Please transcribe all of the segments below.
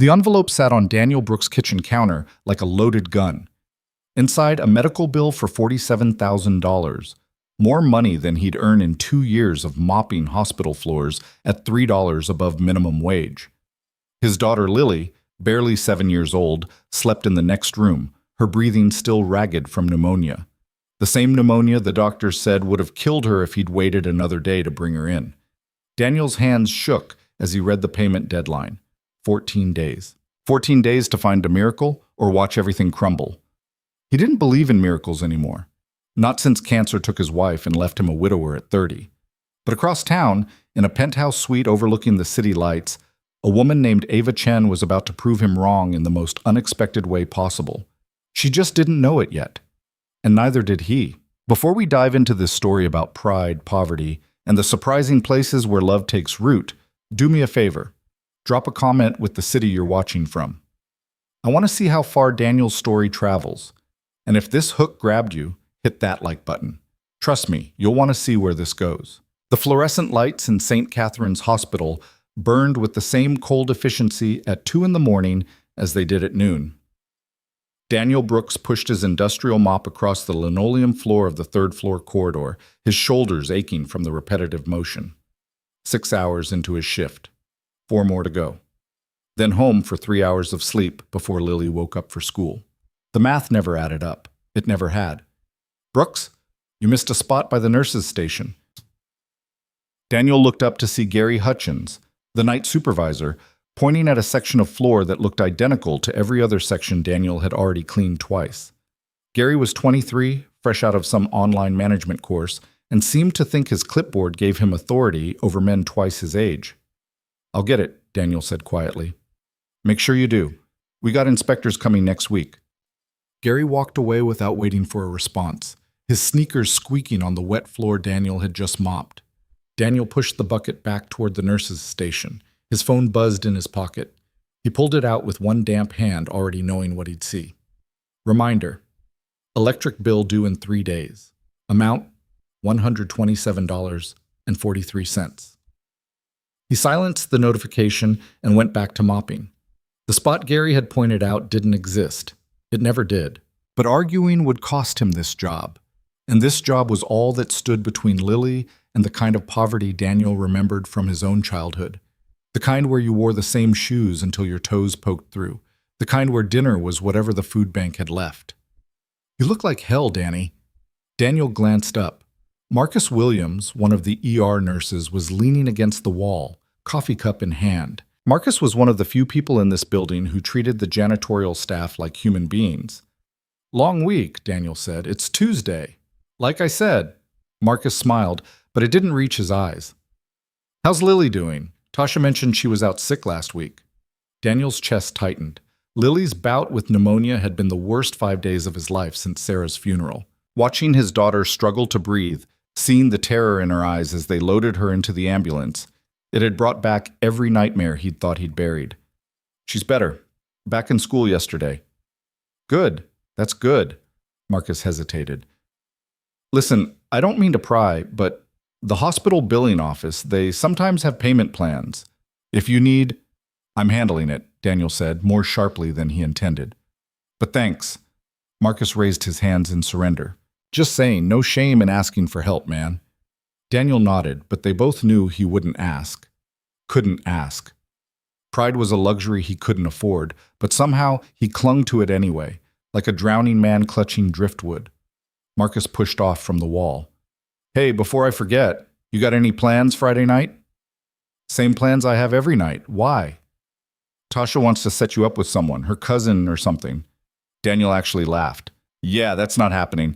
The envelope sat on Daniel Brooks' kitchen counter like a loaded gun. Inside, a medical bill for $47,000, more money than he'd earned in 2 years of mopping hospital floors at $3 above minimum wage. His daughter Lily, barely 7 years old, slept in the next room, her breathing still ragged from pneumonia. The same pneumonia the doctors said would have killed her if he'd waited another day to bring her in. Daniel's hands shook as he read the payment deadline. 14 days. 14 days to find a miracle or watch everything crumble. He didn't believe in miracles anymore. Not since cancer took his wife and left him a widower at 30. But across town, in a penthouse suite overlooking the city lights, a woman named Ava Chen was about to prove him wrong in the most unexpected way possible. She just didn't know it yet. And neither did he. Before we dive into this story about pride, poverty, and the surprising places where love takes root, do me a favor. Drop a comment with the city you're watching from. I want to see how far Daniel's story travels. And if this hook grabbed you, hit that like button. Trust me, you'll want to see where this goes. The fluorescent lights in St. Catherine's Hospital burned with the same cold efficiency at 2 in the morning as they did at noon. Daniel Brooks pushed his industrial mop across the linoleum floor of the third-floor corridor, his shoulders aching from the repetitive motion. 6 hours into his shift. 4 more to go. Then home for 3 hours of sleep before Lily woke up for school. The math never added up. It never had. Brooks, you missed a spot by the nurses' station. Daniel looked up to see Gary Hutchins, the night supervisor, pointing at a section of floor that looked identical to every other section Daniel had already cleaned twice. Gary was 23, fresh out of some online management course, and seemed to think his clipboard gave him authority over men twice his age. "I'll get it," Daniel said quietly. "Make sure you do. We got inspectors coming next week." Gary walked away without waiting for a response, his sneakers squeaking on the wet floor Daniel had just mopped. Daniel pushed the bucket back toward the nurse's station. His phone buzzed in his pocket. He pulled it out with one damp hand, already knowing what he'd see. Reminder: electric bill due in 3 days. Amount: $127.43. He silenced the notification and went back to mopping. The spot Gary had pointed out didn't exist. It never did. But arguing would cost him this job. And this job was all that stood between Lily and the kind of poverty Daniel remembered from his own childhood. The kind where you wore the same shoes until your toes poked through. The kind where dinner was whatever the food bank had left. "You look like hell, Danny." Daniel glanced up. Marcus Williams, one of the ER nurses, was leaning against the wall, coffee cup in hand. Marcus was one of the few people in this building who treated the janitorial staff like human beings. "Long week," Daniel said. "It's Tuesday." "Like I said." Marcus smiled, but it didn't reach his eyes. "How's Lily doing? Tasha mentioned she was out sick last week." Daniel's chest tightened. Lily's bout with pneumonia had been the worst 5 days of his life since Sarah's funeral. Watching his daughter struggle to breathe, seeing the terror in her eyes as they loaded her into the ambulance, it had brought back every nightmare he'd thought he'd buried. "She's better. Back in school yesterday." "Good. That's good." Marcus hesitated. "Listen, I don't mean to pry, but the hospital billing office, they sometimes have payment plans. If you need—" "I'm handling it," Daniel said, more sharply than he intended. "But thanks." Marcus raised his hands in surrender. "Just saying, no shame in asking for help, man." Daniel nodded, but they both knew he wouldn't ask. Couldn't ask. Pride was a luxury he couldn't afford, but somehow he clung to it anyway, like a drowning man clutching driftwood. Marcus pushed off from the wall. "Hey, before I forget, you got any plans Friday night?" "Same plans I have every night. Why?" "Tasha wants to set you up with someone, her cousin or something." Daniel actually laughed. "Yeah, that's not happening."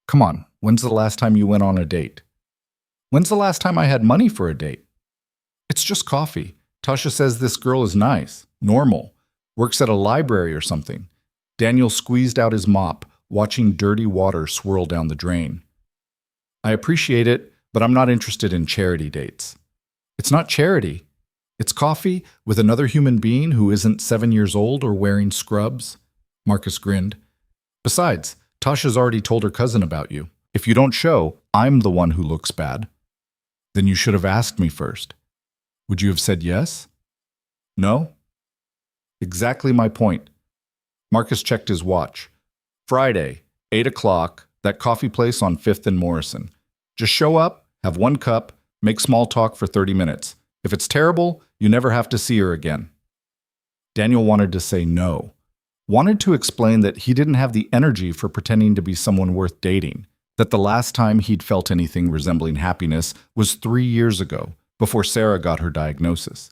"Come on, when's the last time you went on a date?" "When's the last time I had money for a date?" "It's just coffee. Tasha says this girl is nice, normal, works at a library or something." Daniel squeezed out his mop, watching dirty water swirl down the drain. "I appreciate it, but I'm not interested in charity dates." "It's not charity. It's coffee with another human being who isn't 7 years old or wearing scrubs." Marcus grinned. "Besides, Tasha's already told her cousin about you. If you don't show, I'm the one who looks bad." "Then you should have asked me first." "Would you have said yes?" "No." Exactly my point. Marcus checked his watch. Friday, 8 o'clock, that coffee place on 5th and Morrison. Just show up, have one cup, make small talk for 30 minutes. If it's terrible, you never have to see her again. Daniel wanted to say no. Wanted to explain that he didn't have the energy for pretending to be someone worth dating. That the last time he'd felt anything resembling happiness was 3 years ago, before Sarah got her diagnosis.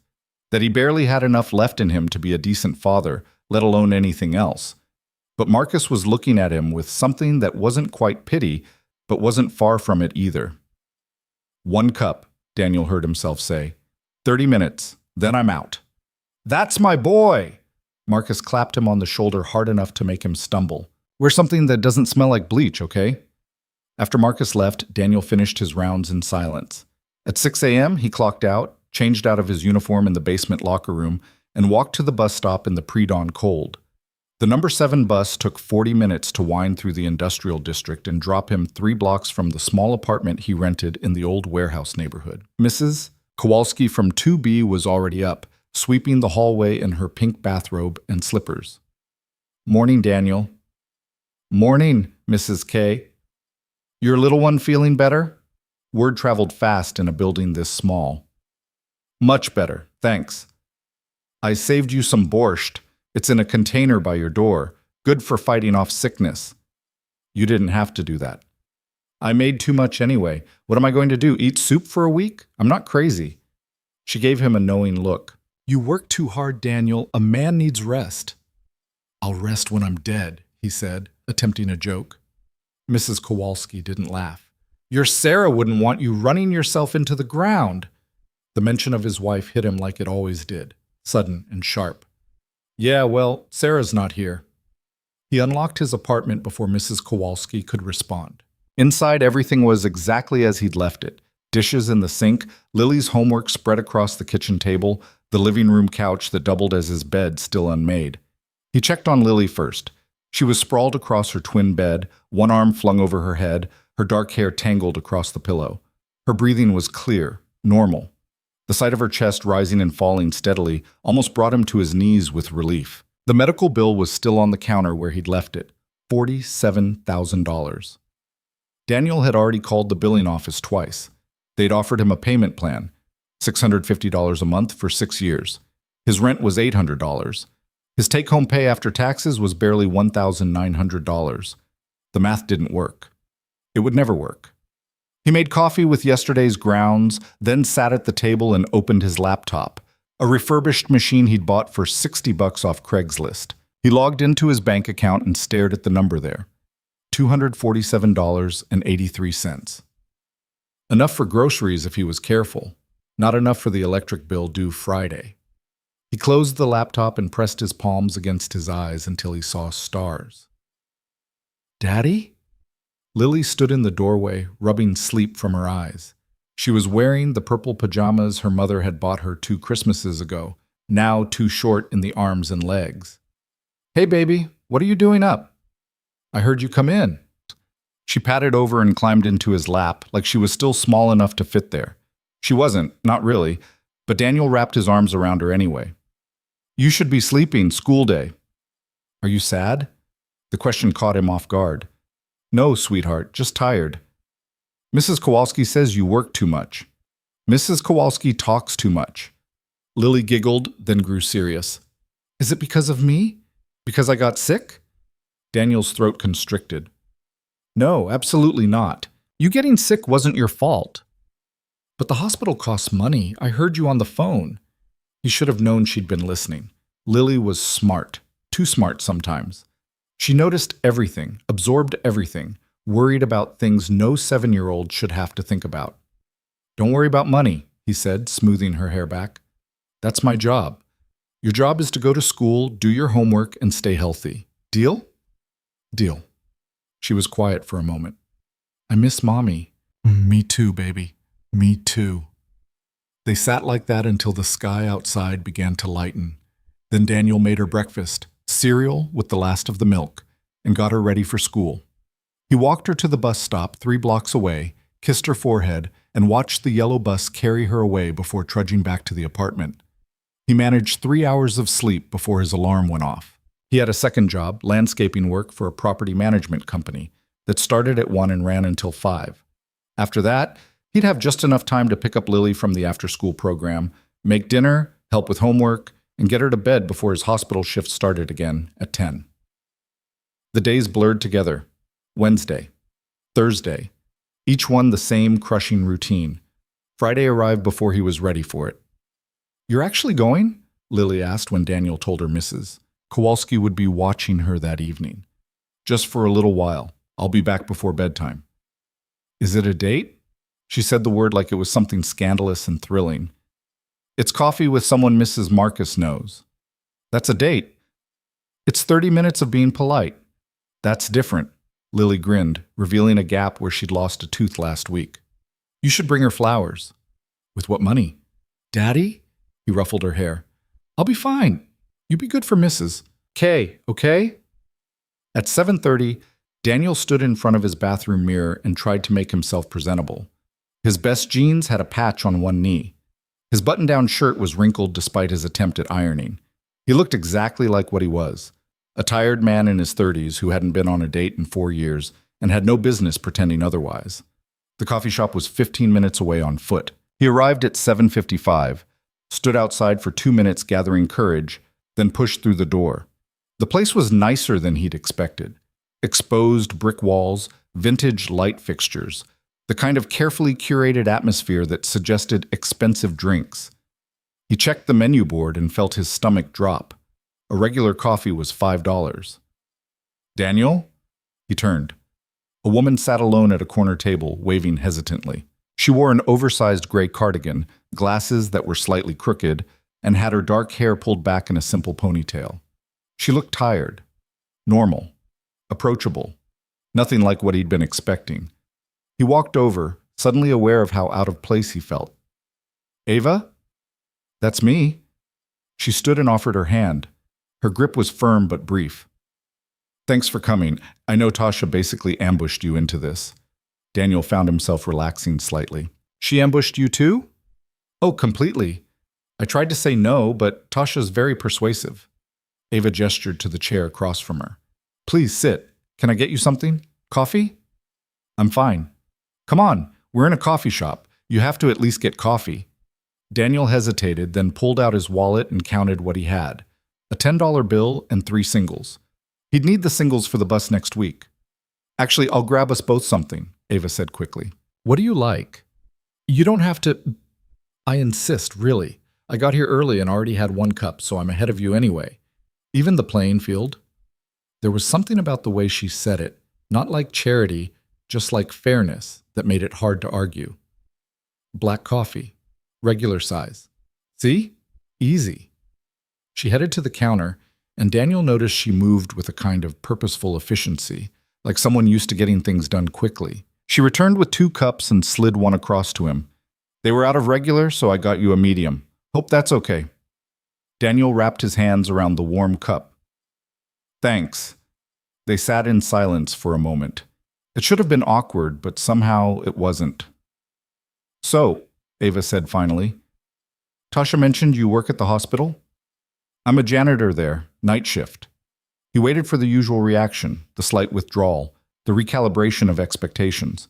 That he barely had enough left in him to be a decent father, let alone anything else. But Marcus was looking at him with something that wasn't quite pity, but wasn't far from it either. One cup, Daniel heard himself say. 30 minutes, then I'm out. That's my boy! Marcus clapped him on the shoulder hard enough to make him stumble. Wear something that doesn't smell like bleach, okay? After Marcus left, Daniel finished his rounds in silence. At 6 a.m., he clocked out, changed out of his uniform in the basement locker room, and walked to the bus stop in the pre-dawn cold. The number 7 bus took 40 minutes to wind through the industrial district and drop him 3 blocks from the small apartment he rented in the old warehouse neighborhood. Mrs. Kowalski from 2B was already up, sweeping the hallway in her pink bathrobe and slippers. Morning, Daniel. Morning, Mrs. K. Your little one feeling better? Word traveled fast in a building this small. Much better, thanks. I saved you some borscht. It's in a container by your door, good for fighting off sickness. You didn't have to do that. I made too much anyway. What am I going to do, eat soup for a week? I'm not crazy. She gave him a knowing look. You work too hard, Daniel. A man needs rest. I'll rest when I'm dead, he said, attempting a joke. Mrs. Kowalski didn't laugh. Your Sarah wouldn't want you running yourself into the ground. The mention of his wife hit him like it always did, sudden and sharp. Yeah, well, Sarah's not here. He unlocked his apartment before Mrs. Kowalski could respond. Inside, everything was exactly as he'd left it. Dishes in the sink, Lily's homework spread across the kitchen table, the living room couch that doubled as his bed still unmade. He checked on Lily first. She was sprawled across her twin bed, one arm flung over her head, her dark hair tangled across the pillow. Her breathing was clear, normal. The sight of her chest rising and falling steadily almost brought him to his knees with relief. The medical bill was still on the counter where he'd left it, $47,000. Daniel had already called the billing office twice. They'd offered him a payment plan, $650 a month for 6 years. His rent was $800. His take-home pay after taxes was barely $1,900. The math didn't work. It would never work. He made coffee with yesterday's grounds, then sat at the table and opened his laptop, a refurbished machine he'd bought for $60 off Craigslist. He logged into his bank account and stared at the number there, $247.83. Enough for groceries if he was careful, not enough for the electric bill due Friday. He closed the laptop and pressed his palms against his eyes until he saw stars. Daddy? Lily stood in the doorway, rubbing sleep from her eyes. She was wearing the purple pajamas her mother had bought her 2 Christmases ago, now too short in the arms and legs. Hey, baby, what are you doing up? I heard you come in. She patted over and climbed into his lap like she was still small enough to fit there. She wasn't, not really, but Daniel wrapped his arms around her anyway. You should be sleeping, school day. Are you sad? The question caught him off guard. No, sweetheart, just tired. Mrs. Kowalski says you work too much. Mrs. Kowalski talks too much. Lily giggled, then grew serious. Is it because of me? Because I got sick? Daniel's throat constricted. No, absolutely not. You getting sick wasn't your fault. But the hospital costs money. I heard you on the phone. He should have known she'd been listening. Lily was smart, too smart sometimes. She noticed everything, absorbed everything, worried about things no 7-year-old should have to think about. Don't worry about money, he said, smoothing her hair back. That's my job. Your job is to go to school, do your homework, and stay healthy. Deal? Deal. She was quiet for a moment. I miss Mommy. Me too, baby. Me too. They sat like that until the sky outside began to lighten. Then Daniel made her breakfast, cereal with the last of the milk, and got her ready for school. He walked her to the bus stop 3 blocks away, kissed her forehead, and watched the yellow bus carry her away before trudging back to the apartment. He managed 3 hours of sleep before his alarm went off. He had a second job, landscaping work for a property management company, that started at 1 and ran until 5. After that, he'd have just enough time to pick up Lily from the after-school program, make dinner, help with homework, and get her to bed before his hospital shift started again at 10. The days blurred together. Wednesday, Thursday, each one the same crushing routine. Friday arrived before he was ready for it. "You're actually going?" Lily asked when Daniel told her Mrs. Kowalski would be watching her that evening. "Just for a little while. I'll be back before bedtime." "Is it a date?" She said the word like it was something scandalous and thrilling. "It's coffee with someone Mrs. Marcus knows." "That's a date." "It's 30 minutes of being polite." "That's different." Lily grinned, revealing a gap where she'd lost a tooth last week. "You should bring her flowers." "With what money?" "Daddy?" He ruffled her hair. "I'll be fine. You be good for Mrs. K, okay?" At 7:30, Daniel stood in front of his bathroom mirror and tried to make himself presentable. His best jeans had a patch on one knee. His button-down shirt was wrinkled despite his attempt at ironing. He looked exactly like what he was, a tired man in his 30s who hadn't been on a date in 4 years and had no business pretending otherwise. The coffee shop was 15 minutes away on foot. He arrived at 7:55, stood outside for 2 minutes gathering courage, then pushed through the door. The place was nicer than he'd expected. Exposed brick walls, vintage light fixtures, the kind of carefully curated atmosphere that suggested expensive drinks. He checked the menu board and felt his stomach drop. A regular coffee was $5. "Daniel?" He turned. A woman sat alone at a corner table, waving hesitantly. She wore an oversized gray cardigan, glasses that were slightly crooked, and had her dark hair pulled back in a simple ponytail. She looked tired, normal, approachable, nothing like what he'd been expecting. He walked over, suddenly aware of how out of place he felt. "Ava?" "That's me." She stood and offered her hand. Her grip was firm but brief. "Thanks for coming. I know Tasha basically ambushed you into this." Daniel found himself relaxing slightly. "She ambushed you too?" "Oh, completely. I tried to say no, but Tasha's very persuasive." Ava gestured to the chair across from her. "Please sit. Can I get you something? Coffee?" "I'm fine." "Come on, we're in a coffee shop. You have to at least get coffee." Daniel hesitated, then pulled out his wallet and counted what he had. A $10 bill and 3 singles. He'd need the singles for the bus next week. "Actually, I'll grab us both something," Ava said quickly. "What do you like?" "You don't have to." "I insist, really. I got here early and already had 1 cup, so I'm ahead of you anyway. Even the playing field." There was something about the way she said it, not like charity, just like fairness, that made it hard to argue. "Black coffee. Regular size. See? Easy." She headed to the counter, and Daniel noticed she moved with a kind of purposeful efficiency, like someone used to getting things done quickly. She returned with 2 cups and slid one across to him. "They were out of regular, so I got you a medium. Hope that's okay." Daniel wrapped his hands around the warm cup. "Thanks." They sat in silence for a moment. It should have been awkward, but somehow it wasn't. "So," Ava said finally, "Tasha mentioned you work at the hospital?" "I'm a janitor there, night shift." He waited for the usual reaction, the slight withdrawal, the recalibration of expectations.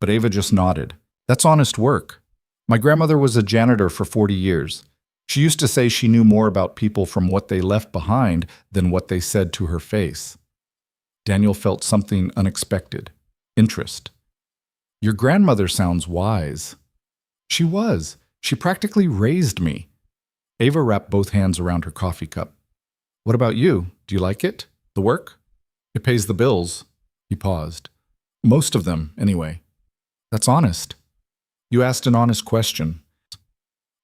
But Ava just nodded. "That's honest work. My grandmother was a janitor for 40 years. She used to say she knew more about people from what they left behind than what they said to her face." Daniel felt something unexpected. Interest. "Your grandmother sounds wise." "She was. She practically raised me." Ava wrapped both hands around her coffee cup. "What about you? Do you like it? The work?" "It pays the bills." He paused. "Most of them, anyway." "That's honest." "You asked an honest question."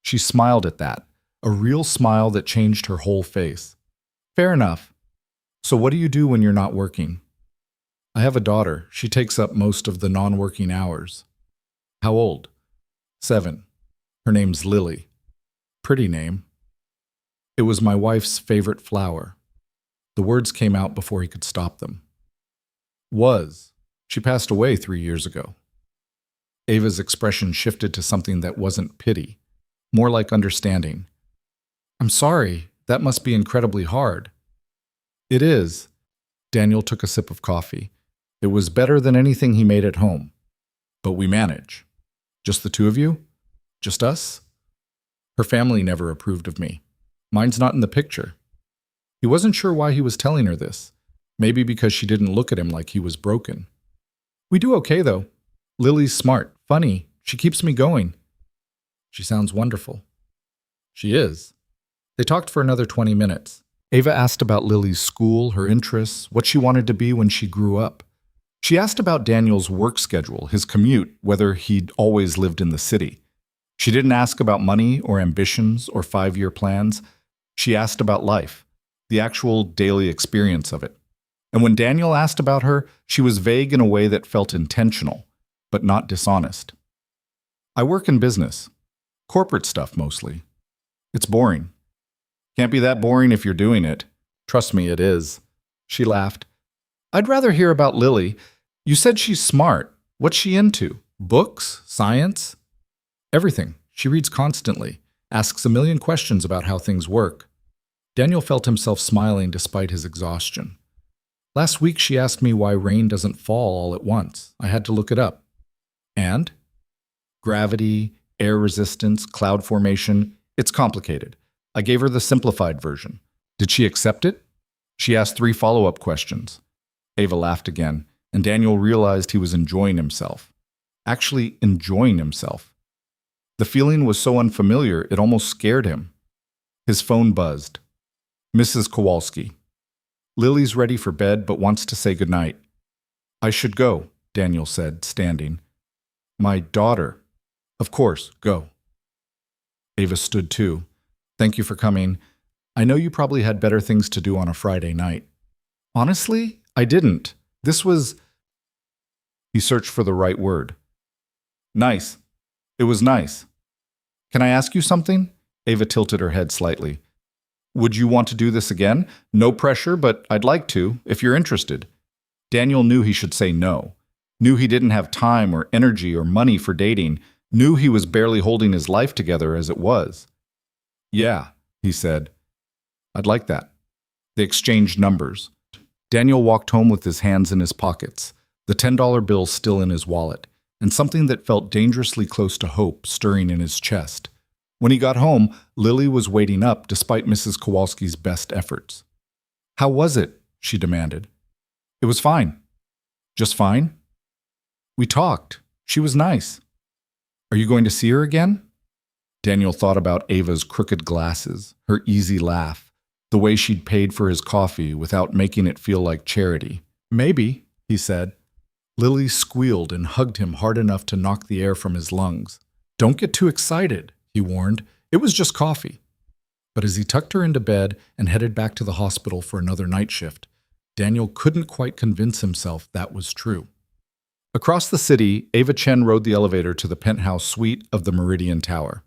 She smiled at that, a real smile that changed her whole face. "Fair enough. So what do you do when you're not working?" "I have a daughter. She takes up most of the non-working hours." "How old?" 7. Her name's Lily. Pretty name. "It was my wife's favorite flower." The words came out before he could stop them. "Was. She passed away 3 years ago." Ava's expression shifted to something that wasn't pity, more like understanding. I'm sorry. That must be incredibly hard. It is. Daniel took a sip of coffee. It was better than anything he made at home. But we manage. Just the two of you? Just us? Her family never approved of me. Mine's not in the picture. He wasn't sure why he was telling her this. Maybe because she didn't look at him like he was broken. We do okay, though. Lily's smart, funny. She keeps me going. She sounds wonderful. She is. They talked for another 20 minutes. Ava asked about Lily's school, her interests, what she wanted to be when she grew up. She asked about Daniel's work schedule, his commute, whether he'd always lived in the city. She didn't ask about money or ambitions or 5-year plans. She asked about life, the actual daily experience of it. And when Daniel asked about her, she was vague in a way that felt intentional, but not dishonest. I work in business. Corporate stuff, mostly. It's boring. Can't be that boring if you're doing it. Trust me, it is. She laughed. I'd rather hear about Lily. You said she's smart. What's she into? Books? Science? Everything. She reads constantly, asks a million questions about how things work. Daniel felt himself smiling despite his exhaustion. Last week she asked me why rain doesn't fall all at once. I had to look it up. And? Gravity, air resistance, cloud formation. It's complicated. I gave her the simplified version. Did she accept it? She asked 3 follow-up questions. Ava laughed again, and Daniel realized he was enjoying himself. Actually enjoying himself. The feeling was so unfamiliar, it almost scared him. His phone buzzed. Mrs. Kowalski. Lily's ready for bed, but wants to say goodnight. I should go, Daniel said, standing. My daughter. Of course, go. Ava stood too. Thank you for coming. I know you probably had better things to do on a Friday night. Honestly, I didn't. This was... He searched for the right word. Nice. It was nice. Can I ask you something? Ava tilted her head slightly. Would you want to do this again? No pressure, but I'd like to, if you're interested. Daniel knew he should say no. Knew he didn't have time or energy or money for dating. Knew he was barely holding his life together as it was. Yeah, he said. I'd like that. They exchanged numbers. Daniel walked home with his hands in his pockets, the $10 bill still in his wallet, and something that felt dangerously close to hope stirring in his chest. When he got home, Lily was waiting up despite Mrs. Kowalski's best efforts. How was it? She demanded. It was fine. Just fine? We talked. She was nice. Are you going to see her again? Daniel thought about Ava's crooked glasses, her easy laugh, the way she'd paid for his coffee without making it feel like charity. Maybe, he said. Lily squealed and hugged him hard enough to knock the air from his lungs. Don't get too excited, he warned. It was just coffee. But as he tucked her into bed and headed back to the hospital for another night shift, Daniel couldn't quite convince himself that was true. Across the city, Ava Chen rode the elevator to the penthouse suite of the Meridian Tower.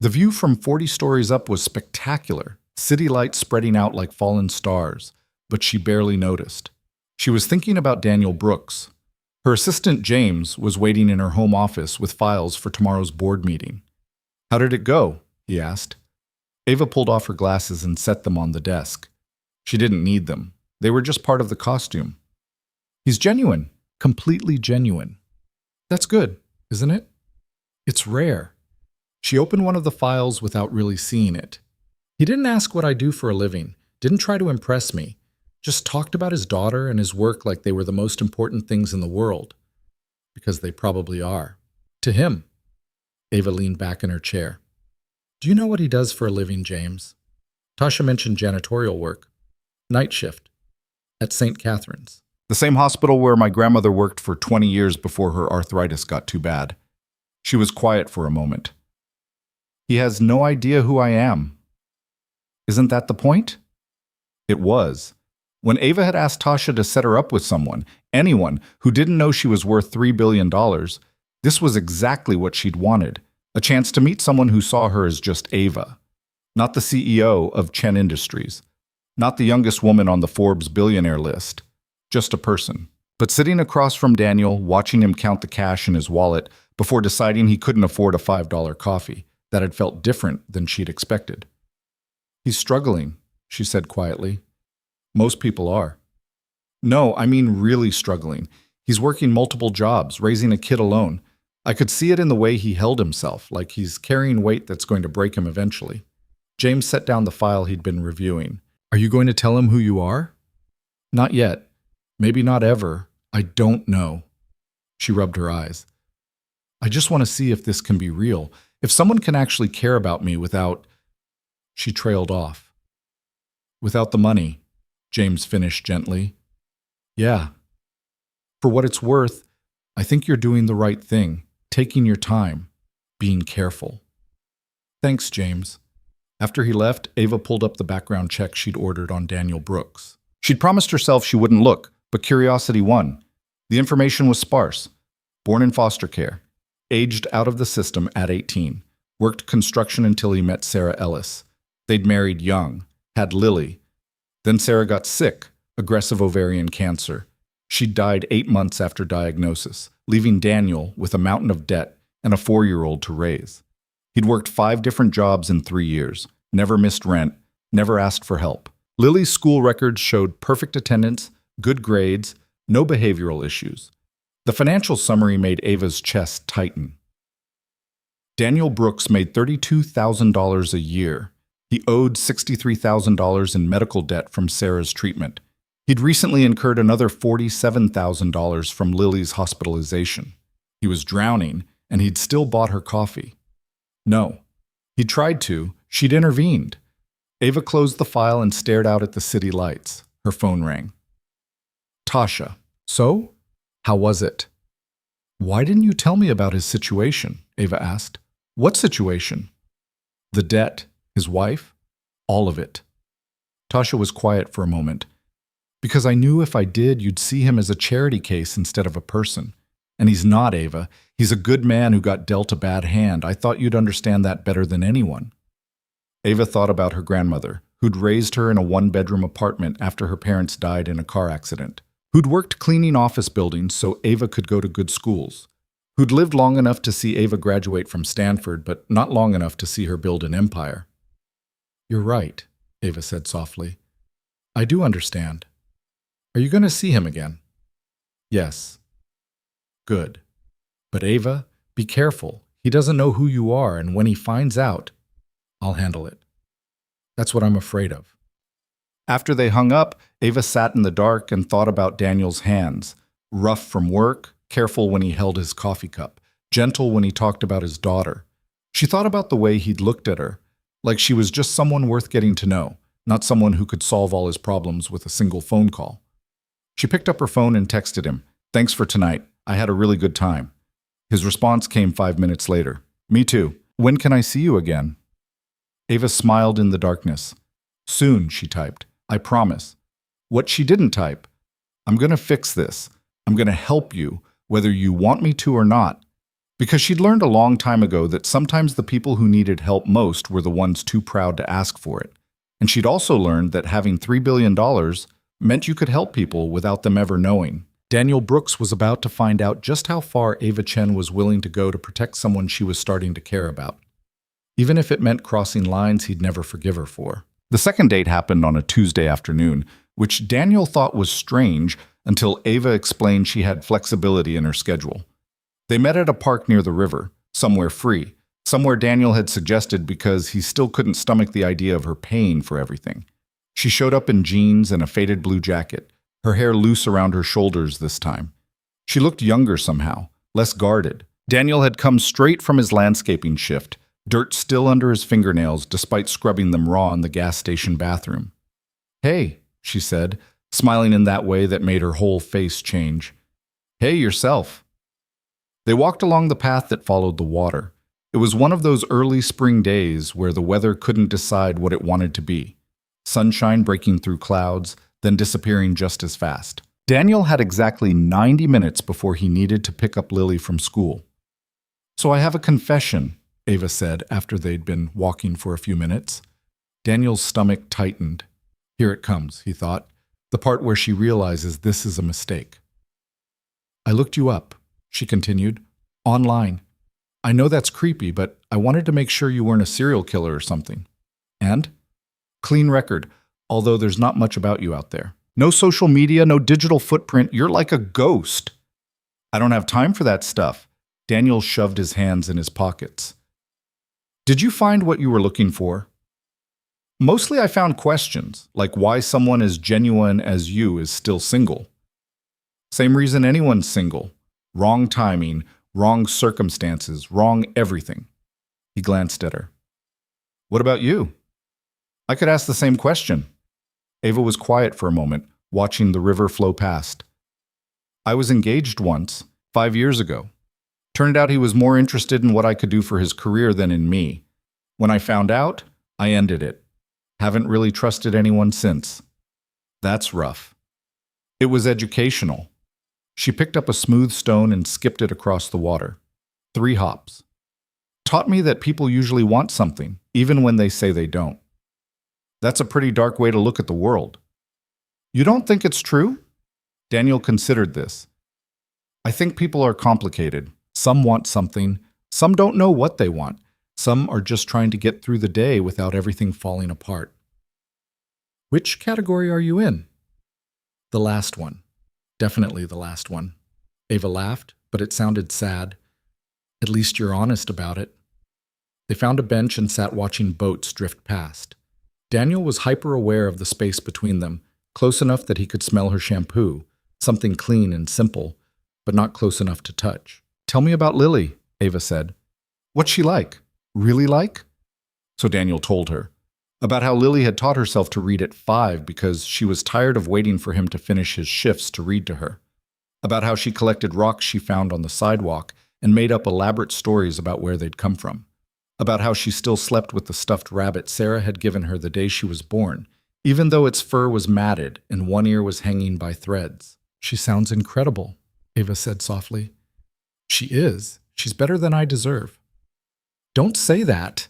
The view from 40 stories up was spectacular, city lights spreading out like fallen stars, but she barely noticed. She was thinking about Daniel Brooks. Her assistant, James, was waiting in her home office with files for tomorrow's board meeting. How did it go? He asked. Ava pulled off her glasses and set them on the desk. She didn't need them. They were just part of the costume. He's genuine, completely genuine. That's good, isn't it? It's rare. She opened one of the files without really seeing it. He didn't ask what I do for a living, didn't try to impress me, just talked about his daughter and his work like they were the most important things in the world. Because they probably are. To him. Ava leaned back in her chair. Do you know what he does for a living, James? Tasha mentioned janitorial work. Night shift. At St. Catherine's. The same hospital where my grandmother worked for 20 years before her arthritis got too bad. She was quiet for a moment. He has no idea who I am. Isn't that the point? It was. When Ava had asked Tasha to set her up with someone, anyone, who didn't know she was worth $3 billion, this was exactly what she'd wanted. A chance to meet someone who saw her as just Ava. Not the CEO of Chen Industries. Not the youngest woman on the Forbes billionaire list. Just a person. But sitting across from Daniel, watching him count the cash in his wallet before deciding he couldn't afford a $5 coffee, that had felt different than she'd expected. He's struggling, she said quietly. Most people are. No, I mean really struggling. He's working multiple jobs, raising a kid alone. I could see it in the way he held himself, like he's carrying weight that's going to break him eventually. James set down the file he'd been reviewing. Are you going to tell him who you are? Not yet. Maybe not ever. I don't know. She rubbed her eyes. I just want to see if this can be real. If someone can actually care about me without… She trailed off. Without the money, James finished gently. Yeah. For what it's worth, I think you're doing the right thing, taking your time, being careful. Thanks, James. After he left, Ava pulled up the background check she'd ordered on Daniel Brooks. She'd promised herself she wouldn't look, but curiosity won. The information was sparse. Born in foster care, aged out of the system at 18, worked construction until he met Sarah Ellis. They'd married young, had Lily. Then Sarah got sick, aggressive ovarian cancer. She died 8 months after diagnosis, leaving Daniel with a mountain of debt and a 4-year-old to raise. He'd worked 5 different jobs in 3 years, never missed rent, never asked for help. Lily's school records showed perfect attendance, good grades, no behavioral issues. The financial summary made Ava's chest tighten. Daniel Brooks made $32,000 a year. He owed $63,000 in medical debt from Sarah's treatment. He'd recently incurred another $47,000 from Lily's hospitalization. He was drowning, and he'd still bought her coffee. No. He'd tried to. She'd intervened. Ava closed the file and stared out at the city lights. Her phone rang. Tasha. So? How was it? Why didn't you tell me about his situation? Ava asked. What situation? The debt, his wife, all of it. Tasha was quiet for a moment. Because I knew if I did, you'd see him as a charity case instead of a person. And he's not, Ava. He's a good man who got dealt a bad hand. I thought you'd understand that better than anyone. Ava thought about her grandmother, who'd raised her in a 1-bedroom apartment after her parents died in a car accident, who'd worked cleaning office buildings so Ava could go to good schools, who'd lived long enough to see Ava graduate from Stanford, but not long enough to see her build an empire. You're right, Ava said softly. I do understand. Are you going to see him again? Yes. Good. But Ava, be careful. He doesn't know who you are, and when he finds out, I'll handle it. That's what I'm afraid of. After they hung up, Ava sat in the dark and thought about Daniel's hands, rough from work, careful when he held his coffee cup, gentle when he talked about his daughter. She thought about the way he'd looked at her, like she was just someone worth getting to know, not someone who could solve all his problems with a single phone call. She picked up her phone and texted him, "Thanks for tonight. I had a really good time." His response came 5 minutes later. "Me too. When can I see you again?" Ava smiled in the darkness. "Soon," she typed. "I promise." What she didn't type, "I'm going to fix this. I'm going to help you, whether you want me to or not." Because she'd learned a long time ago that sometimes the people who needed help most were the ones too proud to ask for it. And she'd also learned that having $3 billion meant you could help people without them ever knowing. Daniel Brooks was about to find out just how far Ava Chen was willing to go to protect someone she was starting to care about, even if it meant crossing lines he'd never forgive her for. The second date happened on a Tuesday afternoon, which Daniel thought was strange until Ava explained she had flexibility in her schedule. They met at a park near the river, somewhere free, somewhere Daniel had suggested because he still couldn't stomach the idea of her paying for everything. She showed up in jeans and a faded blue jacket, her hair loose around her shoulders this time. She looked younger somehow, less guarded. Daniel had come straight from his landscaping shift, dirt still under his fingernails despite scrubbing them raw in the gas station bathroom. "Hey," she said, smiling in that way that made her whole face change. "Hey, yourself." They walked along the path that followed the water. It was one of those early spring days where the weather couldn't decide what it wanted to be. Sunshine breaking through clouds, then disappearing just as fast. Daniel had exactly 90 minutes before he needed to pick up Lily from school. "So I have a confession," Ava said after they'd been walking for a few minutes. Daniel's stomach tightened. Here it comes, he thought, the part where she realizes this is a mistake. "I looked you up," she continued, "online. I know that's creepy, but I wanted to make sure you weren't a serial killer or something." "And?" Clean record, although there's not much about you out there. No social media, no digital footprint. You're like a ghost. I don't have time for that stuff. Daniel shoved his hands in his pockets. Did you find what you were looking for? Mostly I found questions, like why someone as genuine as you is still single. Same reason anyone's single. Wrong timing, wrong circumstances, wrong everything. He glanced at her. What about you? I could ask the same question. Ava was quiet for a moment, watching the river flow past. I was engaged once, 5 years ago. Turned out he was more interested in what I could do for his career than in me. When I found out, I ended it. Haven't really trusted anyone since. That's rough. It was educational. She picked up a smooth stone and skipped it across the water. 3 hops. Taught me that people usually want something, even when they say they don't. That's a pretty dark way to look at the world. You don't think it's true? Daniel considered this. I think people are complicated. Some want something. Some don't know what they want. Some are just trying to get through the day without everything falling apart. Which category are you in? The last one. Definitely the last one. Ava laughed, but it sounded sad. At least you're honest about it. They found a bench and sat watching boats drift past. Daniel was hyper-aware of the space between them, close enough that he could smell her shampoo, something clean and simple, but not close enough to touch. Tell me about Lily, Ava said. What's she like? Really like? So Daniel told her. About how Lily had taught herself to read at 5 because she was tired of waiting for him to finish his shifts to read to her. About how she collected rocks she found on the sidewalk and made up elaborate stories about where they'd come from. About how she still slept with the stuffed rabbit Sarah had given her the day she was born, even though its fur was matted and one ear was hanging by threads. She sounds incredible, Ava said softly. She is. She's better than I deserve. Don't say that.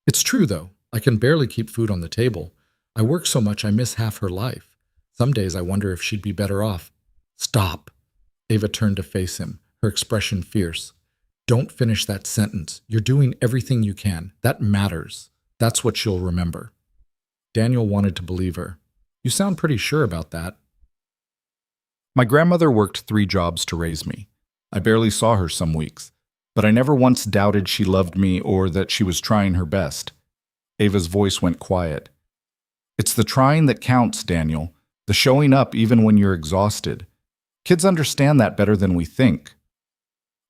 It's true, though. I can barely keep food on the table. I work so much I miss half her life. Some days I wonder if she'd be better off. Stop. Ava turned to face him, her expression fierce. Don't finish that sentence. You're doing everything you can. That matters. That's what she'll remember. Daniel wanted to believe her. You sound pretty sure about that. My grandmother worked 3 jobs to raise me. I barely saw her some weeks, but I never once doubted she loved me or that she was trying her best. Ava's voice went quiet. It's the trying that counts, Daniel. The showing up even when you're exhausted. Kids understand that better than we think.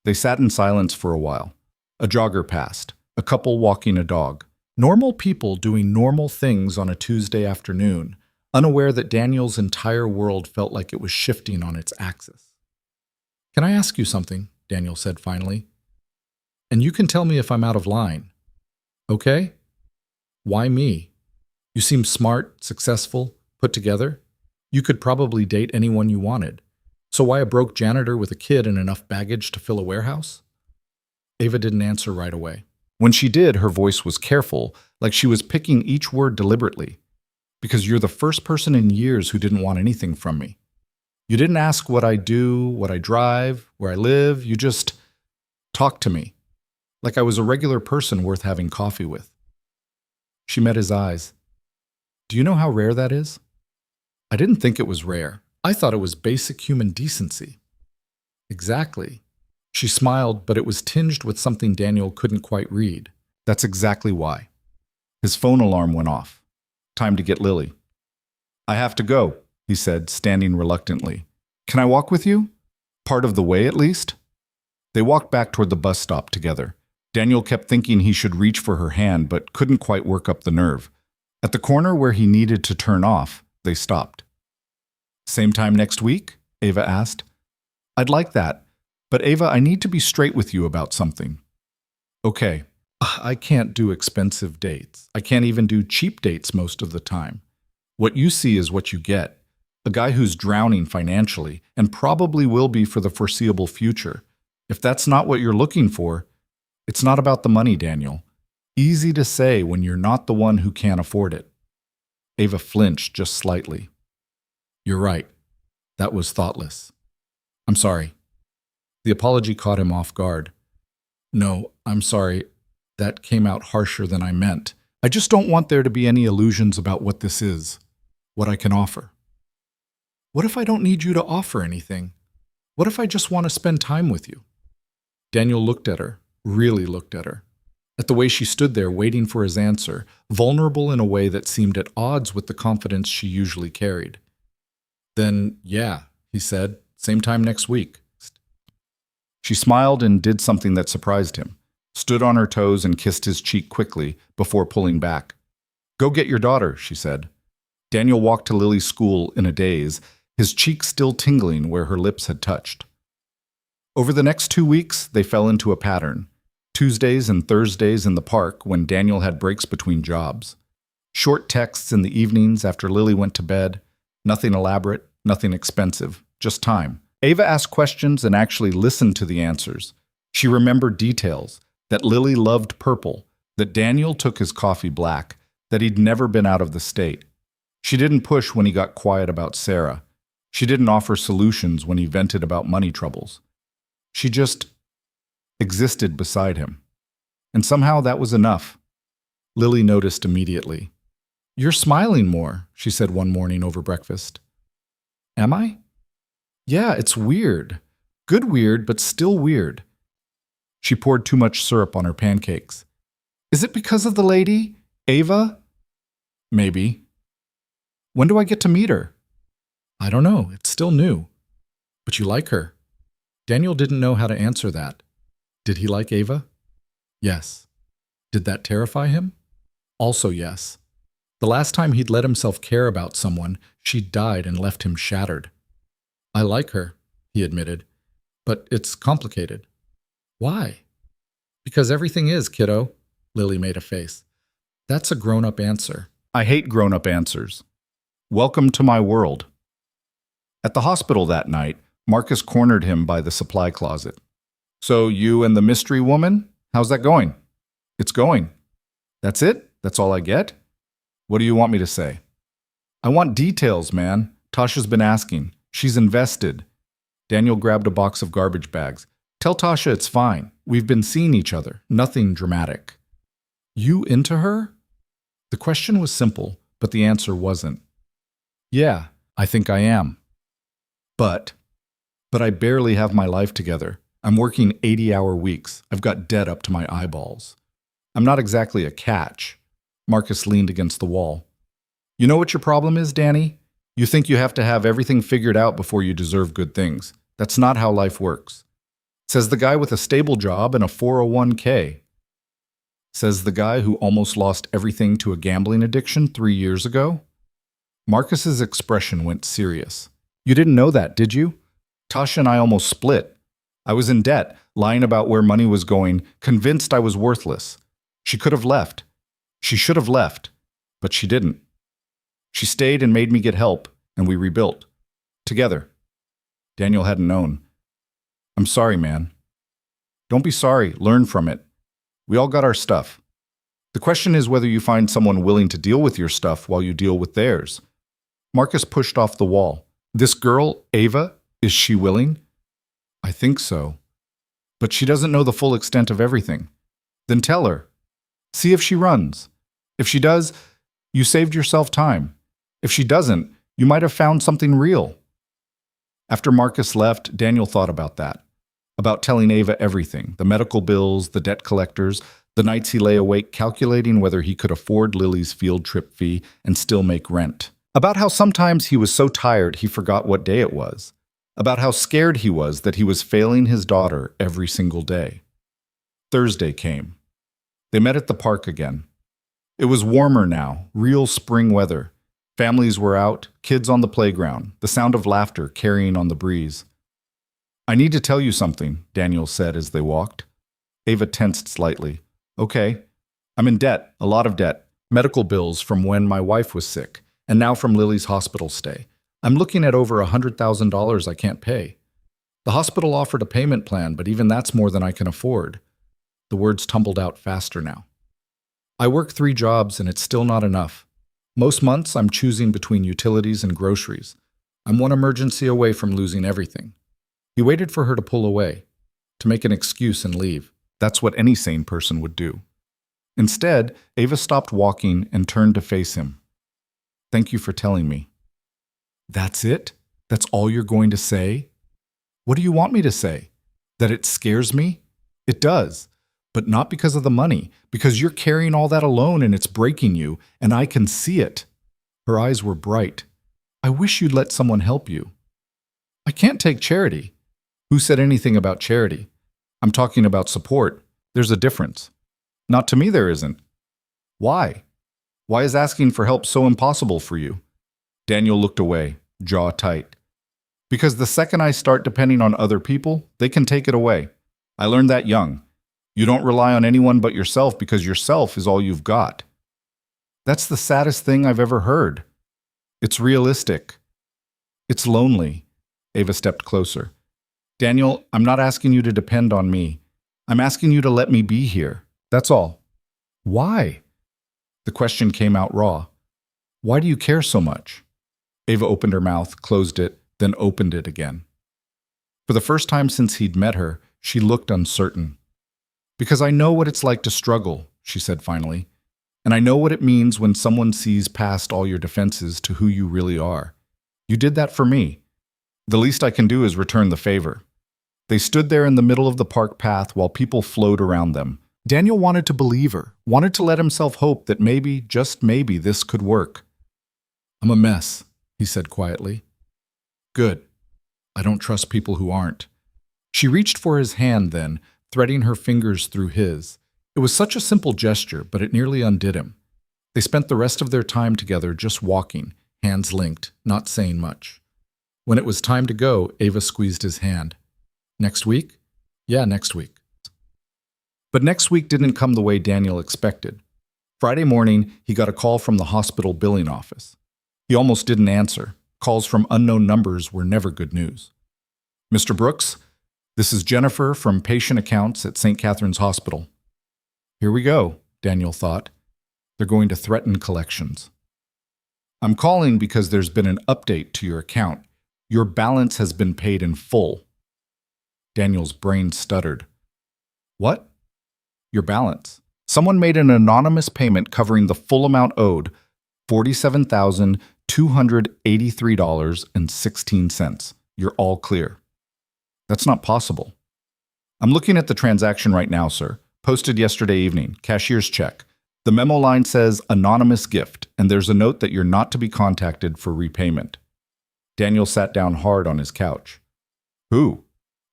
They sat in silence for a while. A jogger passed, a couple walking a dog. Normal people doing normal things on a Tuesday afternoon, unaware that Daniel's entire world felt like it was shifting on its axis. Can I ask you something? Daniel said finally. And you can tell me if I'm out of line. Okay? Why me? You seem smart, successful, put together. You could probably date anyone you wanted. So why a broke janitor with a kid and enough baggage to fill a warehouse? Ava didn't answer right away. When she did, her voice was careful, like she was picking each word deliberately. Because you're the first person in years who didn't want anything from me. You didn't ask what I do, what I drive, where I live. You just talked to me, like I was a regular person worth having coffee with. She met his eyes. Do you know how rare that is? I didn't think it was rare. I thought it was basic human decency. Exactly. She smiled, but it was tinged with something Daniel couldn't quite read. That's exactly why. His phone alarm went off. Time to get Lily. I have to go, he said, standing reluctantly. Can I walk with you? Part of the way, at least? They walked back toward the bus stop together. Daniel kept thinking he should reach for her hand, but couldn't quite work up the nerve. At the corner where he needed to turn off, they stopped. Same time next week? Ava asked. I'd like that. But Ava, I need to be straight with you about something. Okay. I can't do expensive dates. I can't even do cheap dates most of the time. What you see is what you get. A guy who's drowning financially and probably will be for the foreseeable future. If that's not what you're looking for, it's not about the money, Daniel. Easy to say when you're not the one who can't afford it. Ava flinched just slightly. You're right. That was thoughtless. I'm sorry. The apology caught him off guard. No, I'm sorry. That came out harsher than I meant. I just don't want there to be any illusions about what this is, what I can offer. What if I don't need you to offer anything? What if I just want to spend time with you? Daniel looked at her, really looked at her, at the way she stood there waiting for his answer, vulnerable in a way that seemed at odds with the confidence she usually carried. Then, yeah, he said, same time next week. She smiled and did something that surprised him, stood on her toes and kissed his cheek quickly before pulling back. Go get your daughter, she said. Daniel walked to Lily's school in a daze, his cheek still tingling where her lips had touched. Over the next 2 weeks, they fell into a pattern. Tuesdays and Thursdays in the park when Daniel had breaks between jobs. Short texts in the evenings after Lily went to bed. Nothing elaborate, nothing expensive, just time. Ava asked questions and actually listened to the answers. She remembered details, that Lily loved purple, that Daniel took his coffee black, that he'd never been out of the state. She didn't push when he got quiet about Sarah. She didn't offer solutions when he vented about money troubles. She just existed beside him. And somehow that was enough. Lily noticed immediately. You're smiling more, she said one morning over breakfast. Am I? Yeah, it's weird. Good weird, but still weird. She poured too much syrup on her pancakes. Is it because of the lady, Ava? Maybe. When do I get to meet her? I don't know, it's still new. But you like her. Daniel didn't know how to answer that. Did he like Ava? Yes. Did that terrify him? Also yes. The last time he'd let himself care about someone, she'd died and left him shattered. I like her, he admitted, but it's complicated. Why? Because everything is, kiddo, Lily made a face. That's a grown-up answer. I hate grown-up answers. Welcome to my world. At the hospital that night, Marcus cornered him by the supply closet. So you and the mystery woman? How's that going? It's going. That's it? That's all I get? What do you want me to say? I want details, man. Tasha's been asking. She's invested. Daniel grabbed a box of garbage bags. Tell Tasha it's fine. We've been seeing each other. Nothing dramatic. You into her? The question was simple, but the answer wasn't. Yeah, I think I am. But I barely have my life together. I'm working 80-hour weeks. I've got debt up to my eyeballs. I'm not exactly a catch. Marcus leaned against the wall. You know what your problem is, Danny? You think you have to have everything figured out before you deserve good things. That's not how life works. Says the guy with a stable job and a 401k. Says the guy who almost lost everything to a gambling addiction 3 years ago. Marcus's expression went serious. You didn't know that, did you? Tasha and I almost split. I was in debt, lying about where money was going, convinced I was worthless. She could have left. She should have left, but she didn't. She stayed and made me get help, and we rebuilt. Together. Daniel hadn't known. I'm sorry, man. Don't be sorry. Learn from it. We all got our stuff. The question is whether you find someone willing to deal with your stuff while you deal with theirs. Marcus pushed off the wall. This girl, Ava, is she willing? I think so. But she doesn't know the full extent of everything. Then tell her. See if she runs. If she does, you saved yourself time. If she doesn't, you might have found something real. After Marcus left, Daniel thought about that. About telling Ava everything, the medical bills, the debt collectors, the nights he lay awake calculating whether he could afford Lily's field trip fee and still make rent. About how sometimes he was so tired he forgot what day it was. About how scared he was that he was failing his daughter every single day. Thursday came. They met at the park again. It was warmer now, real spring weather. Families were out, kids on the playground, the sound of laughter carrying on the breeze. I need to tell you something, Daniel said as they walked. Ava tensed slightly. Okay. I'm in debt, a lot of debt. Medical bills from when my wife was sick, and now from Lily's hospital stay. I'm looking at over $100,000 I can't pay. The hospital offered a payment plan, but even that's more than I can afford. The words tumbled out faster now. I work 3 jobs and it's still not enough. Most months I'm choosing between utilities and groceries. I'm one emergency away from losing everything. He waited for her to pull away, to make an excuse and leave. That's what any sane person would do. Instead, Ava stopped walking and turned to face him. Thank you for telling me. That's it? That's all you're going to say? What do you want me to say? That it scares me? It does. But not because of the money, because you're carrying all that alone and it's breaking you, and I can see it. Her eyes were bright. I wish you'd let someone help you. I can't take charity. Who said anything about charity? I'm talking about support. There's a difference. Not to me there isn't. Why? Why is asking for help so impossible for you? Daniel looked away, jaw tight. Because the second I start depending on other people, they can take it away. I learned that young. You don't rely on anyone but yourself because yourself is all you've got. That's the saddest thing I've ever heard. It's realistic. It's lonely. Ava stepped closer. Daniel, I'm not asking you to depend on me. I'm asking you to let me be here. That's all. Why? The question came out raw. Why do you care so much? Ava opened her mouth, closed it, then opened it again. For the first time since he'd met her, she looked uncertain. Because I know what it's like to struggle, she said finally. And I know what it means when someone sees past all your defenses to who you really are. You did that for me. The least I can do is return the favor. They stood there in the middle of the park path while people flowed around them. Daniel wanted to believe her, wanted to let himself hope that maybe, just maybe, this could work. I'm a mess, he said quietly. Good. I don't trust people who aren't. She reached for his hand then, threading her fingers through his. It was such a simple gesture, but it nearly undid him. They spent the rest of their time together just walking, hands linked, not saying much. When it was time to go, Ava squeezed his hand. Next week? Yeah, next week. But next week didn't come the way Daniel expected. Friday morning, he got a call from the hospital billing office. He almost didn't answer. Calls from unknown numbers were never good news. Mr. Brooks, this is Jennifer from patient accounts at St. Catherine's Hospital. Here we go, Daniel thought. They're going to threaten collections. I'm calling because there's been an update to your account. Your balance has been paid in full. Daniel's brain stuttered. What? Your balance. Someone made an anonymous payment covering the full amount owed, $47,283.16. You're all clear. That's not possible. I'm looking at the transaction right now, sir. Posted yesterday evening. Cashier's check. The memo line says anonymous gift, and there's a note that you're not to be contacted for repayment. Daniel sat down hard on his couch. Who?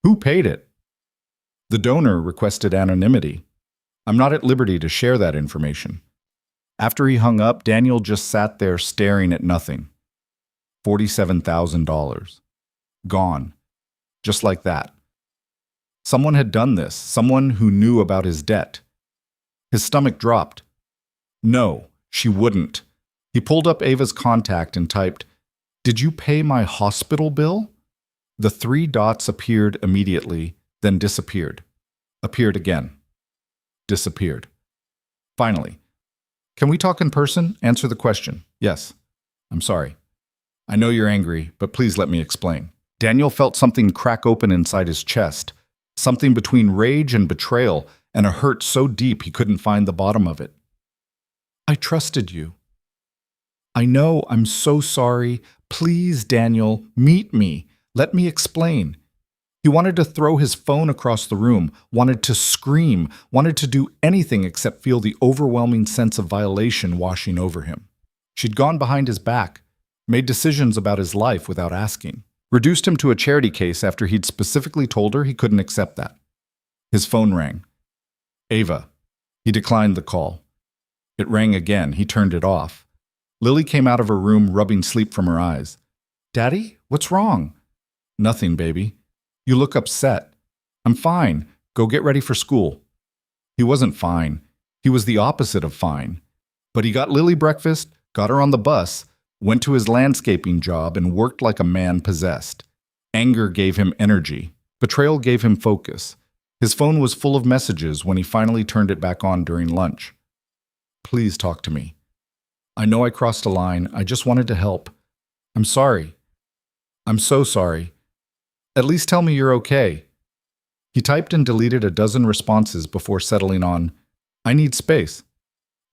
Who paid it? The donor requested anonymity. I'm not at liberty to share that information. After he hung up, Daniel just sat there staring at nothing. $47,000. Gone. Just like that. Someone had done this, someone who knew about his debt. His stomach dropped. No, she wouldn't. He pulled up Ava's contact and typed, "Did you pay my hospital bill?" The 3 dots appeared immediately, then disappeared. Appeared again. Disappeared. Finally, "Can we talk in person? Answer the question." "Yes." "I'm sorry. I know you're angry, but please let me explain." Daniel felt something crack open inside his chest, something between rage and betrayal, and a hurt so deep he couldn't find the bottom of it. I trusted you. I know, I'm so sorry. Please, Daniel, meet me. Let me explain. He wanted to throw his phone across the room, wanted to scream, wanted to do anything except feel the overwhelming sense of violation washing over him. She'd gone behind his back, made decisions about his life without asking, reduced him to a charity case after he'd specifically told her he couldn't accept that. His phone rang. Ava. He declined the call. It rang again. He turned it off. Lily came out of her room, rubbing sleep from her eyes. Daddy, what's wrong? Nothing, baby. You look upset. I'm fine. Go get ready for school. He wasn't fine. He was the opposite of fine. But he got Lily breakfast, got her on the bus, went to his landscaping job, and worked like a man possessed. Anger gave him energy. Betrayal gave him focus. His phone was full of messages when he finally turned it back on during lunch. Please talk to me. I know I crossed a line. I just wanted to help. I'm sorry. I'm so sorry. At least tell me you're okay. He typed and deleted a dozen responses before settling on, I need space.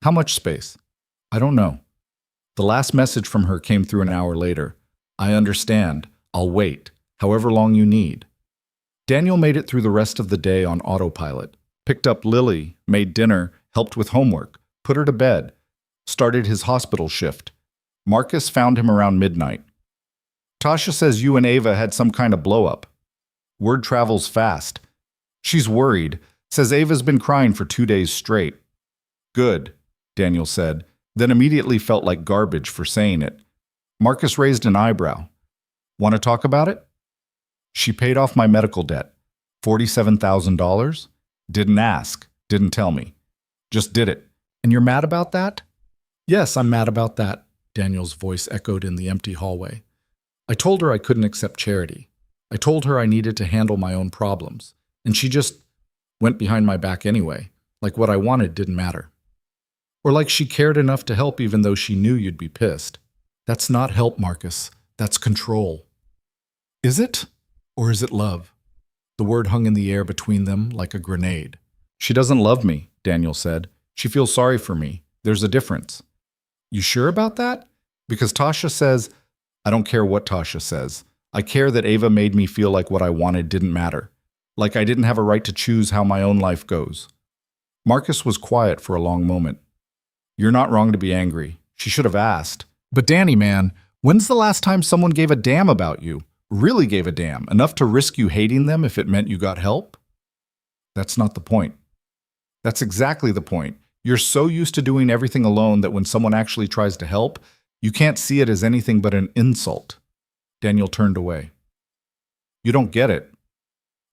How much space? I don't know. The last message from her came through an hour later. I understand. I'll wait, however long you need. Daniel made it through the rest of the day on autopilot. Picked up Lily, made dinner, helped with homework, put her to bed, started his hospital shift. Marcus found him around midnight. Tasha says you and Ava had some kind of blow-up. Word travels fast. She's worried, says Ava's been crying for 2 days straight. Good, Daniel said, then immediately felt like garbage for saying it. Marcus raised an eyebrow. Want to talk about it? She paid off my medical debt. $47,000? Didn't ask, didn't tell me. Just did it. And you're mad about that? Yes, I'm mad about that, Daniel's voice echoed in the empty hallway. I told her I couldn't accept charity. I told her I needed to handle my own problems. And she just went behind my back anyway, like what I wanted didn't matter. Or like she cared enough to help even though she knew you'd be pissed. That's not help, Marcus. That's control. Is it? Or is it love? The word hung in the air between them like a grenade. She doesn't love me, Daniel said. She feels sorry for me. There's a difference. You sure about that? Because Tasha says, I don't care what Tasha says. I care that Ava made me feel like what I wanted didn't matter. Like I didn't have a right to choose how my own life goes. Marcus was quiet for a long moment. You're not wrong to be angry. She should have asked. But Danny, man, when's the last time someone gave a damn about you? Really gave a damn, enough to risk you hating them if it meant you got help? That's not the point. That's exactly the point. You're so used to doing everything alone that when someone actually tries to help, you can't see it as anything but an insult. Daniel turned away. You don't get it.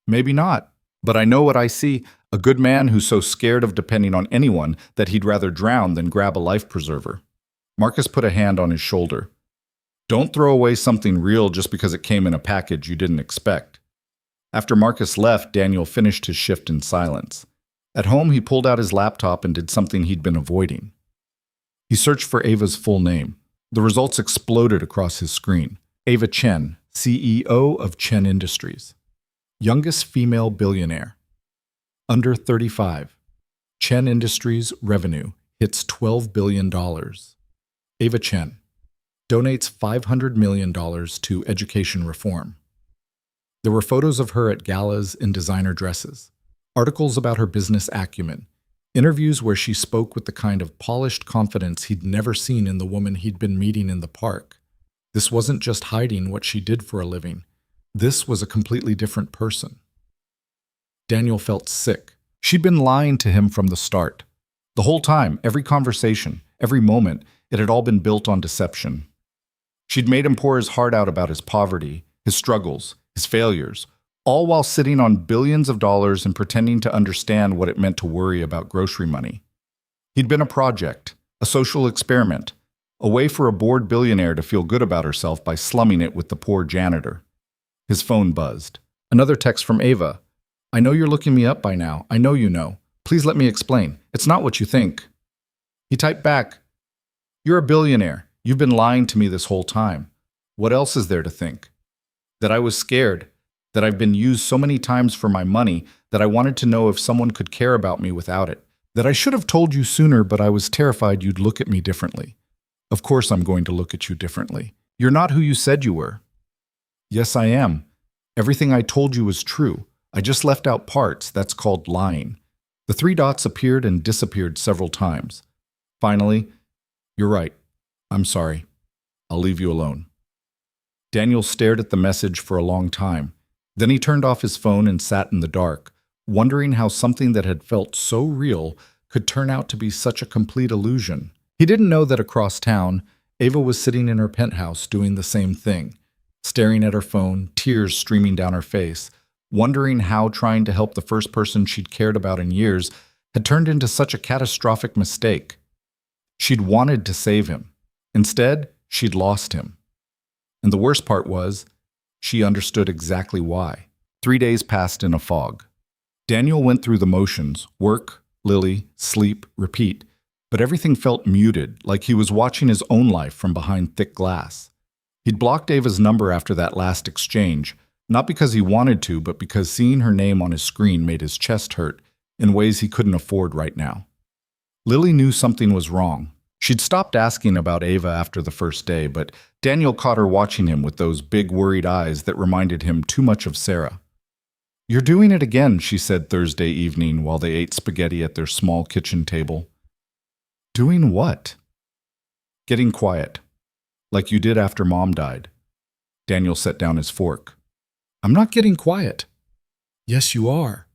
Maybe not, but I know what I see. A good man who's so scared of depending on anyone that he'd rather drown than grab a life preserver. Marcus put a hand on his shoulder. Don't throw away something real just because it came in a package you didn't expect. After Marcus left, Daniel finished his shift in silence. At home, he pulled out his laptop and did something he'd been avoiding. He searched for Ava's full name. The results exploded across his screen. Ava Chen, CEO of Chen Industries. Youngest female billionaire. Under 35. Chen Industries revenue hits $12 billion. Ava Chen donates $500 million to education reform. There were photos of her at galas in designer dresses, articles about her business acumen, interviews where she spoke with the kind of polished confidence he'd never seen in the woman he'd been meeting in the park. This wasn't just hiding what she did for a living. This was a completely different person. Daniel felt sick. She'd been lying to him from the start. The whole time, every conversation, every moment, it had all been built on deception. She'd made him pour his heart out about his poverty, his struggles, his failures, all while sitting on billions of dollars and pretending to understand what it meant to worry about grocery money. He'd been a project, a social experiment, a way for a bored billionaire to feel good about herself by slumming it with the poor janitor. His phone buzzed. Another text from Ava. I know you're looking me up by now. I know you know. Please let me explain. It's not what you think. He typed back, You're a billionaire. You've been lying to me this whole time. What else is there to think? That I was scared, that I've been used so many times for my money that I wanted to know if someone could care about me without it. That I should have told you sooner, but I was terrified you'd look at me differently. Of course I'm going to look at you differently. You're not who you said you were. Yes, I am. Everything I told you was true. I just left out parts. That's called lying. The 3 dots appeared and disappeared several times. Finally, you're right. I'm sorry. I'll leave you alone. Daniel stared at the message for a long time. Then he turned off his phone and sat in the dark, wondering how something that had felt so real could turn out to be such a complete illusion. He didn't know that across town, Ava was sitting in her penthouse doing the same thing, staring at her phone, tears streaming down her face, wondering how trying to help the first person she'd cared about in years had turned into such a catastrophic mistake. She'd wanted to save him. Instead, she'd lost him. And the worst part was, she understood exactly why. 3 days passed in a fog. Daniel went through the motions, work, Lily, sleep, repeat, but everything felt muted, like he was watching his own life from behind thick glass. He'd blocked Ava's number after that last exchange, not because he wanted to, but because seeing her name on his screen made his chest hurt in ways he couldn't afford right now. Lily knew something was wrong. She'd stopped asking about Ava after the first day, but Daniel caught her watching him with those big worried eyes that reminded him too much of Sarah. "You're doing it again," she said Thursday evening while they ate spaghetti at their small kitchen table. "Doing what?" "Getting quiet. Like you did after Mom died." Daniel set down his fork. "I'm not getting quiet." "Yes, you are.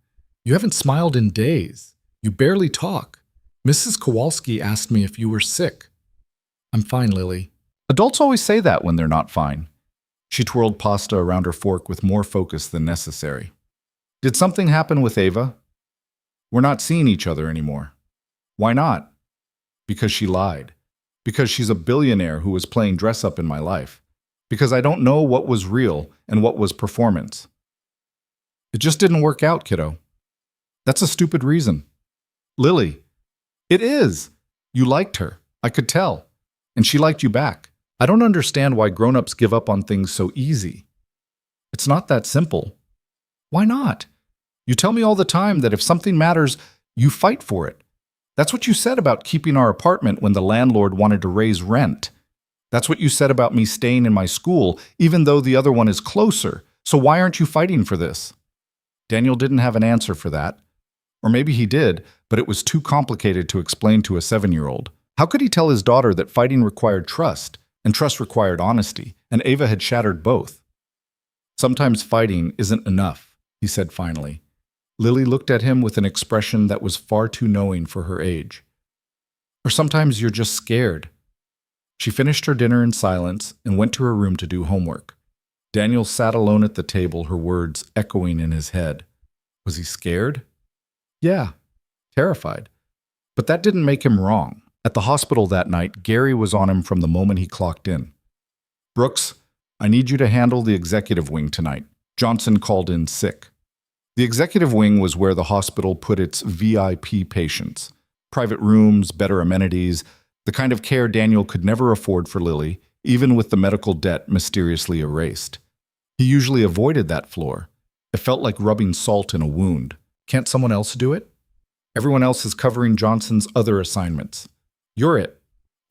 You haven't smiled in days. You barely talk. Mrs. Kowalski asked me if you were sick." "I'm fine, Lily." Adults always say that when they're not fine. She twirled pasta around her fork with more focus than necessary. "Did something happen with Ava?" "We're not seeing each other anymore." "Why not?" "Because she lied. Because she's a billionaire who was playing dress-up in my life. Because I don't know what was real and what was performance." "It just didn't work out, kiddo." "That's a stupid reason." "Lily." "It is. You liked her. I could tell. And she liked you back. I don't understand why grown-ups give up on things so easy." "It's not that simple." "Why not? You tell me all the time that if something matters, you fight for it. That's what you said about keeping our apartment when the landlord wanted to raise rent. That's what you said about me staying in my school, even though the other one is closer. So why aren't you fighting for this?" Daniel didn't have an answer for that. Or maybe he did, but it was too complicated to explain to a 7-year-old. How could he tell his daughter that fighting required trust, and trust required honesty, and Ava had shattered both? "Sometimes fighting isn't enough," he said finally. Lily looked at him with an expression that was far too knowing for her age. "Or sometimes you're just scared." She finished her dinner in silence and went to her room to do homework. Daniel sat alone at the table, her words echoing in his head. Was he scared? Yeah, terrified. But that didn't make him wrong. At the hospital that night, Gary was on him from the moment he clocked in. "Brooks, I need you to handle the executive wing tonight." Johnson called in sick. The executive wing was where the hospital put its VIP patients. Private rooms, better amenities, the kind of care Daniel could never afford for Lily, even with the medical debt mysteriously erased. He usually avoided that floor. It felt like rubbing salt in a wound. Can't someone else do it? Everyone else is covering Johnson's other assignments. You're it.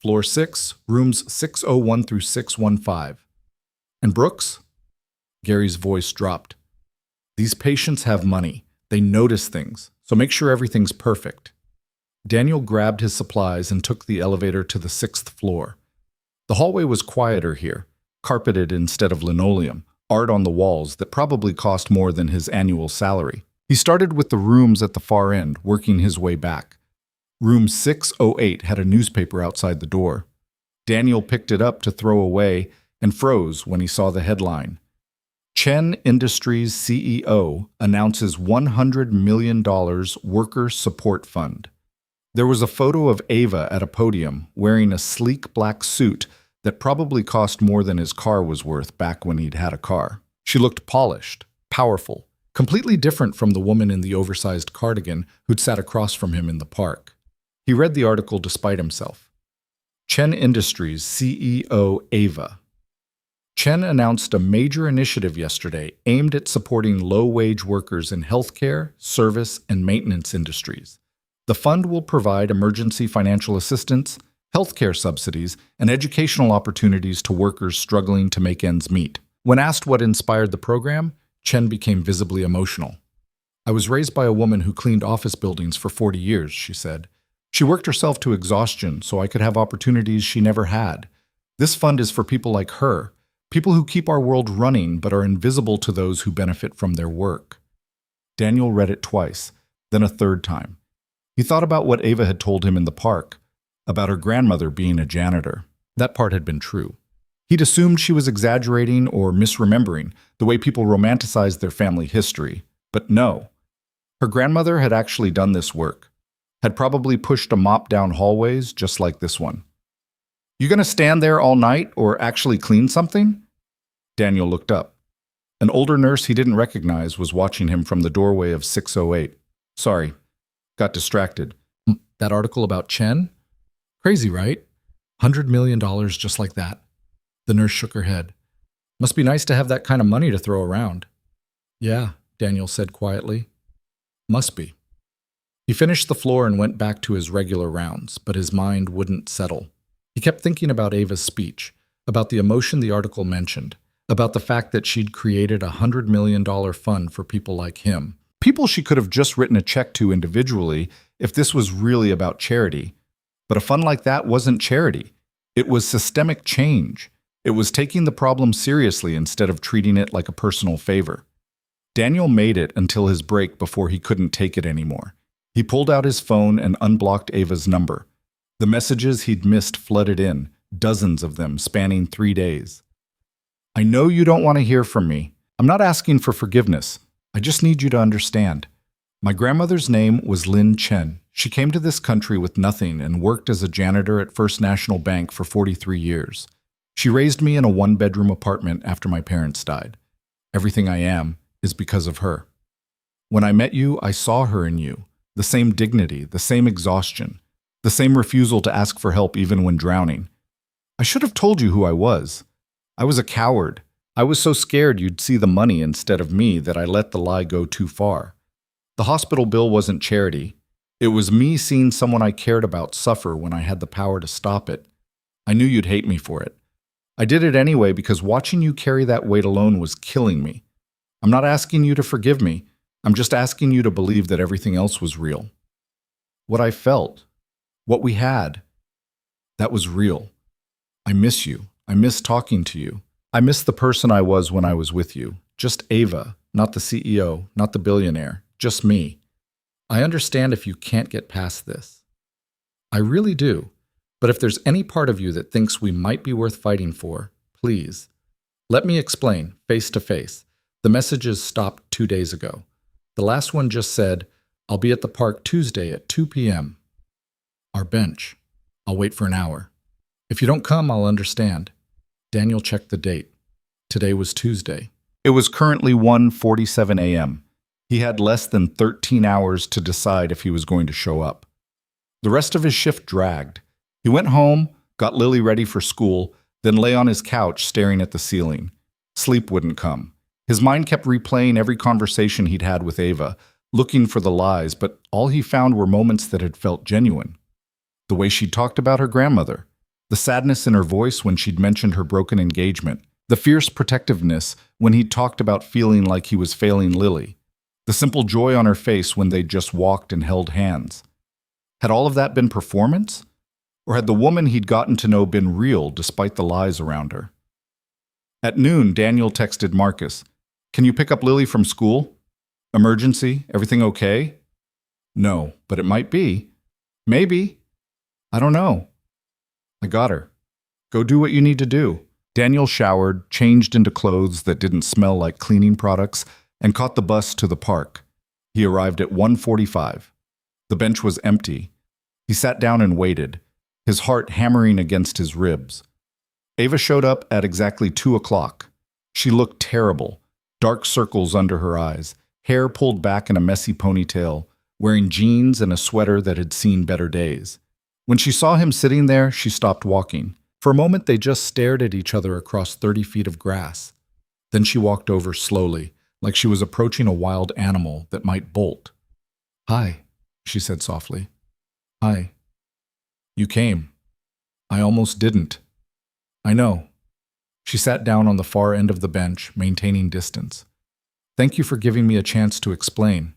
Floor 6, rooms 601 through 615. And Brooks? Gary's voice dropped. These patients have money. They notice things, so make sure everything's perfect. Daniel grabbed his supplies and took the elevator to the 6th floor. The hallway was quieter here, carpeted instead of linoleum, art on the walls that probably cost more than his annual salary. He started with the rooms at the far end, working his way back. Room 608 had a newspaper outside the door. Daniel picked it up to throw away and froze when he saw the headline. Chen Industries CEO announces $100 million Worker Support Fund. There was a photo of Ava at a podium wearing a sleek black suit that probably cost more than his car was worth back when he'd had a car. She looked polished, powerful, completely different from the woman in the oversized cardigan who'd sat across from him in the park. He read the article despite himself. Chen Industries CEO Ava. Chen announced a major initiative yesterday aimed at supporting low-wage workers in healthcare, service, and maintenance industries. The fund will provide emergency financial assistance, healthcare subsidies, and educational opportunities to workers struggling to make ends meet. When asked what inspired the program, Chen became visibly emotional. "I was raised by a woman who cleaned office buildings for 40 years, she said. She worked herself to exhaustion so I could have opportunities she never had. This fund is for people like her, people who keep our world running but are invisible to those who benefit from their work." Daniel read it twice, then a third time. He thought about what Ava had told him in the park, about her grandmother being a janitor. That part had been true. He'd assumed she was exaggerating or misremembering, the way people romanticize their family history. But no. Her grandmother had actually done this work, had probably pushed a mop down hallways just like this one. "You gonna stand there all night or actually clean something?" Daniel looked up. An older nurse he didn't recognize was watching him from the doorway of 608. "Sorry, got distracted." "That article about Chen? Crazy, right? $100 million just like that." The nurse shook her head. "Must be nice to have that kind of money to throw around." "Yeah," Daniel said quietly. "Must be." He finished the floor and went back to his regular rounds, but his mind wouldn't settle. He kept thinking about Ava's speech, about the emotion the article mentioned, about the fact that she'd created a $100 million fund for people like him. People she could have just written a check to individually if this was really about charity. But a fund like that wasn't charity. It was systemic change. It was taking the problem seriously instead of treating it like a personal favor. Daniel made it until his break before he couldn't take it anymore. He pulled out his phone and unblocked Ava's number. The messages he'd missed flooded in, dozens of them spanning 3 days. I know you don't want to hear from me. I'm not asking for forgiveness. I just need you to understand. My grandmother's name was Lin Chen. She came to this country with nothing and worked as a janitor at First National Bank for 43 years. She raised me in a one-bedroom apartment after my parents died. Everything I am is because of her. When I met you, I saw her in you. The same dignity, the same exhaustion, the same refusal to ask for help even when drowning. I should have told you who I was. I was a coward. I was so scared you'd see the money instead of me that I let the lie go too far. The hospital bill wasn't charity. It was me seeing someone I cared about suffer when I had the power to stop it. I knew you'd hate me for it. I did it anyway because watching you carry that weight alone was killing me. I'm not asking you to forgive me. I'm just asking you to believe that everything else was real. What I felt, what we had, that was real. I miss you. I miss talking to you. I miss the person I was when I was with you. Just Ava, not the CEO, not the billionaire, just me. I understand if you can't get past this. I really do. But if there's any part of you that thinks we might be worth fighting for, please, let me explain, face to face. The messages stopped 2 days ago. The last one just said, I'll be at the park Tuesday at 2 p.m. Our bench. I'll wait for an hour. If you don't come, I'll understand. Daniel checked the date. Today was Tuesday. It was currently 1:47 a.m. He had less than 13 hours to decide if he was going to show up. The rest of his shift dragged. He went home, got Lily ready for school, then lay on his couch staring at the ceiling. Sleep wouldn't come. His mind kept replaying every conversation he'd had with Ava, looking for the lies, but all he found were moments that had felt genuine. The way she talked about her grandmother, the sadness in her voice when she'd mentioned her broken engagement, the fierce protectiveness when he'd talked about feeling like he was failing Lily, the simple joy on her face when they'd just walked and held hands. Had all of that been performance? Or had the woman he'd gotten to know been real despite the lies around her? At noon, Daniel texted Marcus, "Can you pick up Lily from school? Emergency? Everything okay?" "No, but it might be. Maybe. I don't know. I got her. Go do what you need to do." Daniel showered, changed into clothes that didn't smell like cleaning products, and caught the bus to the park. He arrived at 1:45. The bench was empty. He sat down and waited, his heart hammering against his ribs. Ava showed up at exactly 2 o'clock. She looked terrible, dark circles under her eyes, hair pulled back in a messy ponytail, wearing jeans and a sweater that had seen better days. When she saw him sitting there, she stopped walking. For a moment, they just stared at each other across 30 feet of grass. Then she walked over slowly, like she was approaching a wild animal that might bolt. "Hi," she said softly. "Hi. You came. I almost didn't." "I know." She sat down on the far end of the bench, maintaining distance. "Thank you for giving me a chance to explain."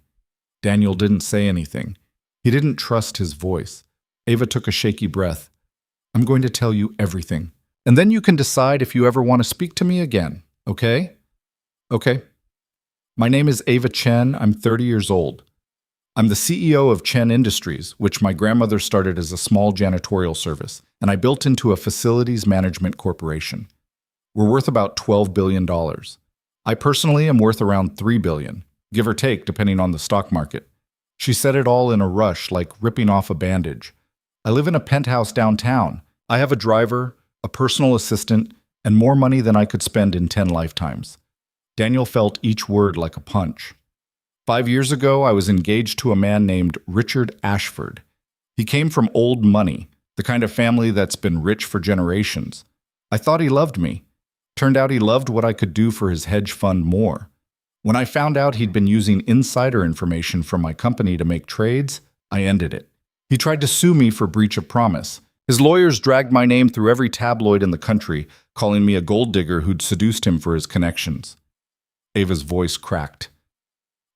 Daniel didn't say anything. He didn't trust his voice. Ava took a shaky breath. "I'm going to tell you everything. And then you can decide if you ever want to speak to me again, okay?" "Okay." "My name is Ava Chen. I'm 30 years old. I'm the CEO of Chen Industries, which my grandmother started as a small janitorial service, and I built into a facilities management corporation. We're worth about $12 billion. I personally am worth around $3 billion, give or take depending on the stock market." She said it all in a rush, like ripping off a bandage. "I live in a penthouse downtown. I have a driver, a personal assistant, and more money than I could spend in 10 lifetimes." Daniel felt each word like a punch. 5 years ago, I was engaged to a man named Richard Ashford. He came from old money, the kind of family that's been rich for generations. I thought he loved me. Turned out he loved what I could do for his hedge fund more. When I found out he'd been using insider information from my company to make trades, I ended it. He tried to sue me for breach of promise. His lawyers dragged my name through every tabloid in the country, calling me a gold digger who'd seduced him for his connections. Ava's voice cracked.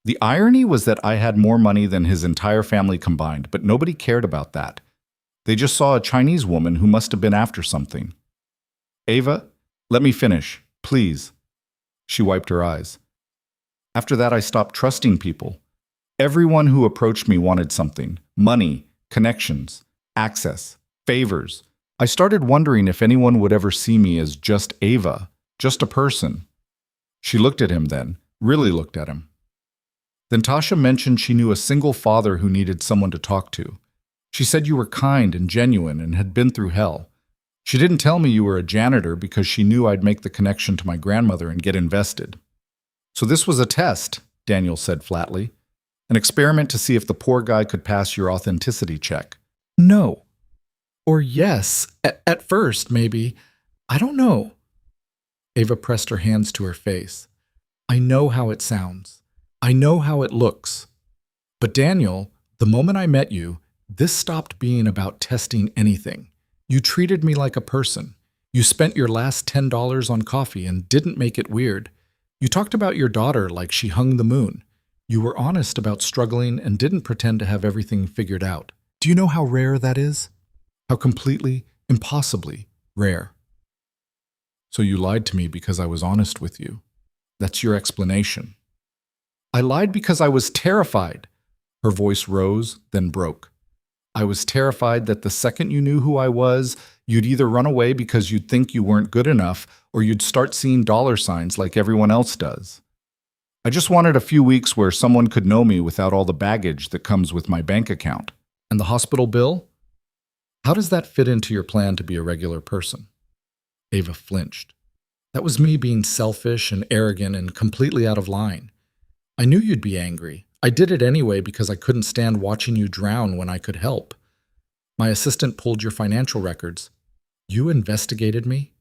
The irony was that I had more money than his entire family combined, but nobody cared about that. They just saw a Chinese woman who must have been after something. Ava, let me finish, please. She wiped her eyes. After that, I stopped trusting people. Everyone who approached me wanted something: money, connections, access, favors. I started wondering if anyone would ever see me as just Ava, just a person. She looked at him then, really looked at him. Then Tasha mentioned she knew a single father who needed someone to talk to. She said you were kind and genuine and had been through hell. She didn't tell me you were a janitor because she knew I'd make the connection to my grandmother and get invested. So this was a test, Daniel said flatly. An experiment to see if the poor guy could pass your authenticity check. No. Or yes, at first, maybe. I don't know. Ava pressed her hands to her face. I know how it sounds. I know how it looks. But Daniel, the moment I met you, this stopped being about testing anything. You treated me like a person. You spent your last $10 on coffee and didn't make it weird. You talked about your daughter like she hung the moon. You were honest about struggling and didn't pretend to have everything figured out. Do you know how rare that is? How completely, impossibly rare. So you lied to me because I was honest with you. That's your explanation. I lied because I was terrified. Her voice rose, then broke. I was terrified that the second you knew who I was, you'd either run away because you'd think you weren't good enough, or you'd start seeing dollar signs like everyone else does. I just wanted a few weeks where someone could know me without all the baggage that comes with my bank account. And the hospital bill? How does that fit into your plan to be a regular person? Ava flinched. That was me being selfish and arrogant and completely out of line. I knew you'd be angry. I did it anyway because I couldn't stand watching you drown when I could help. My assistant pulled your financial records. You investigated me?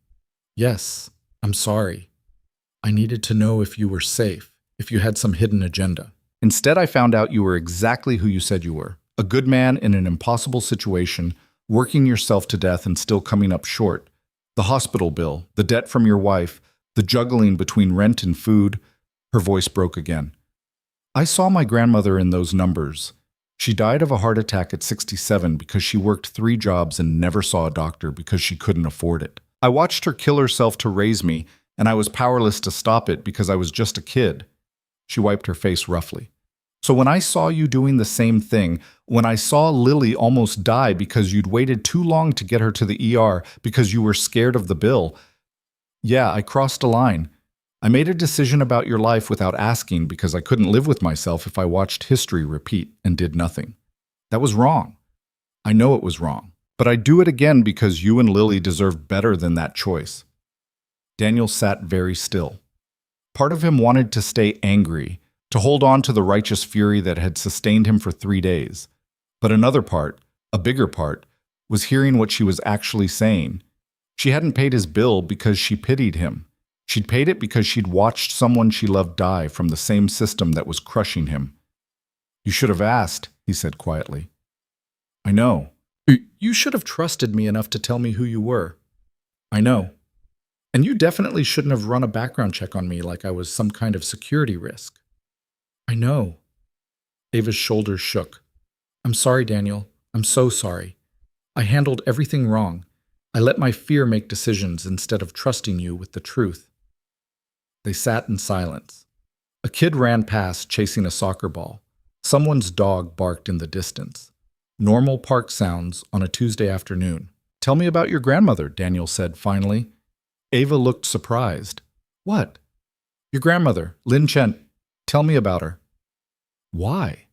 Yes, I'm sorry. I needed to know if you were safe, if you had some hidden agenda. Instead, I found out you were exactly who you said you were. A good man in an impossible situation, working yourself to death and still coming up short. The hospital bill, the debt from your wife, the juggling between rent and food. Her voice broke again. I saw my grandmother in those numbers. She died of a heart attack at 67 because she worked 3 jobs and never saw a doctor because she couldn't afford it. I watched her kill herself to raise me, and I was powerless to stop it because I was just a kid. She wiped her face roughly. So when I saw you doing the same thing, when I saw Lily almost die because you'd waited too long to get her to the ER because you were scared of the bill, yeah, I crossed a line. I made a decision about your life without asking because I couldn't live with myself if I watched history repeat and did nothing. That was wrong. I know it was wrong. But I'd do it again because you and Lily deserved better than that choice. Daniel sat very still. Part of him wanted to stay angry, to hold on to the righteous fury that had sustained him for 3 days. But another part, a bigger part, was hearing what she was actually saying. She hadn't paid his bill because she pitied him. She'd paid it because she'd watched someone she loved die from the same system that was crushing him. You should have asked, he said quietly. I know. You should have trusted me enough to tell me who you were. I know. And you definitely shouldn't have run a background check on me like I was some kind of security risk. I know. Ava's shoulders shook. I'm sorry, Daniel. I'm so sorry. I handled everything wrong. I let my fear make decisions instead of trusting you with the truth. They sat in silence. A kid ran past chasing a soccer ball. Someone's dog barked in the distance. Normal park sounds on a Tuesday afternoon. Tell me about your grandmother, Daniel said finally. Ava looked surprised. What? Your grandmother, Lin Chen. Tell me about her. Why?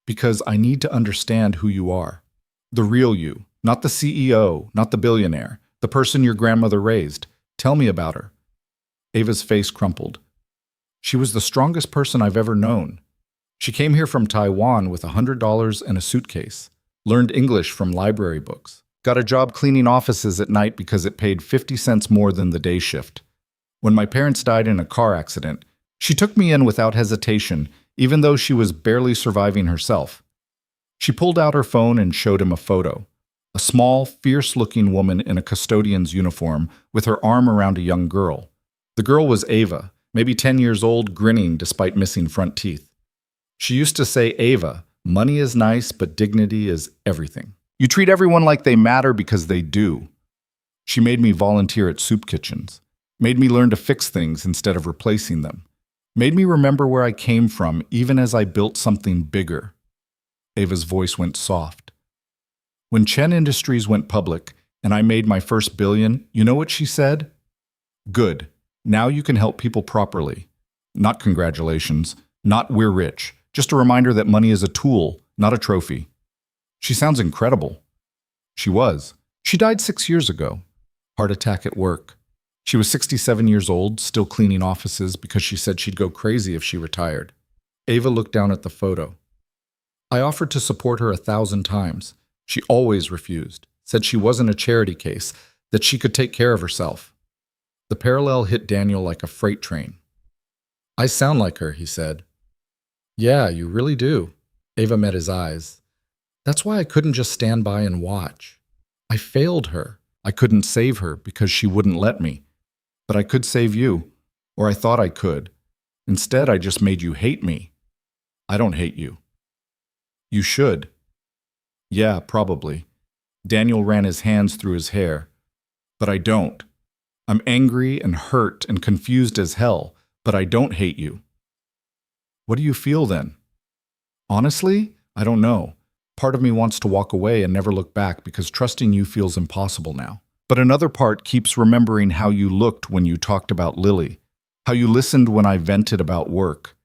Because I need to understand who you are. The real you, not the CEO, not the billionaire, the person your grandmother raised. Tell me about her. Ava's face crumpled. She was the strongest person I've ever known. She came here from Taiwan with $100 and a suitcase, learned English from library books, got a job cleaning offices at night because it paid 50 cents more than the day shift. When my parents died in a car accident, she took me in without hesitation, even though she was barely surviving herself. She pulled out her phone and showed him a photo. A small, fierce-looking woman in a custodian's uniform with her arm around a young girl. The girl was Ava, maybe 10 years old, grinning despite missing front teeth. She used to say, "Ava, money is nice, but dignity is everything. You treat everyone like they matter because they do." She made me volunteer at soup kitchens, made me learn to fix things instead of replacing them, made me remember where I came from even as I built something bigger. Ava's voice went soft. When Chen Industries went public and I made my first billion, you know what she said? "Good. Now you can help people properly." Not congratulations, not "we're rich," just a reminder that money is a tool, not a trophy. She sounds incredible. She was. She died 6 years ago. Heart attack at work. She was 67 years old, still cleaning offices because she said she'd go crazy if she retired. Ava looked down at the photo. I offered to support her 1,000 times. She always refused, said she wasn't a charity case, that she could take care of herself. The parallel hit Daniel like a freight train. "I sound like her," he said. "Yeah, you really do." Ava met his eyes. "That's why I couldn't just stand by and watch. I failed her. I couldn't save her because she wouldn't let me. But I could save you, or I thought I could. Instead, I just made you hate me. I don't hate you." "You should." "Yeah, probably." Daniel ran his hands through his hair. "But I don't. I'm angry and hurt and confused as hell, but I don't hate you." "What do you feel then?" "Honestly, I don't know. Part of me wants to walk away and never look back because trusting you feels impossible now. But another part keeps remembering how you looked when you talked about Lily, how you listened when I vented about work,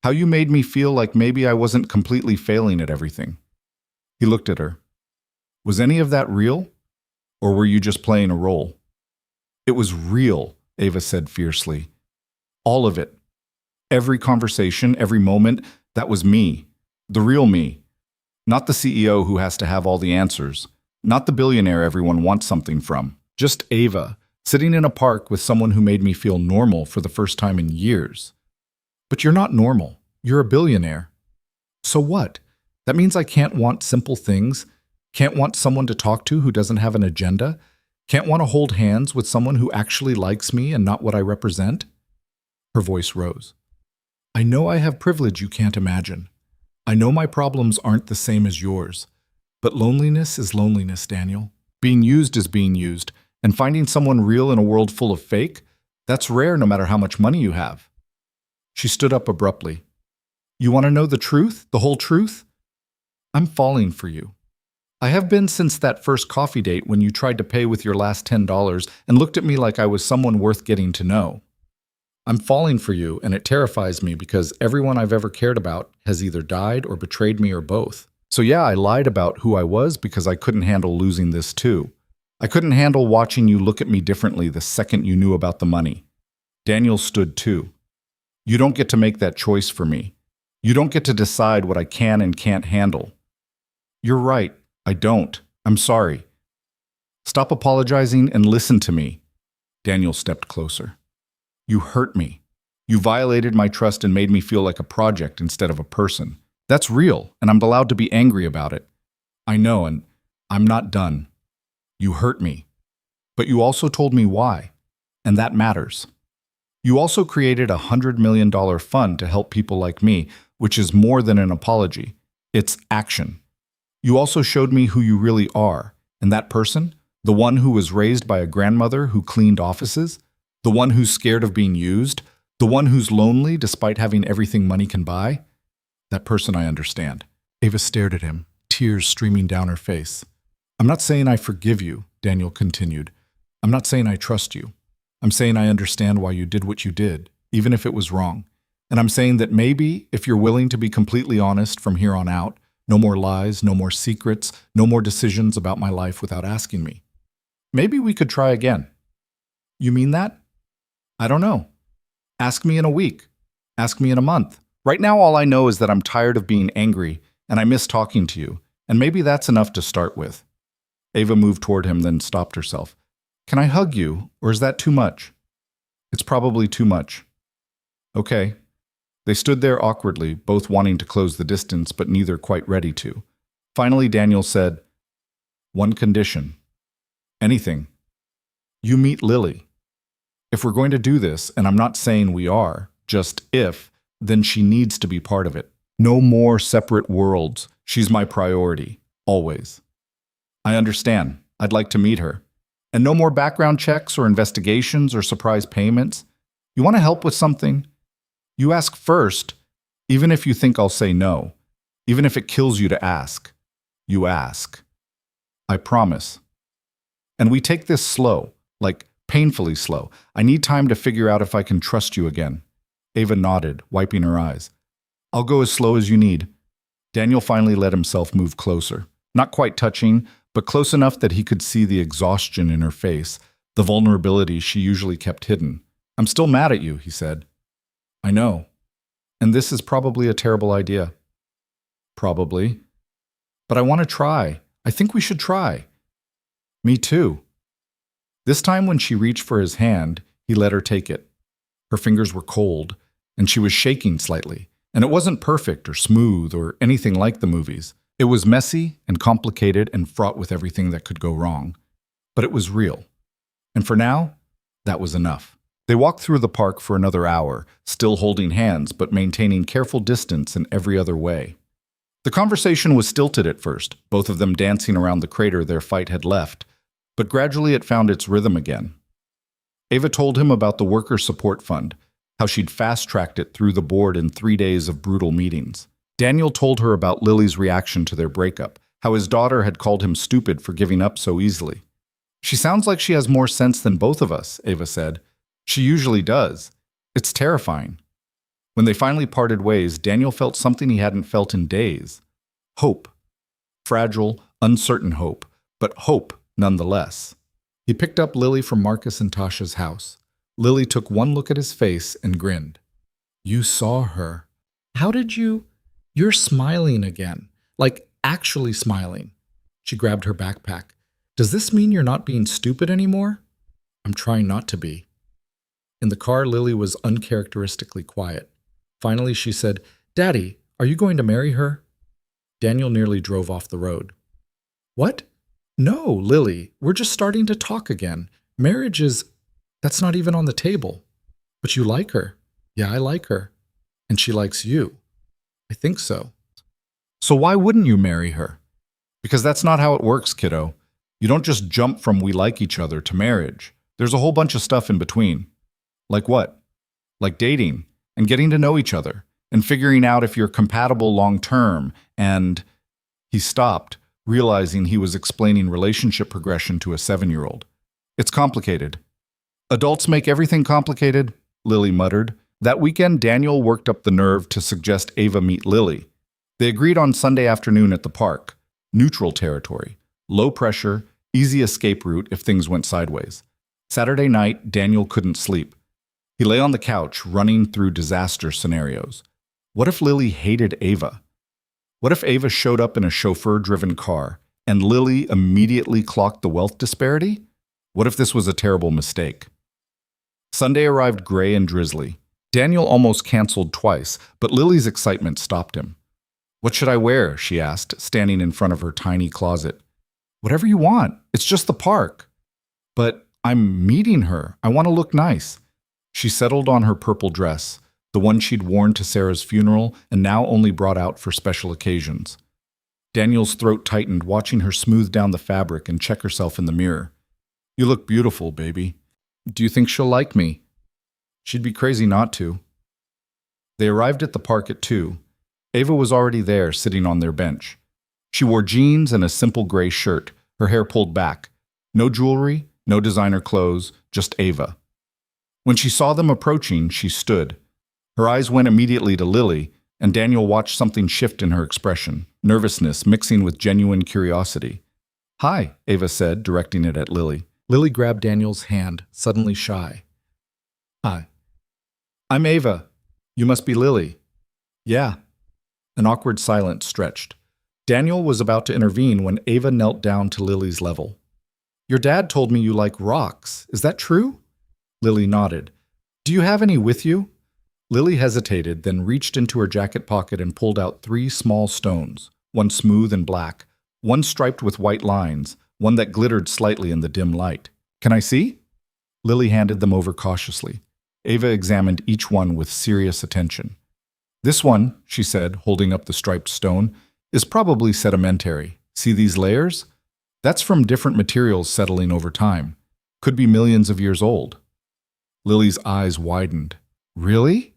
how you made me feel like maybe I wasn't completely failing at everything." He looked at her. "Was any of that real? Or were you just playing a role?" "It was real," Ava said fiercely. "All of it. Every conversation, every moment, that was me. The real me. Not the CEO who has to have all the answers. Not the billionaire everyone wants something from. Just Ava, sitting in a park with someone who made me feel normal for the first time in years." "But you're not normal. You're a billionaire." "So what? That means I can't want simple things, can't want someone to talk to who doesn't have an agenda, can't want to hold hands with someone who actually likes me and not what I represent?" Her voice rose. "I know I have privilege you can't imagine. I know my problems aren't the same as yours. But loneliness is loneliness, Daniel. Being used is being used, and finding someone real in a world full of fake, that's rare no matter how much money you have." She stood up abruptly. "You want to know the truth, the whole truth? I'm falling for you. I have been since that first coffee date when you tried to pay with your last $10 and looked at me like I was someone worth getting to know. I'm falling for you, and it terrifies me because everyone I've ever cared about has either died or betrayed me or both. So yeah, I lied about who I was because I couldn't handle losing this too. I couldn't handle watching you look at me differently the second you knew about the money." Daniel stood too. "You don't get to make that choice for me. You don't get to decide what I can and can't handle." "You're right. I don't. I'm sorry." "Stop apologizing and listen to me." Daniel stepped closer. "You hurt me. You violated my trust and made me feel like a project instead of a person. That's real, and I'm allowed to be angry about it. I know, and I'm not done. You hurt me. But you also told me why, and that matters. You also created a $100 million fund to help people like me, which is more than an apology. It's action. You also showed me who you really are, and that person, the one who was raised by a grandmother who cleaned offices, the one who's scared of being used, the one who's lonely despite having everything money can buy, that person I understand." Ava stared at him, tears streaming down her face. "I'm not saying I forgive you," Daniel continued. "I'm not saying I trust you. I'm saying I understand why you did what you did, even if it was wrong. And I'm saying that maybe, if you're willing to be completely honest from here on out, no more lies, no more secrets, no more decisions about my life without asking me, maybe we could try again." "You mean that?" "I don't know. Ask me in a week. Ask me in a month. Right now, all I know is that I'm tired of being angry, and I miss talking to you, and maybe that's enough to start with." Ava moved toward him, then stopped herself. "Can I hug you, or is that too much?" "It's probably too much." "Okay." They stood there awkwardly, both wanting to close the distance, but neither quite ready to. Finally, Daniel said, "One condition. Anything. You meet Lily. If we're going to do this, and I'm not saying we are, just if, then she needs to be part of it. No more separate worlds. She's my priority. Always." "I understand. I'd like to meet her. And no more background checks or investigations or surprise payments. You want to help with something? You ask first, even if you think I'll say no. Even if it kills you to ask. You ask. I promise. And we take this slow, like painfully slow. I need time to figure out if I can trust you again." Ava nodded, wiping her eyes. "I'll go as slow as you need." Daniel finally let himself move closer. Not quite touching, but close enough that he could see the exhaustion in her face, the vulnerability she usually kept hidden. "I'm still mad at you," he said. "I know. And this is probably a terrible idea." "Probably. But I want to try. I think we should try." "Me too." This time when she reached for his hand, he let her take it. Her fingers were cold, and she was shaking slightly. And it wasn't perfect or smooth or anything like the movies. It was messy and complicated and fraught with everything that could go wrong. But it was real. And for now, that was enough. They walked through the park for another hour, still holding hands but maintaining careful distance in every other way. The conversation was stilted at first, both of them dancing around the crater their fight had left, but gradually it found its rhythm again. Ava told him about the Worker Support Fund, how she'd fast-tracked it through the board in 3 days of brutal meetings. Daniel told her about Lily's reaction to their breakup, how his daughter had called him stupid for giving up so easily. "She sounds like she has more sense than both of us," Ava said. "She usually does. It's terrifying." When they finally parted ways, Daniel felt something he hadn't felt in days. Hope. Fragile, uncertain hope, but hope nonetheless. He picked up Lily from Marcus and Tasha's house. Lily took one look at his face and grinned. "You saw her. How did you? You're smiling again. Like actually smiling." She grabbed her backpack. "Does this mean you're not being stupid anymore?" "I'm trying not to be." In the car, Lily was uncharacteristically quiet. Finally, she said, "Daddy, are you going to marry her?" Daniel nearly drove off the road. "What? No, Lily, we're just starting to talk again. Marriage is... that's not even on the table." "But you like her." "Yeah, I like her. And she likes you." "I think so." "So why wouldn't you marry her?" "Because that's not how it works, kiddo. You don't just jump from we like each other to marriage. There's a whole bunch of stuff in between." "Like what?" "Like dating, and getting to know each other, and figuring out if you're compatible long-term, and..." He stopped, realizing he was explaining relationship progression to a 7-year-old. "It's complicated." "Adults make everything complicated," Lily muttered. That weekend, Daniel worked up the nerve to suggest Ava meet Lily. They agreed on Sunday afternoon at the park. Neutral territory. Low pressure, easy escape route if things went sideways. Saturday night, Daniel couldn't sleep. He lay on the couch, running through disaster scenarios. What if Lily hated Ava? What if Ava showed up in a chauffeur-driven car, and Lily immediately clocked the wealth disparity? What if this was a terrible mistake? Sunday arrived gray and drizzly. Daniel almost canceled twice, but Lily's excitement stopped him. "What should I wear?" she asked, standing in front of her tiny closet. "Whatever you want. It's just the park." "But I'm meeting her. I want to look nice." She settled on her purple dress, the one she'd worn to Sarah's funeral and now only brought out for special occasions. Daniel's throat tightened, watching her smooth down the fabric and check herself in the mirror. "You look beautiful, baby. Do you think she'll like me?" She'd be crazy not to. They arrived at the park at 2. Ava was already there, sitting on their bench. She wore jeans and a simple gray shirt, her hair pulled back. No jewelry, no designer clothes, just Ava. When she saw them approaching, she stood. Her eyes went immediately to Lily, and Daniel watched something shift in her expression, nervousness mixing with genuine curiosity. "Hi," Ava said, directing it at Lily. Lily grabbed Daniel's hand, suddenly shy. "Hi." "I'm Ava. You must be Lily." "Yeah." An awkward silence stretched. Daniel was about to intervene when Ava knelt down to Lily's level. "Your dad told me you like rocks. Is that true?" Lily nodded. "Do you have any with you?" Lily hesitated, then reached into her jacket pocket and pulled out 3 small stones, one smooth and black, one striped with white lines, one that glittered slightly in the dim light. Can I see? Lily handed them over cautiously. Ava examined each one with serious attention. This one, she said, holding up the striped stone, is probably sedimentary. See these layers? That's from different materials settling over time. Could be millions of years old. Lily's eyes widened. Really?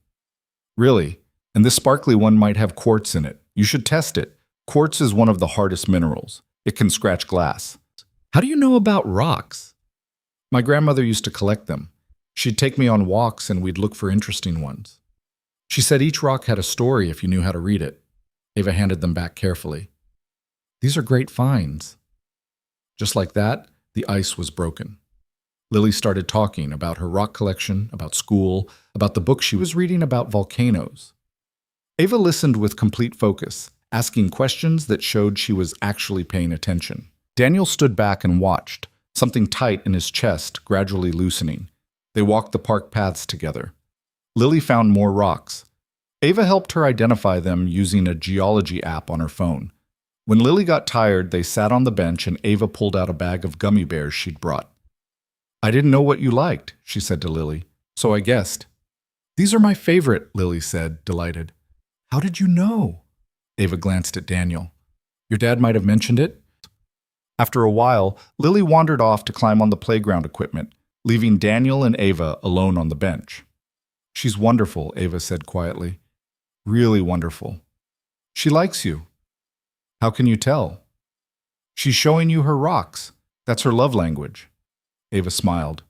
Really. And this sparkly one might have quartz in it. You should test it. Quartz is one of the hardest minerals. It can scratch glass. How do you know about rocks? My grandmother used to collect them. She'd take me on walks and we'd look for interesting ones. She said each rock had a story if you knew how to read it. Ava handed them back carefully. These are great finds. Just like that, the ice was broken. Lily started talking about her rock collection, about school, about the book she was reading about volcanoes. Ava listened with complete focus, asking questions that showed she was actually paying attention. Daniel stood back and watched, something tight in his chest gradually loosening. They walked the park paths together. Lily found more rocks. Ava helped her identify them using a geology app on her phone. When Lily got tired, they sat on the bench and Ava pulled out a bag of gummy bears she'd brought. I didn't know what you liked, she said to Lily, so I guessed. These are my favorite, Lily said, delighted. How did you know? Ava glanced at Daniel. Your dad might have mentioned it? After a while, Lily wandered off to climb on the playground equipment, leaving Daniel and Ava alone on the bench. She's wonderful, Ava said quietly. Really wonderful. She likes you. How can you tell? She's showing you her rocks. That's her love language. Ava smiled.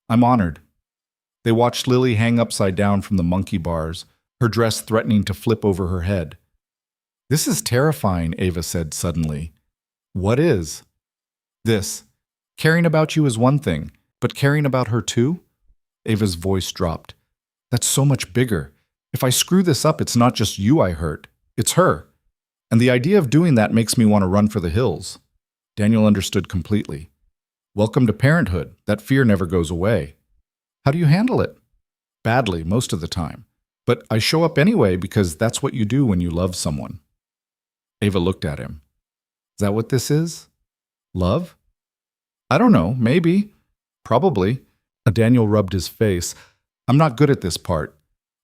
I'm honored. They watched Lily hang upside down from the monkey bars, her dress threatening to flip over her head. This is terrifying, Ava said suddenly. What is? This. Caring about you is one thing, but caring about her too? Ava's voice dropped. That's so much bigger. If I screw this up, it's not just you I hurt. It's her. And the idea of doing that makes me want to run for the hills. Daniel understood completely. Welcome to parenthood. That fear never goes away. How do you handle it? Badly, most of the time. But I show up anyway because that's what you do when you love someone. Ava looked at him. Is that what this is? Love? I don't know, maybe. Probably. Daniel rubbed his face. I'm not good at this part.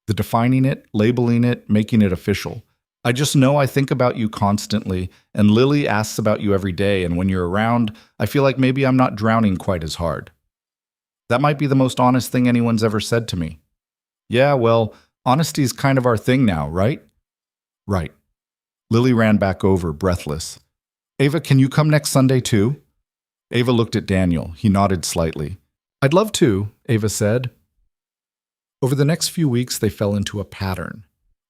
The defining it, labeling it, making it official. I just know I think about you constantly, and Lily asks about you every day, and when you're around, I feel like maybe I'm not drowning quite as hard. That might be the most honest thing anyone's ever said to me. Yeah, well, honesty's kind of our thing now, right? Right. Lily ran back over, breathless. Ava, can you come next Sunday too? Ava looked at Daniel. He nodded slightly. I'd love to, Ava said. Over the next few weeks, they fell into a pattern.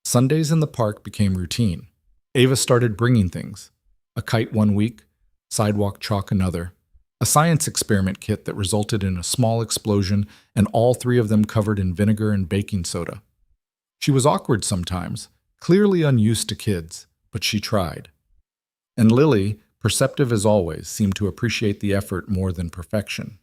Sundays in the park became routine. Ava started bringing things. A kite one week, sidewalk chalk another, a science experiment kit that resulted in a small explosion and all three of them covered in vinegar and baking soda. She was awkward sometimes, clearly unused to kids, but she tried. And Lily, perceptive as always, seemed to appreciate the effort more than perfection.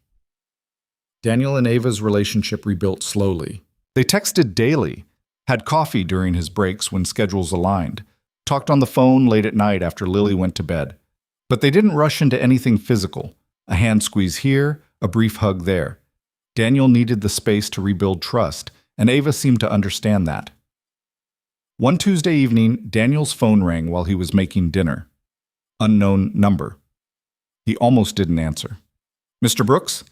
Daniel and Ava's relationship rebuilt slowly. They texted daily, had coffee during his breaks when schedules aligned, talked on the phone late at night after Lily went to bed. But they didn't rush into anything physical, a hand squeeze here, a brief hug there. Daniel needed the space to rebuild trust, and Ava seemed to understand that. One Tuesday evening, Daniel's phone rang while he was making dinner. Unknown number. He almost didn't answer. Mr. Brooks?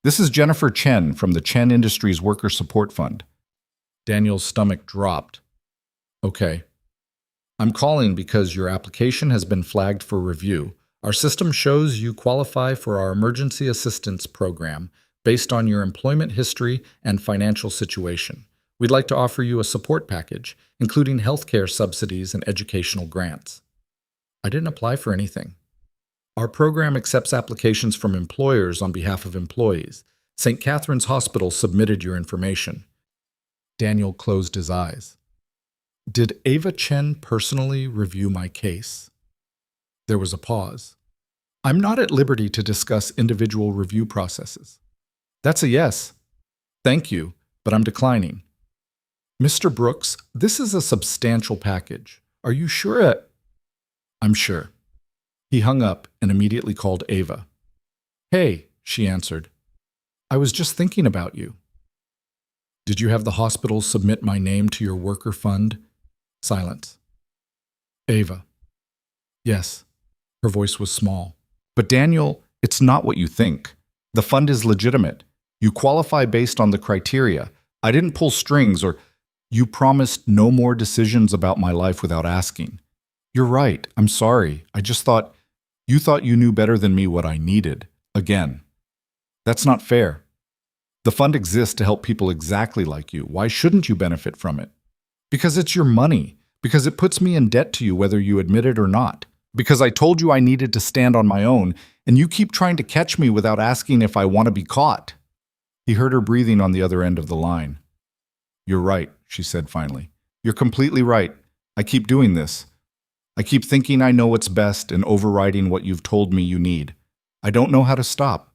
This is Jennifer Chen from the Chen Industries Worker Support Fund. Daniel's stomach dropped. Okay. I'm calling because your application has been flagged for review. Our system shows you qualify for our emergency assistance program based on your employment history and financial situation. We'd like to offer you a support package, including healthcare subsidies and educational grants. I didn't apply for anything. Our program accepts applications from employers on behalf of employees. St. Catherine's Hospital submitted your information. Daniel closed his eyes. Did Ava Chen personally review my case? There was a pause. I'm not at liberty to discuss individual review processes. That's a yes. Thank you, but I'm declining. Mr. Brooks, this is a substantial package. Are you sure? I'm sure. He hung up and immediately called Ava. Hey, she answered. I was just thinking about you. Did you have the hospital submit my name to your worker fund? Silence. Ava. Yes. Her voice was small. But Daniel, it's not what you think. The fund is legitimate. You qualify based on the criteria. I didn't pull strings or you promised no more decisions about my life without asking. You're right. I'm sorry. I just thought you knew better than me what I needed. Again. That's not fair. The fund exists to help people exactly like you. Why shouldn't you benefit from it? Because it's your money. Because it puts me in debt to you whether you admit it or not. Because I told you I needed to stand on my own, and you keep trying to catch me without asking if I want to be caught. He heard her breathing on the other end of the line. You're right, she said finally. You're completely right. I keep doing this. I keep thinking I know what's best and overriding what you've told me you need. I don't know how to stop.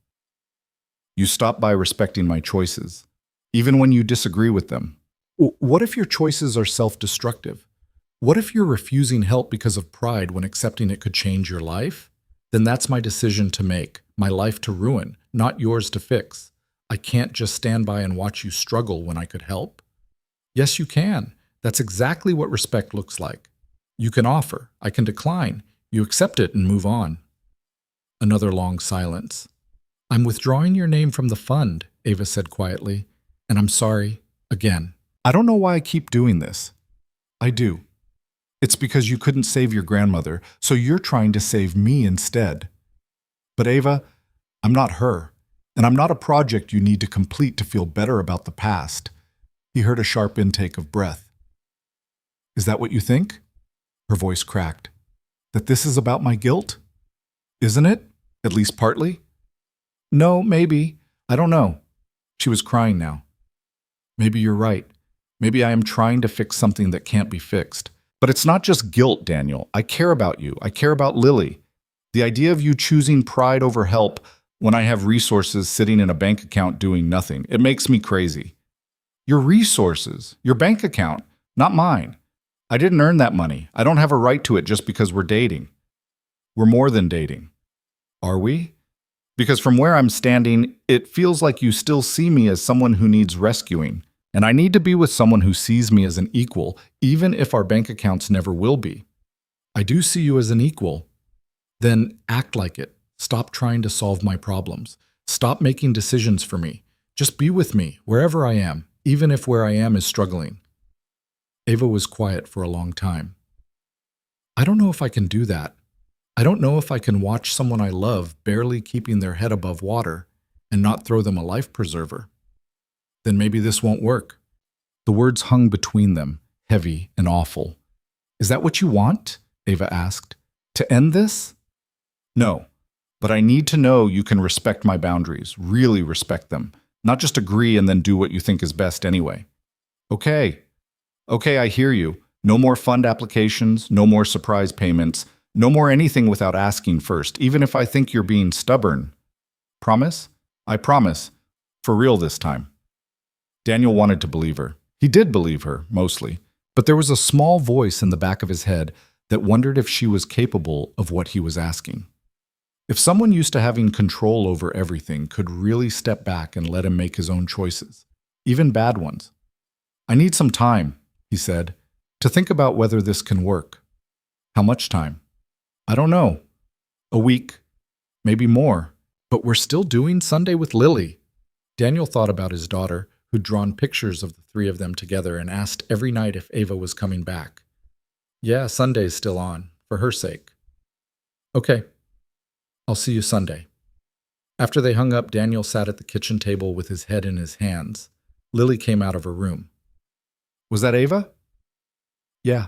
You stop by respecting my choices, even when you disagree with them. What if your choices are self-destructive? What if you're refusing help because of pride when accepting it could change your life? Then that's my decision to make, my life to ruin, not yours to fix. I can't just stand by and watch you struggle when I could help. Yes, you can. That's exactly what respect looks like. You can offer, I can decline. You accept it and move on. Another long silence. I'm withdrawing your name from the fund, Ava said quietly, and I'm sorry, again. I don't know why I keep doing this. I do. It's because you couldn't save your grandmother, so you're trying to save me instead. But Ava, I'm not her, and I'm not a project you need to complete to feel better about the past. He heard a sharp intake of breath. Is that what you think? Her voice cracked. That this is about my guilt? Isn't it? At least partly? No, maybe. I don't know. She was crying now. Maybe you're right. Maybe I am trying to fix something that can't be fixed. But it's not just guilt, Daniel. I care about you. I care about Lily. The idea of you choosing pride over help when I have resources sitting in a bank account doing nothing, it makes me crazy. Your resources, your bank account, not mine. I didn't earn that money. I don't have a right to it just because we're dating. We're more than dating. Are we? Because from where I'm standing, it feels like you still see me as someone who needs rescuing. And I need to be with someone who sees me as an equal, even if our bank accounts never will be. I do see you as an equal. Then act like it. Stop trying to solve my problems. Stop making decisions for me. Just be with me, wherever I am, even if where I am is struggling. Ava was quiet for a long time. I don't know if I can do that. I don't know if I can watch someone I love barely keeping their head above water and not throw them a life preserver. Then maybe this won't work. The words hung between them, heavy and awful. Is that what you want? Ava asked. To end this? No, but I need to know you can respect my boundaries, really respect them, not just agree and then do what you think is best anyway. Okay, I hear you. No more fund applications, no more surprise payments, no more anything without asking first, even if I think you're being stubborn. Promise? I promise. For real this time. Daniel wanted to believe her. He did believe her, mostly. But there was a small voice in the back of his head that wondered if she was capable of what he was asking. If someone used to having control over everything could really step back and let him make his own choices, even bad ones. I need some time, he said, to think about whether this can work. How much time? I don't know. A week, maybe more. But we're still doing Sunday with Lily. Daniel thought about his daughter, who'd drawn pictures of the three of them together and asked every night if Ava was coming back. Yeah, Sunday's still on, for her sake. Okay, I'll see you Sunday. After they hung up, Daniel sat at the kitchen table with his head in his hands. Lily came out of her room. Was that Ava? Yeah.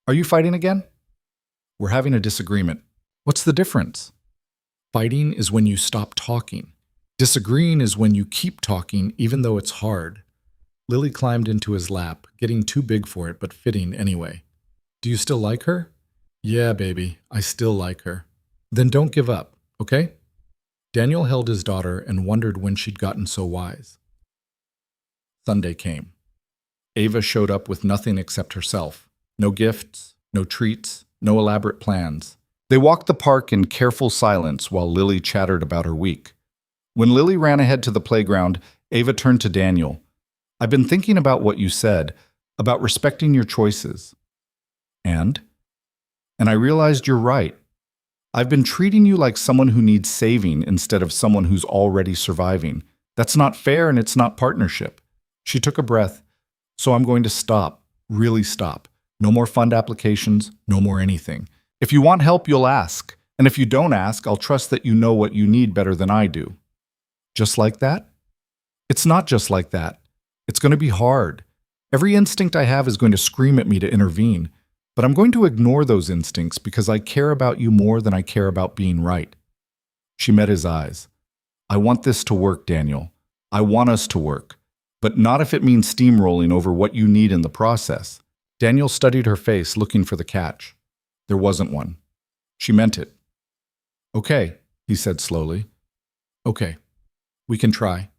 Are you fighting again? We're having a disagreement. What's the difference? Fighting is when you stop talking. Disagreeing is when you keep talking even though it's hard. Lily climbed into his lap, getting too big for it but fitting anyway. Do you still like her? Yeah, baby, I still like her. Then don't give up, okay? Daniel held his daughter and wondered when she'd gotten so wise. Sunday came. Ava showed up with nothing except herself. No gifts, no treats, No elaborate plans. They walked the park in careful silence while Lily chattered about her week. When Lily ran ahead to the playground, Ava turned to Daniel. I've been thinking about what you said, about respecting your choices. And I realized you're right. I've been treating you like someone who needs saving instead of someone who's already surviving. That's not fair and it's not partnership. She took a breath. So I'm going to stop, really stop. No more fund applications, no more anything. If you want help, you'll ask. And if you don't ask, I'll trust that you know what you need better than I do. Just like that? It's not just like that. It's going to be hard. Every instinct I have is going to scream at me to intervene. But I'm going to ignore those instincts because I care about you more than I care about being right. She met his eyes. I want this to work, Daniel. I want us to work. But not if it means steamrolling over what you need in the process. Daniel studied her face, looking for the catch. There wasn't one. She meant it. Okay, he said slowly. Okay, we can try.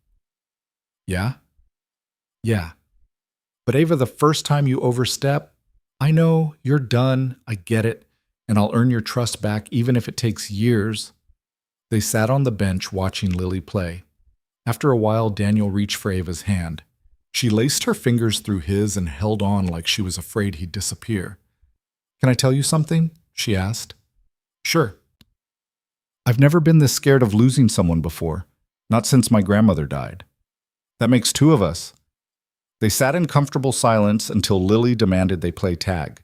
Yeah? Yeah. But Ava, the first time you overstep, I know, you're done, I get it, and I'll earn your trust back even if it takes years. They sat on the bench watching Lily play. After a while, Daniel reached for Ava's hand. She laced her fingers through his and held on like she was afraid he'd disappear. Can I tell you something? She asked. Sure. I've never been this scared of losing someone before, not since my grandmother died. That makes two of us. They sat in comfortable silence until Lily demanded they play tag.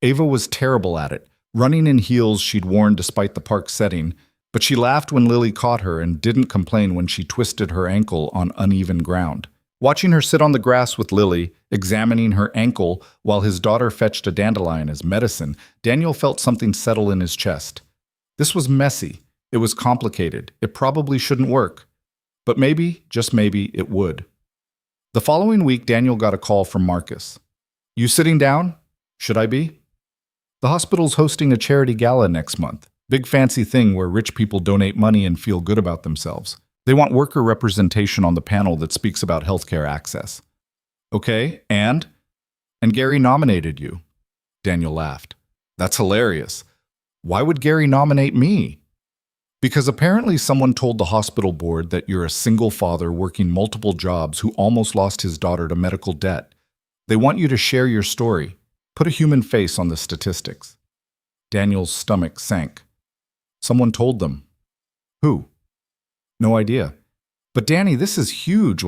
Ava was terrible at it, running in heels she'd worn despite the park setting, but she laughed when Lily caught her and didn't complain when she twisted her ankle on uneven ground. Watching her sit on the grass with Lily, examining her ankle while his daughter fetched a dandelion as medicine, Daniel felt something settle in his chest. This was messy. It was complicated. It probably shouldn't work. But maybe, just maybe, it would. The following week, Daniel got a call from Marcus. You sitting down? Should I be? The hospital's hosting a charity gala next month. Big fancy thing where rich people donate money and feel good about themselves. They want worker representation on the panel that speaks about healthcare access. Okay, and? And Gary nominated you. Daniel laughed. That's hilarious. Why would Gary nominate me? Because apparently someone told the hospital board that you're a single father working multiple jobs who almost lost his daughter to medical debt. They want you to share your story. Put a human face on the statistics. Daniel's stomach sank. Someone told them. Who? No idea. But Danny, this is huge.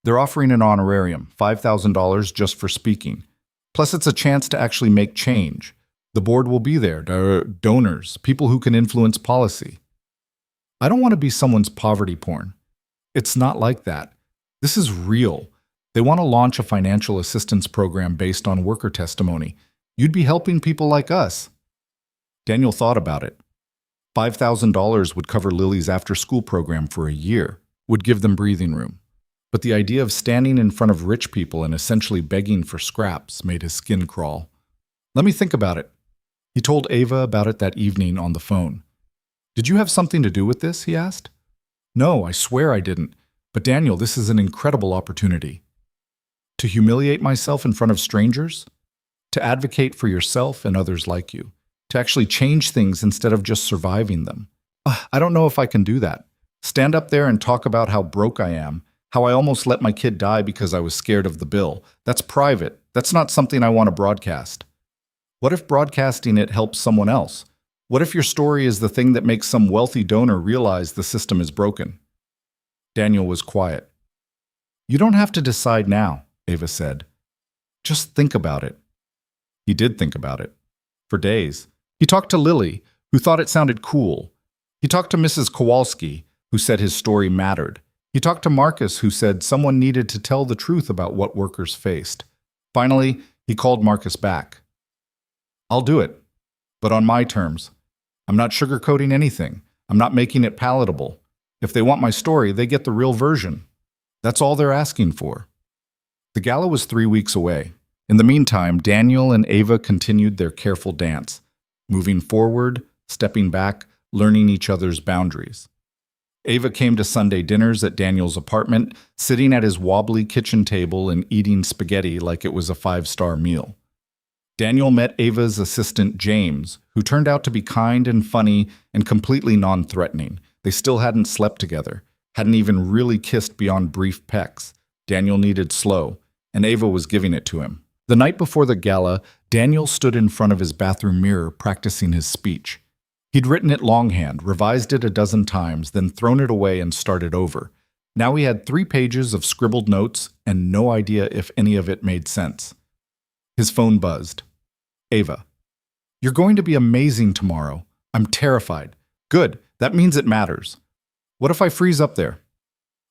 They're offering an honorarium, $5,000 just for speaking. Plus it's a chance to actually make change. The board will be there, donors, people who can influence policy. I don't want to be someone's poverty porn. It's not like that. This is real. They want to launch a financial assistance program based on worker testimony. You'd be helping people like us. Daniel thought about it. $5,000 would cover Lily's after-school program for a year, would give them breathing room. But the idea of standing in front of rich people and essentially begging for scraps made his skin crawl. Let me think about it. He told Ava about it that evening on the phone. Did you have something to do with this? He asked. No, I swear I didn't. But Daniel, this is an incredible opportunity. To humiliate myself in front of strangers? To advocate for yourself and others like you? To actually change things instead of just surviving them? I don't know if I can do that. Stand up there and talk about how broke I am, how I almost let my kid die because I was scared of the bill. That's private. That's not something I want to broadcast. What if broadcasting it helps someone else? What if your story is the thing that makes some wealthy donor realize the system is broken? Daniel was quiet. You don't have to decide now, Ava said. Just think about it. He did think about it. For days. He talked to Lily, who thought it sounded cool. He talked to Mrs. Kowalski, who said his story mattered. He talked to Marcus, who said someone needed to tell the truth about what workers faced. Finally, he called Marcus back. I'll do it, but on my terms. I'm not sugarcoating anything. I'm not making it palatable. If they want my story, they get the real version. That's all they're asking for. The gala was 3 weeks away. In the meantime, Daniel and Ava continued their careful dance, moving forward, stepping back, learning each other's boundaries. Ava came to Sunday dinners at Daniel's apartment, sitting at his wobbly kitchen table and eating spaghetti like it was a 5-star meal. Daniel met Ava's assistant, James, who turned out to be kind and funny and completely non-threatening. They still hadn't slept together, hadn't even really kissed beyond brief pecks. Daniel needed slow, and Ava was giving it to him. The night before the gala, Daniel stood in front of his bathroom mirror practicing his speech. He'd written it longhand, revised it a dozen times, then thrown it away and started over. Now he had 3 pages of scribbled notes and no idea if any of it made sense. His phone buzzed. Ava. You're going to be amazing tomorrow. I'm terrified. Good. That means it matters. What if I freeze up there?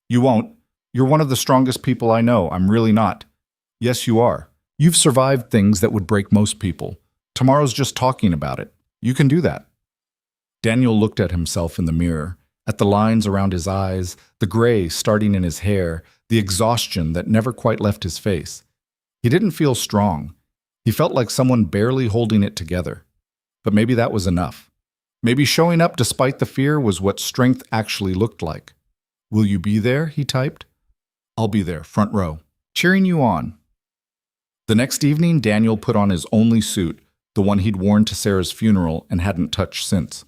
You won't. You're one of the strongest people I know. I'm really not. Yes, you are. You've survived things that would break most people. Tomorrow's just talking about it. You can do that. Daniel looked at himself in the mirror, at the lines around his eyes, the gray starting in his hair, the exhaustion that never quite left his face. He didn't feel strong. He felt like someone barely holding it together. But maybe that was enough. Maybe showing up despite the fear was what strength actually looked like. Will you be there? He typed. I'll be there, front row, cheering you on. The next evening, Daniel put on his only suit, the one he'd worn to Sarah's funeral and hadn't touched since.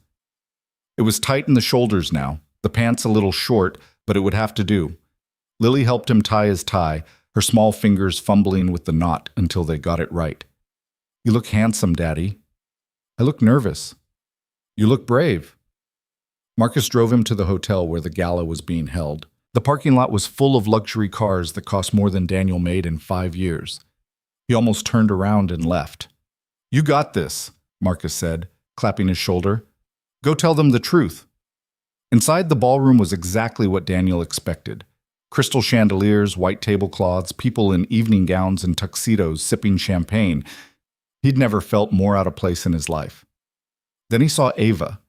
It was tight in the shoulders now, the pants a little short, but it would have to do. Lily helped him tie his tie, her small fingers fumbling with the knot until they got it right. You look handsome, Daddy. I look nervous. You look brave. Marcus drove him to the hotel where the gala was being held. The parking lot was full of luxury cars that cost more than Daniel made in 5 years. He almost turned around and left. You got this, Marcus said, clapping his shoulder. Go tell them the truth. Inside the ballroom was exactly what Daniel expected. Crystal chandeliers, white tablecloths, people in evening gowns and tuxedos sipping champagne. He'd never felt more out of place in his life. Then he saw Ava.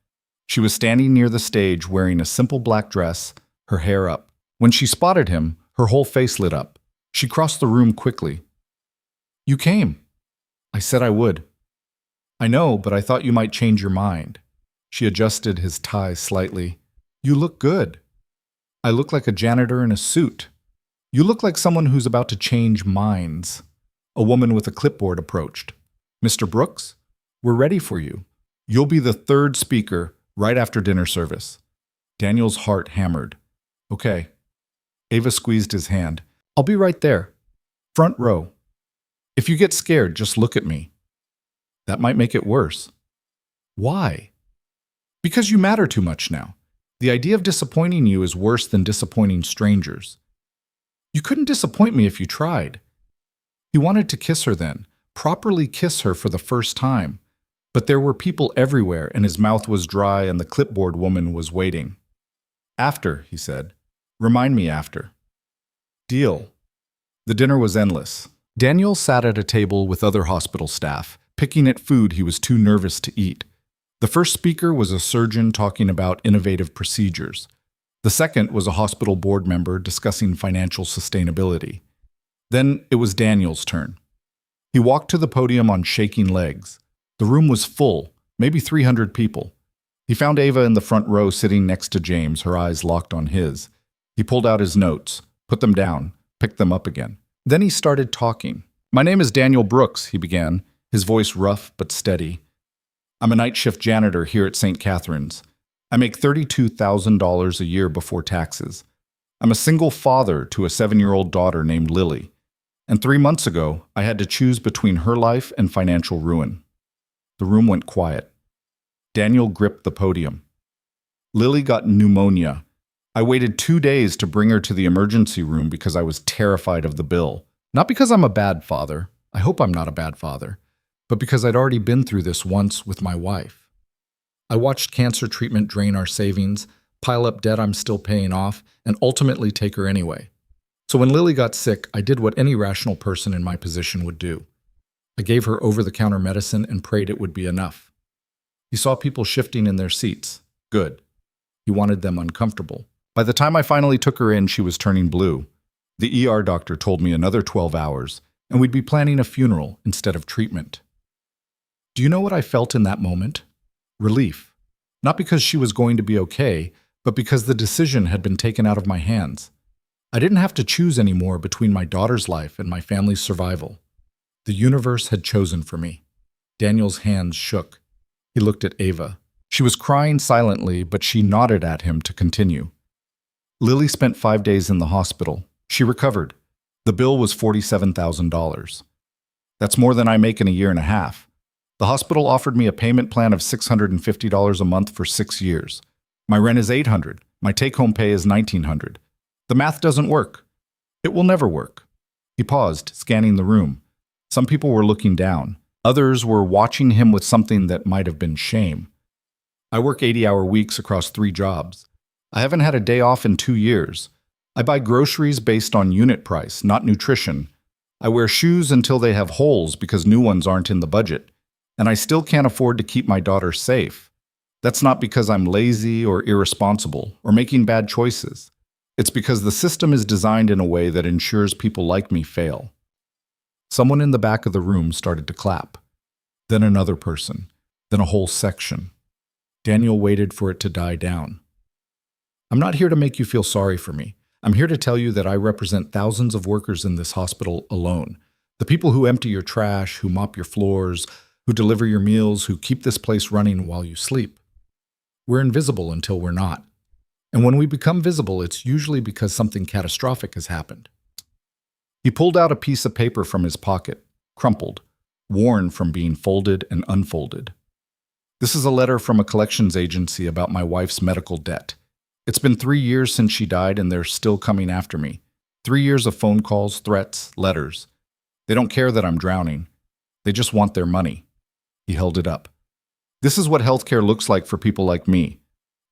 She was standing near the stage wearing a simple black dress, her hair up. When she spotted him, her whole face lit up. She crossed the room quickly. You came. I said I would. I know, but I thought you might change your mind. She adjusted his tie slightly. You look good. I look like a janitor in a suit. You look like someone who's about to change minds. A woman with a clipboard approached. Mr. Brooks, we're ready for you. You'll be the 3rd speaker right after dinner service. Daniel's heart hammered. Okay. Ava squeezed his hand. I'll be right there. Front row. If you get scared, just look at me. That might make it worse. Why? Because you matter too much now. The idea of disappointing you is worse than disappointing strangers. You couldn't disappoint me if you tried. He wanted to kiss her then, properly kiss her for the first time. But there were people everywhere and his mouth was dry and the clipboard woman was waiting. After, he said. Remind me after. Deal. The dinner was endless. Daniel sat at a table with other hospital staff, picking at food he was too nervous to eat. The first speaker was a surgeon talking about innovative procedures. The second was a hospital board member discussing financial sustainability. Then it was Daniel's turn. He walked to the podium on shaking legs. The room was full, maybe 300 people. He found Ava in the front row sitting next to James, her eyes locked on his. He pulled out his notes, put them down, picked them up again. Then he started talking. My name is Daniel Brooks, he began, his voice rough but steady. I'm a night shift janitor here at St. Catherine's. I make $32,000 a year before taxes. I'm a single father to a 7-year-old daughter named Lily. And 3 months ago, I had to choose between her life and financial ruin. The room went quiet. Daniel gripped the podium. Lily got pneumonia. I waited 2 days to bring her to the emergency room because I was terrified of the bill. Not because I'm a bad father. I hope I'm not a bad father. But because I'd already been through this once with my wife. I watched cancer treatment drain our savings, pile up debt I'm still paying off, and ultimately take her anyway. So when Lily got sick, I did what any rational person in my position would do. I gave her over-the-counter medicine and prayed it would be enough. He saw people shifting in their seats. Good. He wanted them uncomfortable. By the time I finally took her in, she was turning blue. The ER doctor told me another 12 hours, and we'd be planning a funeral instead of treatment. Do you know what I felt in that moment? Relief. Not because she was going to be okay, but because the decision had been taken out of my hands. I didn't have to choose anymore between my daughter's life and my family's survival. The universe had chosen for me. Daniel's hands shook. He looked at Ava. She was crying silently, but she nodded at him to continue. Lily spent 5 days in the hospital. She recovered. The bill was $47,000. That's more than I make in a year and a half. The hospital offered me a payment plan of $650 a month for 6 years. My rent is $800. My take-home pay is $1,900. The math doesn't work. It will never work. He paused, scanning the room. Some people were looking down. Others were watching him with something that might have been shame. I work 80-hour weeks across 3 jobs. I haven't had a day off in 2 years. I buy groceries based on unit price, not nutrition. I wear shoes until they have holes because new ones aren't in the budget. And I still can't afford to keep my daughter safe. That's not because I'm lazy or irresponsible or making bad choices. It's because the system is designed in a way that ensures people like me fail. Someone in the back of the room started to clap. Then another person. Then a whole section. Daniel waited for it to die down. I'm not here to make you feel sorry for me. I'm here to tell you that I represent thousands of workers in this hospital alone. The people who empty your trash, who mop your floors, who deliver your meals, who keep this place running while you sleep. We're invisible until we're not. And when we become visible, it's usually because something catastrophic has happened. He pulled out a piece of paper from his pocket, crumpled, worn from being folded and unfolded. This is a letter from a collections agency about my wife's medical debt. It's been 3 years since she died, and they're still coming after me. 3 years of phone calls, threats, letters. They don't care that I'm drowning. They just want their money. He held it up. This is what healthcare looks like for people like me.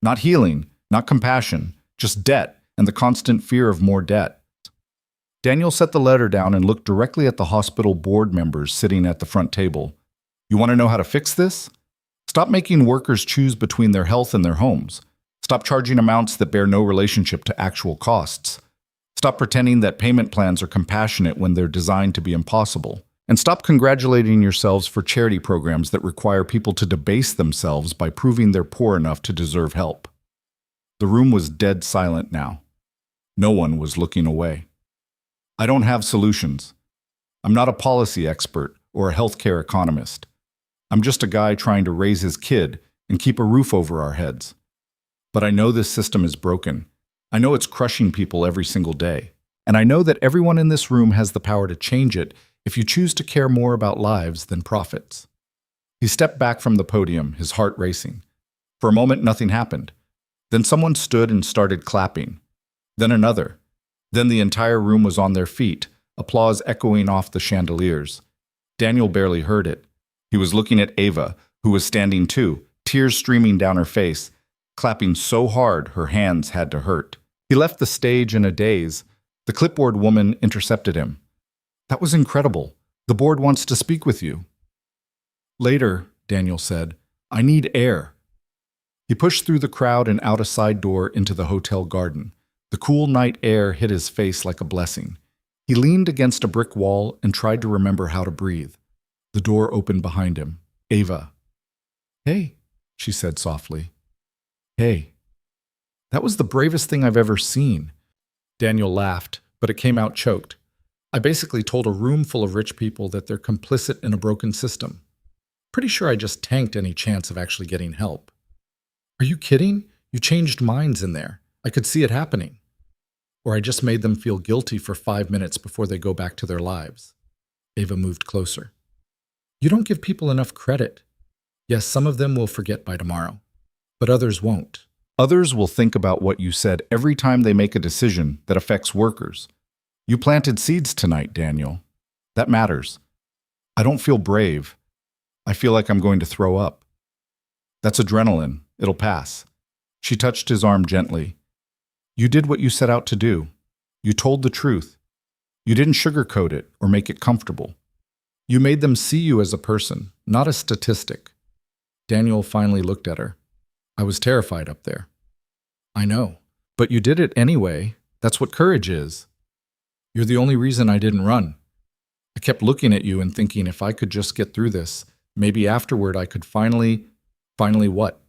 Not healing, not compassion, just debt and the constant fear of more debt. Daniel set the letter down and looked directly at the hospital board members sitting at the front table. You want to know how to fix this? Stop making workers choose between their health and their homes. Stop charging amounts that bear no relationship to actual costs. Stop pretending that payment plans are compassionate when they're designed to be impossible. And stop congratulating yourselves for charity programs that require people to debase themselves by proving they're poor enough to deserve help. The room was dead silent now. No one was looking away. I don't have solutions. I'm not a policy expert or a healthcare economist. I'm just a guy trying to raise his kid and keep a roof over our heads. But I know this system is broken. I know it's crushing people every single day. And I know that everyone in this room has the power to change it if you choose to care more about lives than profits. He stepped back from the podium, his heart racing. For a moment, nothing happened. Then someone stood and started clapping. Then another. Then the entire room was on their feet, applause echoing off the chandeliers. Daniel barely heard it. He was looking at Ava, who was standing too, tears streaming down her face, clapping so hard her hands had to hurt. He left the stage in a daze. The clipboard woman intercepted him. That was incredible. The board wants to speak with you. Later, Daniel said, I need air. He pushed through the crowd and out a side door into the hotel garden. The cool night air hit his face like a blessing. He leaned against a brick wall and tried to remember how to breathe. The door opened behind him. Ava. Hey, she said softly. Hey. That was the bravest thing I've ever seen. Daniel laughed, but it came out choked. I basically told a room full of rich people that they're complicit in a broken system. Pretty sure I just tanked any chance of actually getting help. Are you kidding? You changed minds in there. I could see it happening. Or I just made them feel guilty for 5 minutes before they go back to their lives. Ava moved closer. You don't give people enough credit. Yes, some of them will forget by tomorrow, but others won't. Others will think about what you said every time they make a decision that affects workers. You planted seeds tonight, Daniel. That matters. I don't feel brave. I feel like I'm going to throw up. That's adrenaline. It'll pass. She touched his arm gently. You did what you set out to do. You told the truth. You didn't sugarcoat it or make it comfortable. You made them see you as a person, not a statistic. Daniel finally looked at her. I was terrified up there. I know, but you did it anyway. That's what courage is. You're the only reason I didn't run. I kept looking at you and thinking if I could just get through this, maybe afterward I could finally what?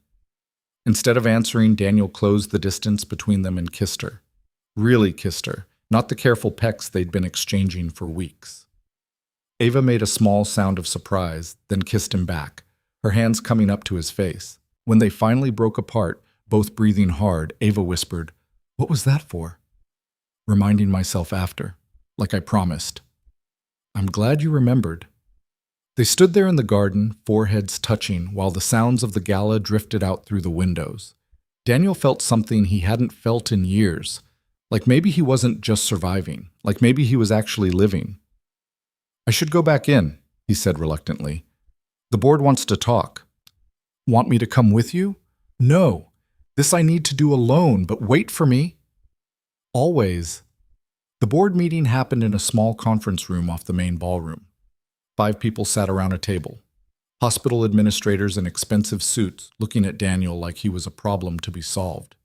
Instead of answering, Daniel closed the distance between them and kissed her. Really kissed her, not the careful pecks they'd been exchanging for weeks. Ava made a small sound of surprise, then kissed him back, her hands coming up to his face. When they finally broke apart, both breathing hard, Ava whispered, "What was that for?" Reminding myself after, like I promised. "I'm glad you remembered." They stood there in the garden, foreheads touching, while the sounds of the gala drifted out through the windows. Daniel felt something he hadn't felt in years, like maybe he wasn't just surviving, like maybe he was actually living. "I should go back in," he said reluctantly. "The board wants to talk." "Want me to come with you?" "No. This I need to do alone, but wait for me." "Always." The board meeting happened in a small conference room off the main ballroom. 5 people sat around a table. Hospital administrators in expensive suits looking at Daniel like he was a problem to be solved.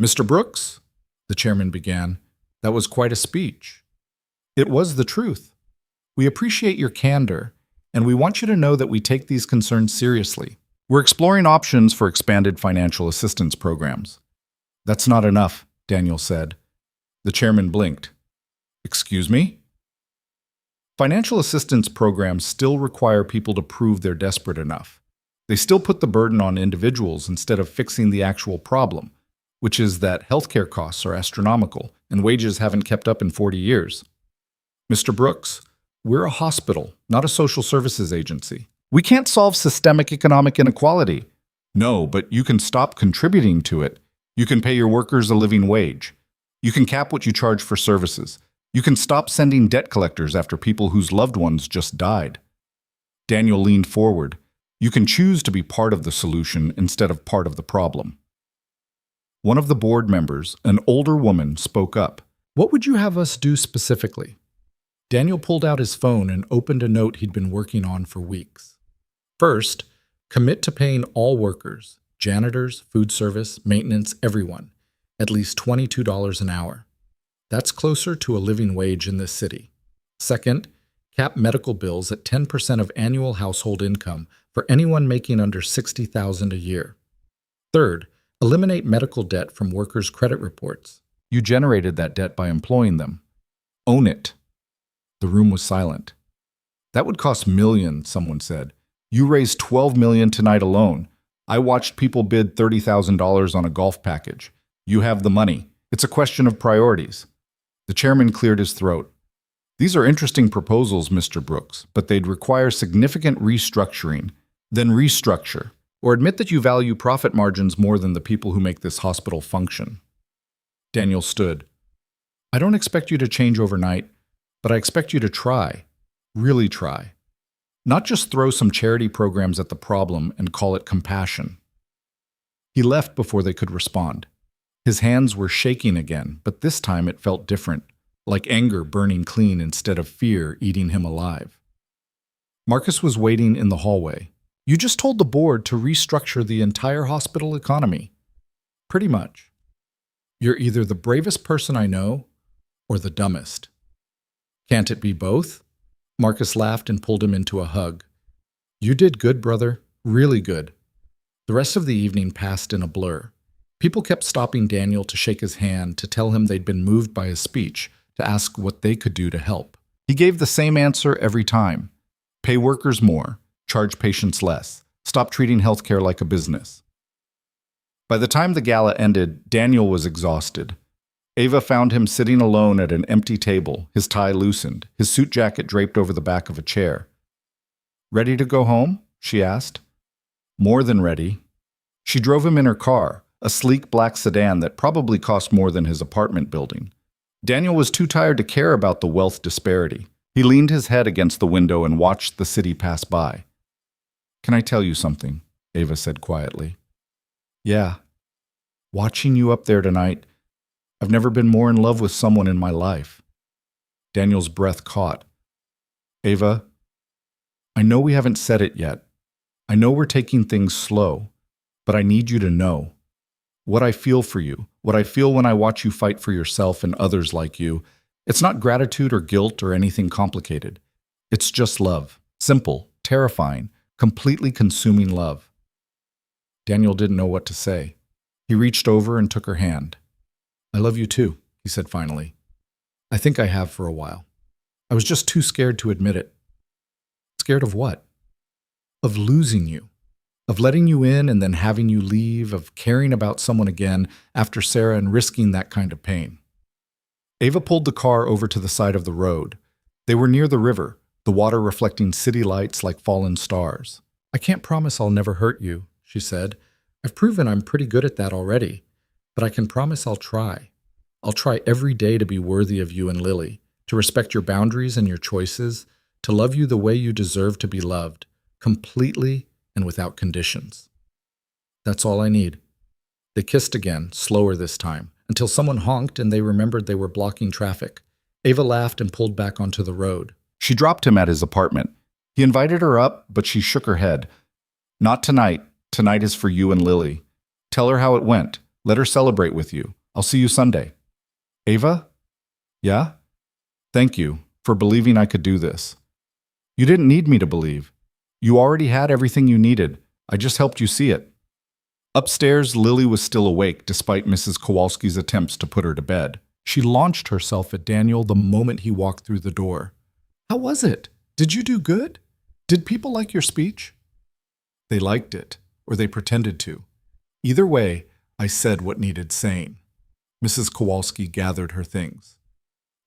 "Mr. Brooks," the chairman began, "that was quite a speech." "It was the truth. We appreciate your candor, and we want you to know that we take these concerns seriously. We're exploring options for expanded financial assistance programs." "That's not enough," Daniel said. The chairman blinked. "Excuse me?" Financial assistance programs still require people to prove they're desperate enough. They still put the burden on individuals instead of fixing the actual problem, which is that healthcare costs are astronomical and wages haven't kept up in 40 years. "Mr. Brooks, we're a hospital, not a social services agency. We can't solve systemic economic inequality." "No, but you can stop contributing to it. You can pay your workers a living wage. You can cap what you charge for services. You can stop sending debt collectors after people whose loved ones just died." Daniel leaned forward. "You can choose to be part of the solution instead of part of the problem." One of the board members, an older woman, spoke up. "What would you have us do specifically?" Daniel pulled out his phone and opened a note he'd been working on for weeks. "First, commit to paying all workers, janitors, food service, maintenance, everyone, at least $22 an hour. That's closer to a living wage in this city. Second, cap medical bills at 10% of annual household income for anyone making under $60,000 a year. Third, eliminate medical debt from workers' credit reports. You generated that debt by employing them. Own it." The room was silent. "That would cost millions," someone said. "You raised $12 million tonight alone. I watched people bid $30,000 on a golf package. You have the money. It's a question of priorities." The chairman cleared his throat. "These are interesting proposals, Mr. Brooks, but they'd require significant restructuring. Then restructure, or admit that you value profit margins more than the people who make this hospital function." Daniel stood. "I don't expect you to change overnight, but I expect you to try, really try. Not just throw some charity programs at the problem and call it compassion." He left before they could respond. His hands were shaking again, but this time it felt different, like anger burning clean instead of fear eating him alive. Marcus was waiting in the hallway. "You just told the board to restructure the entire hospital economy." "Pretty much." "You're either the bravest person I know or the dumbest." "Can't it be both?" Marcus laughed and pulled him into a hug. "You did good, brother. Really good." The rest of the evening passed in a blur. People kept stopping Daniel to shake his hand, to tell him they'd been moved by his speech, to ask what they could do to help. He gave the same answer every time. Pay workers more, charge patients less, stop treating healthcare like a business. By the time the gala ended, Daniel was exhausted. Ava found him sitting alone at an empty table, his tie loosened, his suit jacket draped over the back of a chair. "Ready to go home?" she asked. "More than ready." She drove him in her car, a sleek black sedan that probably cost more than his apartment building. Daniel was too tired to care about the wealth disparity. He leaned his head against the window and watched the city pass by. "Can I tell you something?" Ava said quietly. "Yeah. Watching you up there tonight, I've never been more in love with someone in my life." Daniel's breath caught. "Ava, I know we haven't said it yet. I know we're taking things slow, but I need you to know. What I feel for you, what I feel when I watch you fight for yourself and others like you, it's not gratitude or guilt or anything complicated. It's just love. Simple, terrifying, completely consuming love." Daniel didn't know what to say. He reached over and took her hand. "I love you too," he said finally. "I think I have for a while. I was just too scared to admit it." Scared of what? Of losing you. Of letting you in and then having you leave, of caring about someone again after Sarah and risking that kind of pain. Ava pulled the car over to the side of the road. They were near the river, the water reflecting city lights like fallen stars. I can't promise I'll never hurt you, she said. I've proven I'm pretty good at that already, but I can promise I'll try. I'll try every day to be worthy of you and Lily, to respect your boundaries and your choices, to love you the way you deserve to be loved, completely and without conditions. That's all I need. They kissed again, slower this time, until someone honked and they remembered they were blocking traffic. Ava laughed and pulled back onto the road. She dropped him at his apartment. He invited her up, but she shook her head. Not tonight. Tonight is for you and Lily. Tell her how it went. Let her celebrate with you. I'll see you Sunday. Ava? Yeah? Thank you for believing I could do this. You didn't need me to believe. You already had everything you needed. I just helped you see it. Upstairs, Lily was still awake despite Mrs. Kowalski's attempts to put her to bed. She launched herself at Daniel the moment he walked through the door. How was it? Did you do good? Did people like your speech? They liked it, or they pretended to. Either way, I said what needed saying. Mrs. Kowalski gathered her things.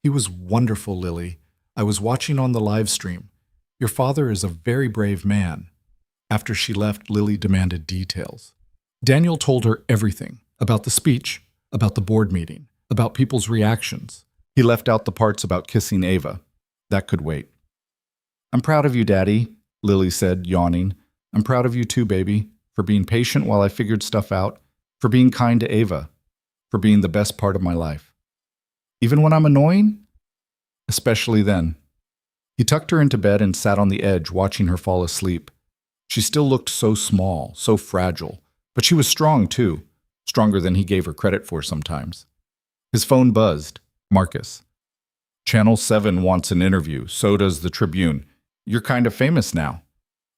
He was wonderful, Lily. I was watching on the live stream. Your father is a very brave man. After she left, Lily demanded details. Daniel told her everything about the speech, about the board meeting, about people's reactions. He left out the parts about kissing Ava. That could wait. I'm proud of you, Daddy, Lily said, yawning. I'm proud of you too, baby, for being patient while I figured stuff out, for being kind to Ava, for being the best part of my life. Even when I'm annoying? Especially then. He tucked her into bed and sat on the edge, watching her fall asleep. She still looked so small, so fragile, but she was strong too, stronger than he gave her credit for sometimes. His phone buzzed. Marcus. Channel 7 wants an interview, so does the Tribune. You're kind of famous now.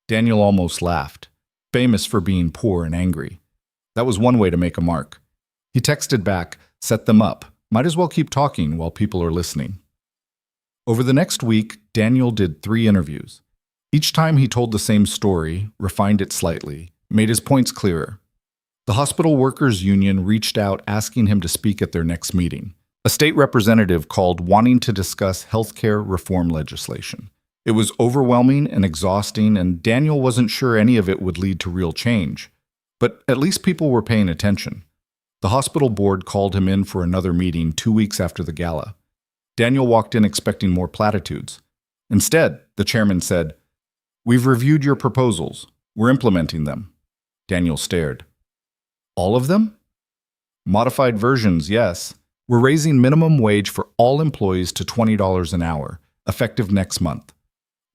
Daniel almost laughed. Famous for being poor and angry. That was one way to make a mark. He texted back, set them up. Might as well keep talking while people are listening. Over the next week, Daniel did 3 interviews. Each time he told the same story, refined it slightly, made his points clearer. The Hospital Workers Union reached out asking him to speak at their next meeting. A state representative called wanting to discuss healthcare reform legislation. It was overwhelming and exhausting, and Daniel wasn't sure any of it would lead to real change. But at least people were paying attention. The hospital board called him in for another meeting 2 weeks after the gala. Daniel walked in expecting more platitudes. Instead, the chairman said, "We've reviewed your proposals. We're implementing them." Daniel stared. All of them? Modified versions, yes. We're raising minimum wage for all employees to $20 an hour, effective next month.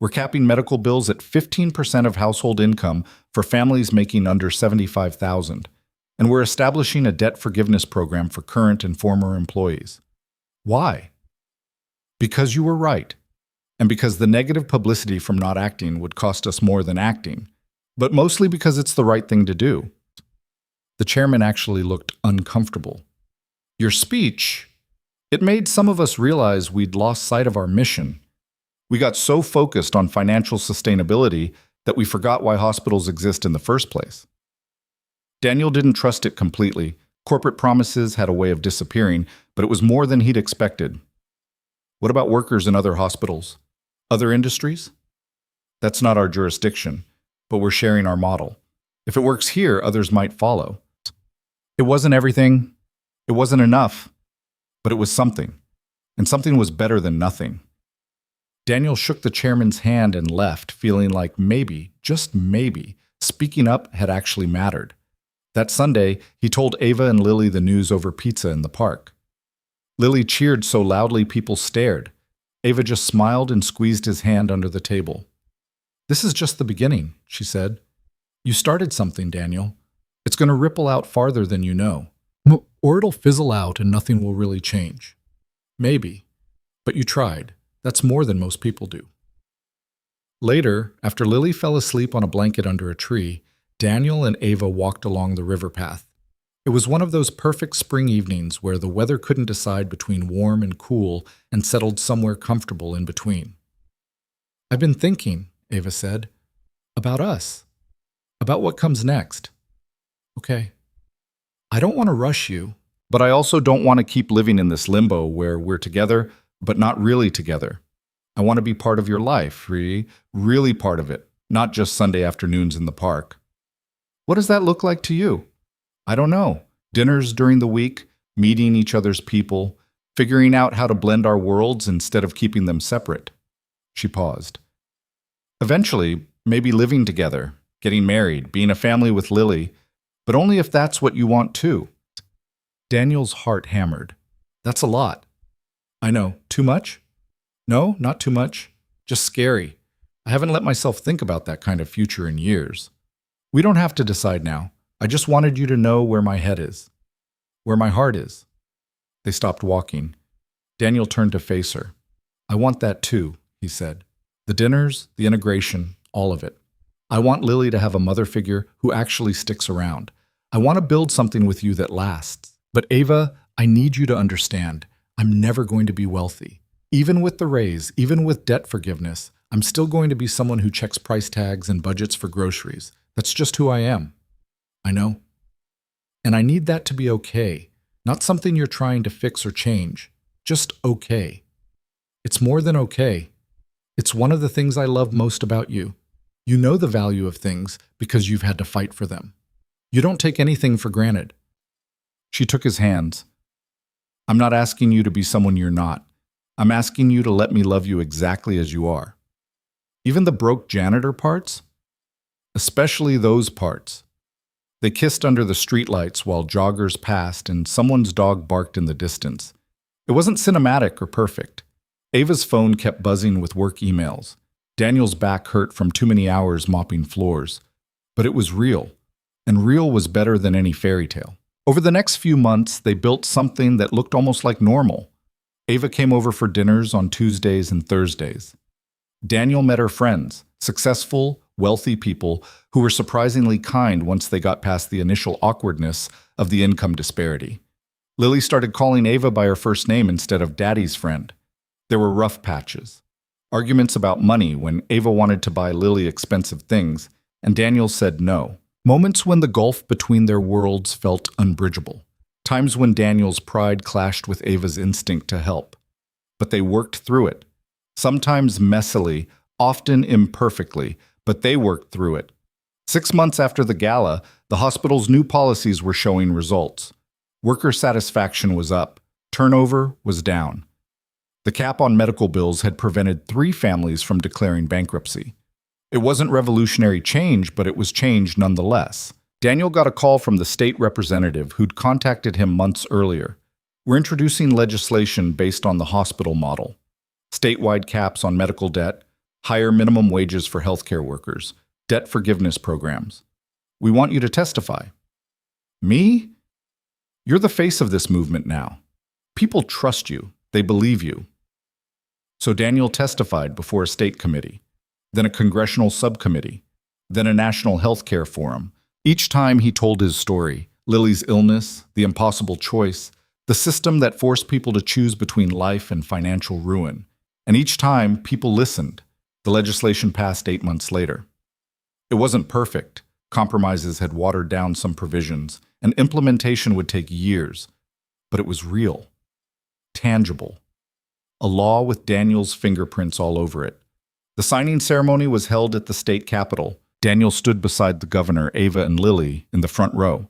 We're capping medical bills at 15% of household income for families making under $75,000, and we're establishing a debt forgiveness program for current and former employees. Why? Because you were right, and because the negative publicity from not acting would cost us more than acting, but mostly because it's the right thing to do. The chairman actually looked uncomfortable. Your speech, it made some of us realize we'd lost sight of our mission. We got so focused on financial sustainability that we forgot why hospitals exist in the first place. Daniel didn't trust it completely. Corporate promises had a way of disappearing, but it was more than he'd expected. What about workers in other hospitals? Other industries? That's not our jurisdiction, but we're sharing our model. If it works here, others might follow. It wasn't everything. It wasn't enough. But it was something. And something was better than nothing. Daniel shook the chairman's hand and left, feeling like maybe, just maybe, speaking up had actually mattered. That Sunday, he told Ava and Lily the news over pizza in the park. Lily cheered so loudly people stared. Ava just smiled and squeezed his hand under the table. This is just the beginning, she said. You started something, Daniel. It's going to ripple out farther than you know. Or it'll fizzle out and nothing will really change. Maybe. But you tried. That's more than most people do. Later, after Lily fell asleep on a blanket under a tree, Daniel and Ava walked along the river path. It was one of those perfect spring evenings where the weather couldn't decide between warm and cool and settled somewhere comfortable in between. I've been thinking, Ava said. About us. About what comes next. Okay. I don't want to rush you. But I also don't want to keep living in this limbo where we're together, but not really together. I want to be part of your life, really part of it, not just Sunday afternoons in the park. What does that look like to you? I don't know. Dinners during the week, meeting each other's people, figuring out how to blend our worlds instead of keeping them separate. She paused. Eventually, maybe living together, getting married, being a family with Lily, but only if that's what you want too. Daniel's heart hammered. That's a lot. I know. Too much? No, not too much. Just scary. I haven't let myself think about that kind of future in years. We don't have to decide now. I just wanted you to know where my head is, where my heart is. They stopped walking. Daniel turned to face her. I want that too, he said. The dinners, the integration, all of it. I want Lily to have a mother figure who actually sticks around. I want to build something with you that lasts. But Ava, I need you to understand, I'm never going to be wealthy. Even with the raise, even with debt forgiveness, I'm still going to be someone who checks price tags and budgets for groceries. That's just who I am. I know. And I need that to be okay, not something you're trying to fix or change. Just okay. It's more than okay. It's one of the things I love most about you. You know the value of things because you've had to fight for them. You don't take anything for granted. She took his hands. I'm not asking you to be someone you're not. I'm asking you to let me love you exactly as you are. Even the broke janitor parts? Especially those parts. They kissed under the streetlights while joggers passed and someone's dog barked in the distance. It wasn't cinematic or perfect. Ava's phone kept buzzing with work emails. Daniel's back hurt from too many hours mopping floors. But it was real, and real was better than any fairy tale. Over the next few months, they built something that looked almost like normal. Ava came over for dinners on Tuesdays and Thursdays. Daniel met her friends, successful, wealthy people who were surprisingly kind once they got past the initial awkwardness of the income disparity. Lily started calling Ava by her first name instead of Daddy's friend. There were rough patches. Arguments about money when Ava wanted to buy Lily expensive things, and Daniel said no. Moments when the gulf between their worlds felt unbridgeable. Times when Daniel's pride clashed with Ava's instinct to help. But they worked through it. Sometimes messily, often imperfectly, but they worked through it. 6 months after the gala, the hospital's new policies were showing results. Worker satisfaction was up. Turnover was down. The cap on medical bills had prevented 3 families from declaring bankruptcy. It wasn't revolutionary change, but it was change nonetheless. Daniel got a call from the state representative who'd contacted him months earlier. We're introducing legislation based on the hospital model. Statewide caps on medical debt, higher minimum wages for healthcare workers, debt forgiveness programs. We want you to testify. Me? You're the face of this movement now. People trust you. They believe you. So Daniel testified before a state committee, then a congressional subcommittee, then a national healthcare forum. Each time he told his story, Lily's illness, the impossible choice, the system that forced people to choose between life and financial ruin. And each time, people listened. The legislation passed 8 months later. It wasn't perfect. Compromises had watered down some provisions, and implementation would take years. But it was real, tangible. A law with Daniel's fingerprints all over it. The signing ceremony was held at the state capitol. Daniel stood beside the governor, Ava, and Lily in the front row.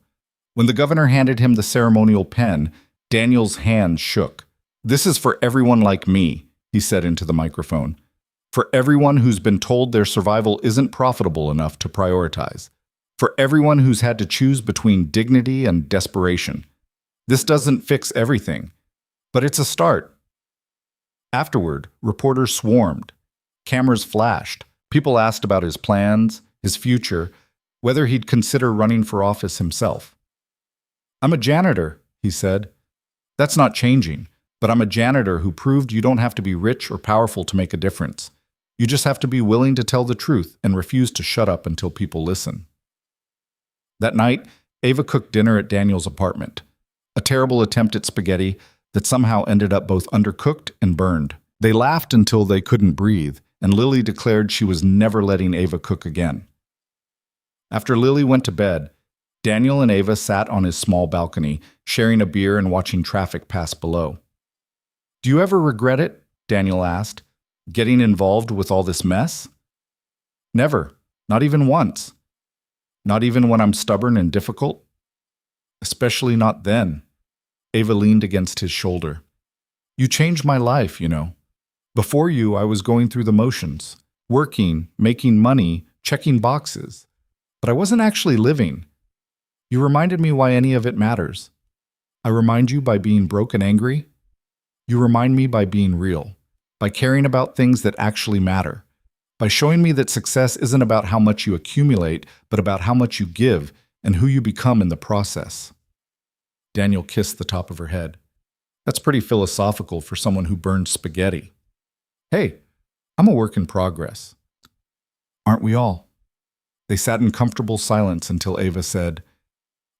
When the governor handed him the ceremonial pen, Daniel's hand shook. "This is for everyone like me," he said into the microphone. "For everyone who's been told their survival isn't profitable enough to prioritize. For everyone who's had to choose between dignity and desperation. This doesn't fix everything, but it's a start." Afterward, reporters swarmed. Cameras flashed. People asked about his plans, his future, whether he'd consider running for office himself. "I'm a janitor," he said. "That's not changing, but I'm a janitor who proved you don't have to be rich or powerful to make a difference. You just have to be willing to tell the truth and refuse to shut up until people listen." That night, Ava cooked dinner at Daniel's apartment. A terrible attempt at spaghetti that somehow ended up both undercooked and burned. They laughed until they couldn't breathe, and Lily declared she was never letting Ava cook again. After Lily went to bed, Daniel and Ava sat on his small balcony, sharing a beer and watching traffic pass below. "Do you ever regret it?" Daniel asked, "getting involved with all this mess?" "Never, not even once. Not even when I'm stubborn and difficult?" "Especially not then." Ava leaned against his shoulder. "You changed my life, you know. Before you, I was going through the motions, working, making money, checking boxes. But I wasn't actually living. You reminded me why any of it matters. I remind you by being broke and angry. You remind me by being real, by caring about things that actually matter, by showing me that success isn't about how much you accumulate, but about how much you give and who you become in the process." Daniel kissed the top of her head. "That's pretty philosophical for someone who burned spaghetti." "Hey, I'm a work in progress." "Aren't we all?" They sat in comfortable silence until Ava said,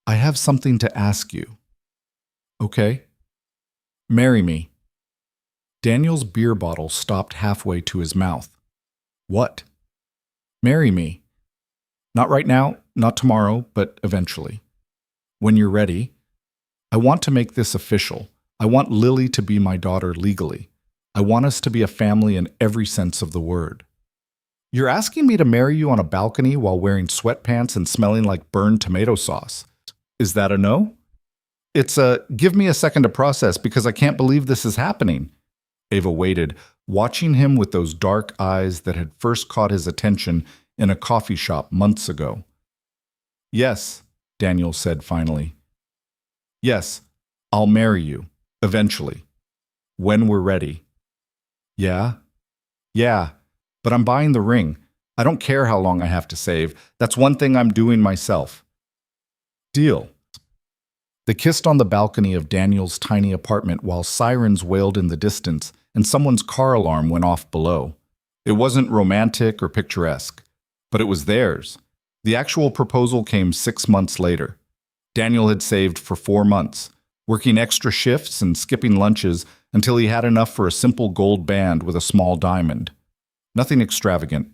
"I have something to ask you." "Okay." "Marry me." Daniel's beer bottle stopped halfway to his mouth. "What?" "Marry me. Not right now, not tomorrow, but eventually. When you're ready. I want to make this official. I want Lily to be my daughter legally. I want us to be a family in every sense of the word." "You're asking me to marry you on a balcony while wearing sweatpants and smelling like burned tomato sauce. Is that a no?" "It's a give me a second to process because I can't believe this is happening." Ava waited, watching him with those dark eyes that had first caught his attention in a coffee shop months ago. "Yes," Daniel said finally. "Yes, I'll marry you, eventually. When we're ready." "Yeah? Yeah, but I'm buying the ring. I don't care how long I have to save. That's one thing I'm doing myself." "Deal." They kissed on the balcony of Daniel's tiny apartment while sirens wailed in the distance and someone's car alarm went off below. It wasn't romantic or picturesque, but it was theirs. The actual proposal came 6 months later. Daniel had saved for 4 months, working extra shifts and skipping lunches until he had enough for a simple gold band with a small diamond. Nothing extravagant,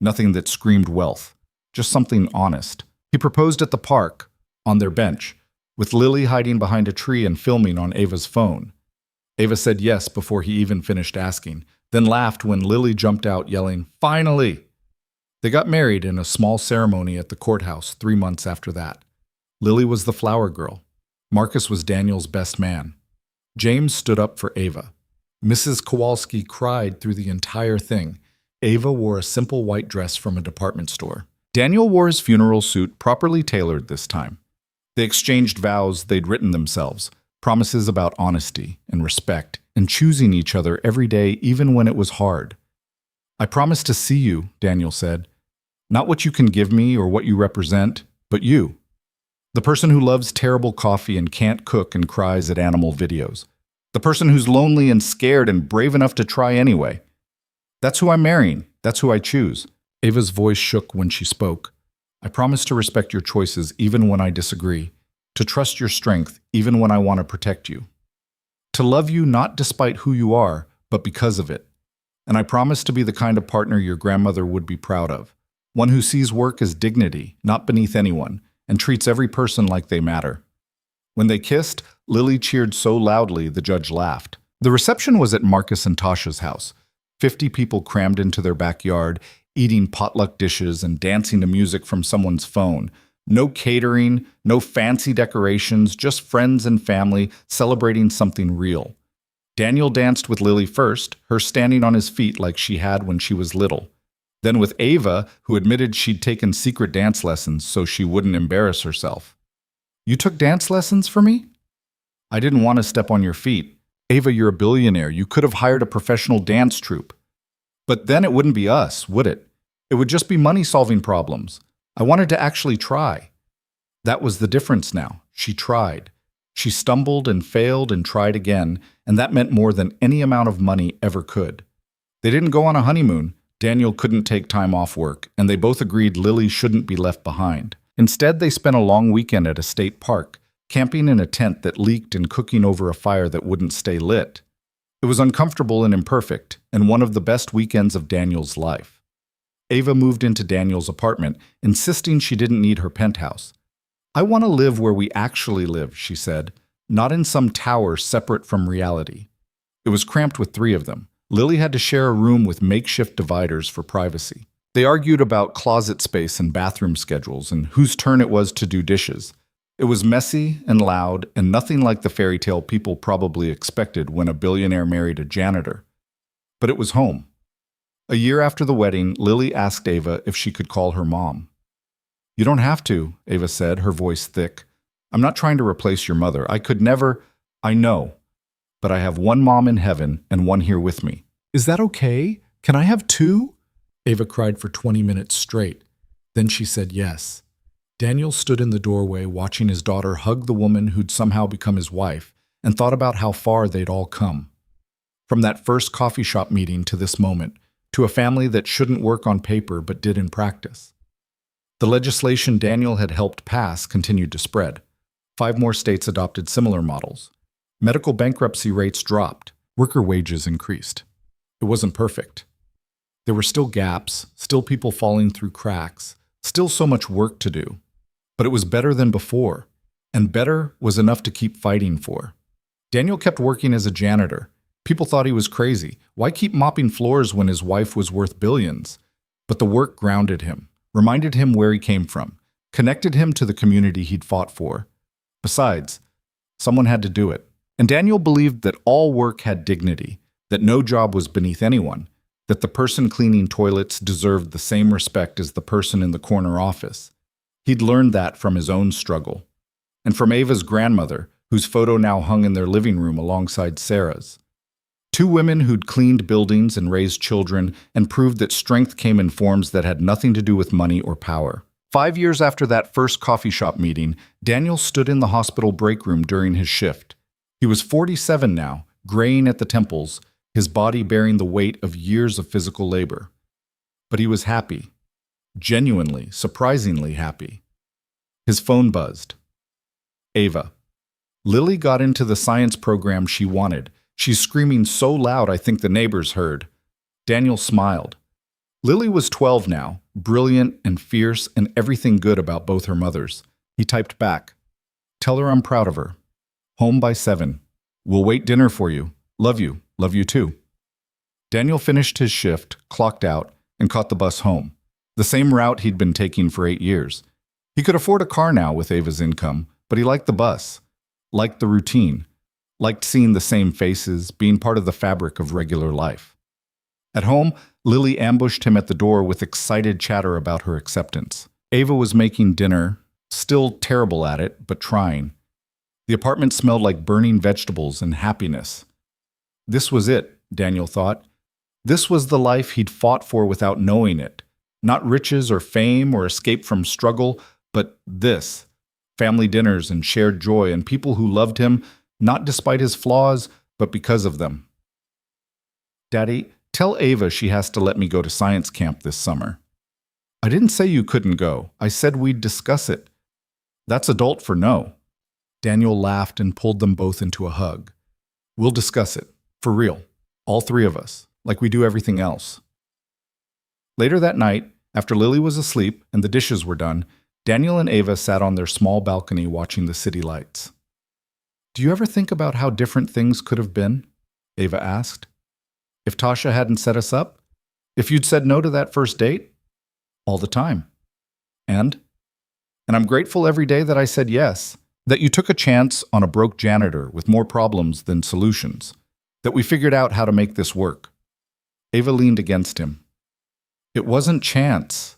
nothing that screamed wealth, just something honest. He proposed at the park, on their bench, with Lily hiding behind a tree and filming on Ava's phone. Ava said yes before he even finished asking, then laughed when Lily jumped out yelling, "Finally!" They got married in a small ceremony at the courthouse 3 months after that. Lily was the flower girl. Marcus was Daniel's best man. James stood up for Ava. Mrs. Kowalski cried through the entire thing. Ava wore a simple white dress from a department store. Daniel wore his funeral suit properly tailored this time. They exchanged vows they'd written themselves, promises about honesty and respect, and choosing each other every day even when it was hard. "I promise to see you," Daniel said. "Not what you can give me or what you represent, but you. The person who loves terrible coffee and can't cook and cries at animal videos. The person who's lonely and scared and brave enough to try anyway. That's who I'm marrying. That's who I choose." Ava's voice shook when she spoke. "I promise to respect your choices even when I disagree, to trust your strength even when I want to protect you. To love you not despite who you are, but because of it. And I promise to be the kind of partner your grandmother would be proud of. One who sees work as dignity, not beneath anyone, and treats every person like they matter." When they kissed, Lily cheered so loudly the judge laughed. The reception was at Marcus and Tasha's house. 50 people crammed into their backyard, eating potluck dishes and dancing to music from someone's phone. No catering, no fancy decorations, just friends and family celebrating something real. Daniel danced with Lily first, her standing on his feet like she had when she was little. Then with Ava, who admitted she'd taken secret dance lessons so she wouldn't embarrass herself. "You took dance lessons for me?" "I didn't want to step on your feet. Ava, you're a billionaire. You could have hired a professional dance troupe. But then it wouldn't be us, would it? It would just be money-solving problems. I wanted to actually try." That was the difference now. She tried. She stumbled and failed and tried again, and that meant more than any amount of money ever could. They didn't go on a honeymoon. Daniel couldn't take time off work, and they both agreed Lily shouldn't be left behind. Instead, they spent a long weekend at a state park, camping in a tent that leaked and cooking over a fire that wouldn't stay lit. It was uncomfortable and imperfect, and one of the best weekends of Daniel's life. Ava moved into Daniel's apartment, insisting she didn't need her penthouse. "I want to live where we actually live," she said, "not in some tower separate from reality." It was cramped with three of them. Lily had to share a room with makeshift dividers for privacy. They argued about closet space and bathroom schedules and whose turn it was to do dishes. It was messy and loud and nothing like the fairy tale people probably expected when a billionaire married a janitor. But it was home. A year after the wedding, Lily asked Ava if she could call her mom. "You don't have to," Ava said, her voice thick. "I'm not trying to replace your mother. I could never. I know. But I have one mom in heaven and one here with me." "Is that okay? Can I have two?" Ava cried for 20 minutes straight. Then she said yes. Daniel stood in the doorway watching his daughter hug the woman who'd somehow become his wife and thought about how far they'd all come. From that first coffee shop meeting to this moment, to a family that shouldn't work on paper but did in practice. The legislation Daniel had helped pass continued to spread. 5 more states adopted similar models. Medical bankruptcy rates dropped. Worker wages increased. It wasn't perfect. There were still gaps, still people falling through cracks, still so much work to do. But it was better than before, and better was enough to keep fighting for. Daniel kept working as a janitor. People thought he was crazy. Why keep mopping floors when his wife was worth billions? But the work grounded him, reminded him where he came from, connected him to the community he'd fought for. Besides, someone had to do it. And Daniel believed that all work had dignity, that no job was beneath anyone, that the person cleaning toilets deserved the same respect as the person in the corner office. He'd learned that from his own struggle. And from Ava's grandmother, whose photo now hung in their living room alongside Sarah's. 2 women who'd cleaned buildings and raised children and proved that strength came in forms that had nothing to do with money or power. 5 years after that first coffee shop meeting, Daniel stood in the hospital break room during his shift. He was 47 now, graying at the temples, his body bearing the weight of years of physical labor. But he was happy. Genuinely, surprisingly happy. His phone buzzed. Ava. Lily got into the science program she wanted. She's screaming so loud I think the neighbors heard. Daniel smiled. Lily was 12 now, brilliant and fierce and everything good about both her mothers. He typed back. "Tell her I'm proud of her. Home by 7. We'll wait dinner for you. Love you. Love you too." Daniel finished his shift, clocked out, and caught the bus home. The same route he'd been taking for 8 years. He could afford a car now with Ava's income, but he liked the bus, liked the routine, liked seeing the same faces, being part of the fabric of regular life. At home, Lily ambushed him at the door with excited chatter about her acceptance. Ava was making dinner, still terrible at it, but trying. The apartment smelled like burning vegetables and happiness. This was it, Daniel thought. This was the life he'd fought for without knowing it. Not riches or fame or escape from struggle, but this. Family dinners and shared joy and people who loved him, not despite his flaws, but because of them. "Daddy, tell Ava she has to let me go to science camp this summer." "I didn't say you couldn't go. I said we'd discuss it." "That's adult for no." Daniel laughed and pulled them both into a hug. "We'll discuss it. For real. All 3 of us. Like we do everything else." Later that night, after Lily was asleep and the dishes were done, Daniel and Ava sat on their small balcony watching the city lights. "Do you ever think about how different things could have been?" Ava asked. "If Tasha hadn't set us up? If you'd said no to that first date?" "All the time." And I'm grateful every day that I said yes, that you took a chance on a broke janitor with more problems than solutions, that we figured out how to make this work." Ava leaned against him. "It wasn't chance.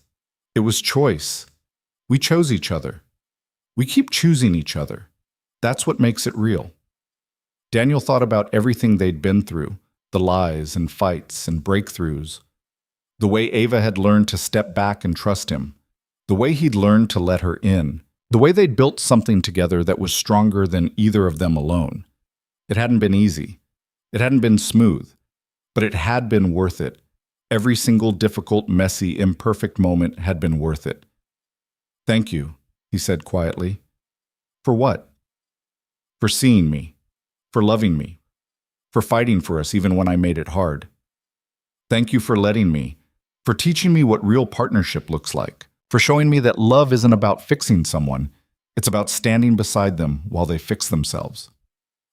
It was choice. We chose each other. We keep choosing each other. That's what makes it real." Daniel thought about everything they'd been through, the lies and fights and breakthroughs, the way Ava had learned to step back and trust him, the way he'd learned to let her in, the way they'd built something together that was stronger than either of them alone. It hadn't been easy. It hadn't been smooth, but it had been worth it. Every single difficult, messy, imperfect moment had been worth it. "Thank you," he said quietly. "For what?" "For seeing me. For loving me. for fighting for us even when I made it hard. Thank you for letting me, for teaching me what real partnership looks like, for showing me that love isn't about fixing someone, it's about standing beside them while they fix themselves.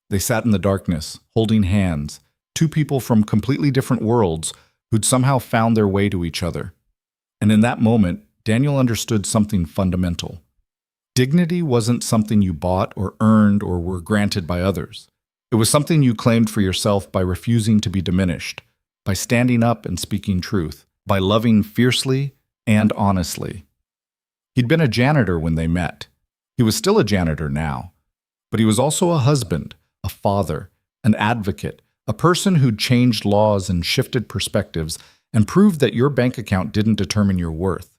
They sat in the darkness, holding hands, two people from completely different worlds who'd somehow found their way to each other. And in that moment, Daniel understood something fundamental. Dignity wasn't something you bought or earned or were granted by others. It was something you claimed for yourself by refusing to be diminished, by standing up and speaking truth, by loving fiercely and honestly. He'd been a janitor when they met. He was still a janitor now, but he was also a husband, a father, an advocate, a person who'd changed laws and shifted perspectives and proved that your bank account didn't determine your worth.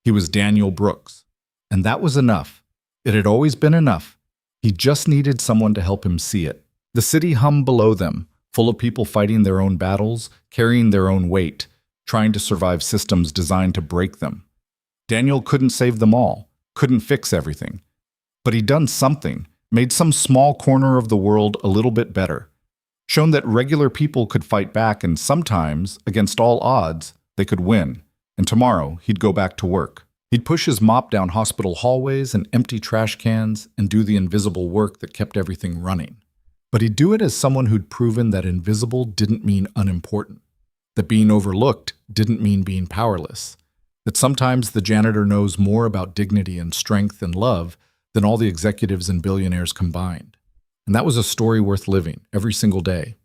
He was Daniel Brooks, and that was enough. It had always been enough. He just needed someone to help him see it. The city hummed below them, full of people fighting their own battles, carrying their own weight, trying to survive systems designed to break them. Daniel couldn't save them all, couldn't fix everything. But he'd done something, made some small corner of the world a little bit better, shown that regular people could fight back and sometimes, against all odds, they could win. And tomorrow, he'd go back to work. He'd push his mop down hospital hallways and empty trash cans and do the invisible work that kept everything running. But he'd do it as someone who'd proven that invisible didn't mean unimportant, that being overlooked didn't mean being powerless, that sometimes the janitor knows more about dignity and strength and love than all the executives and billionaires combined. And that was a story worth living every single day.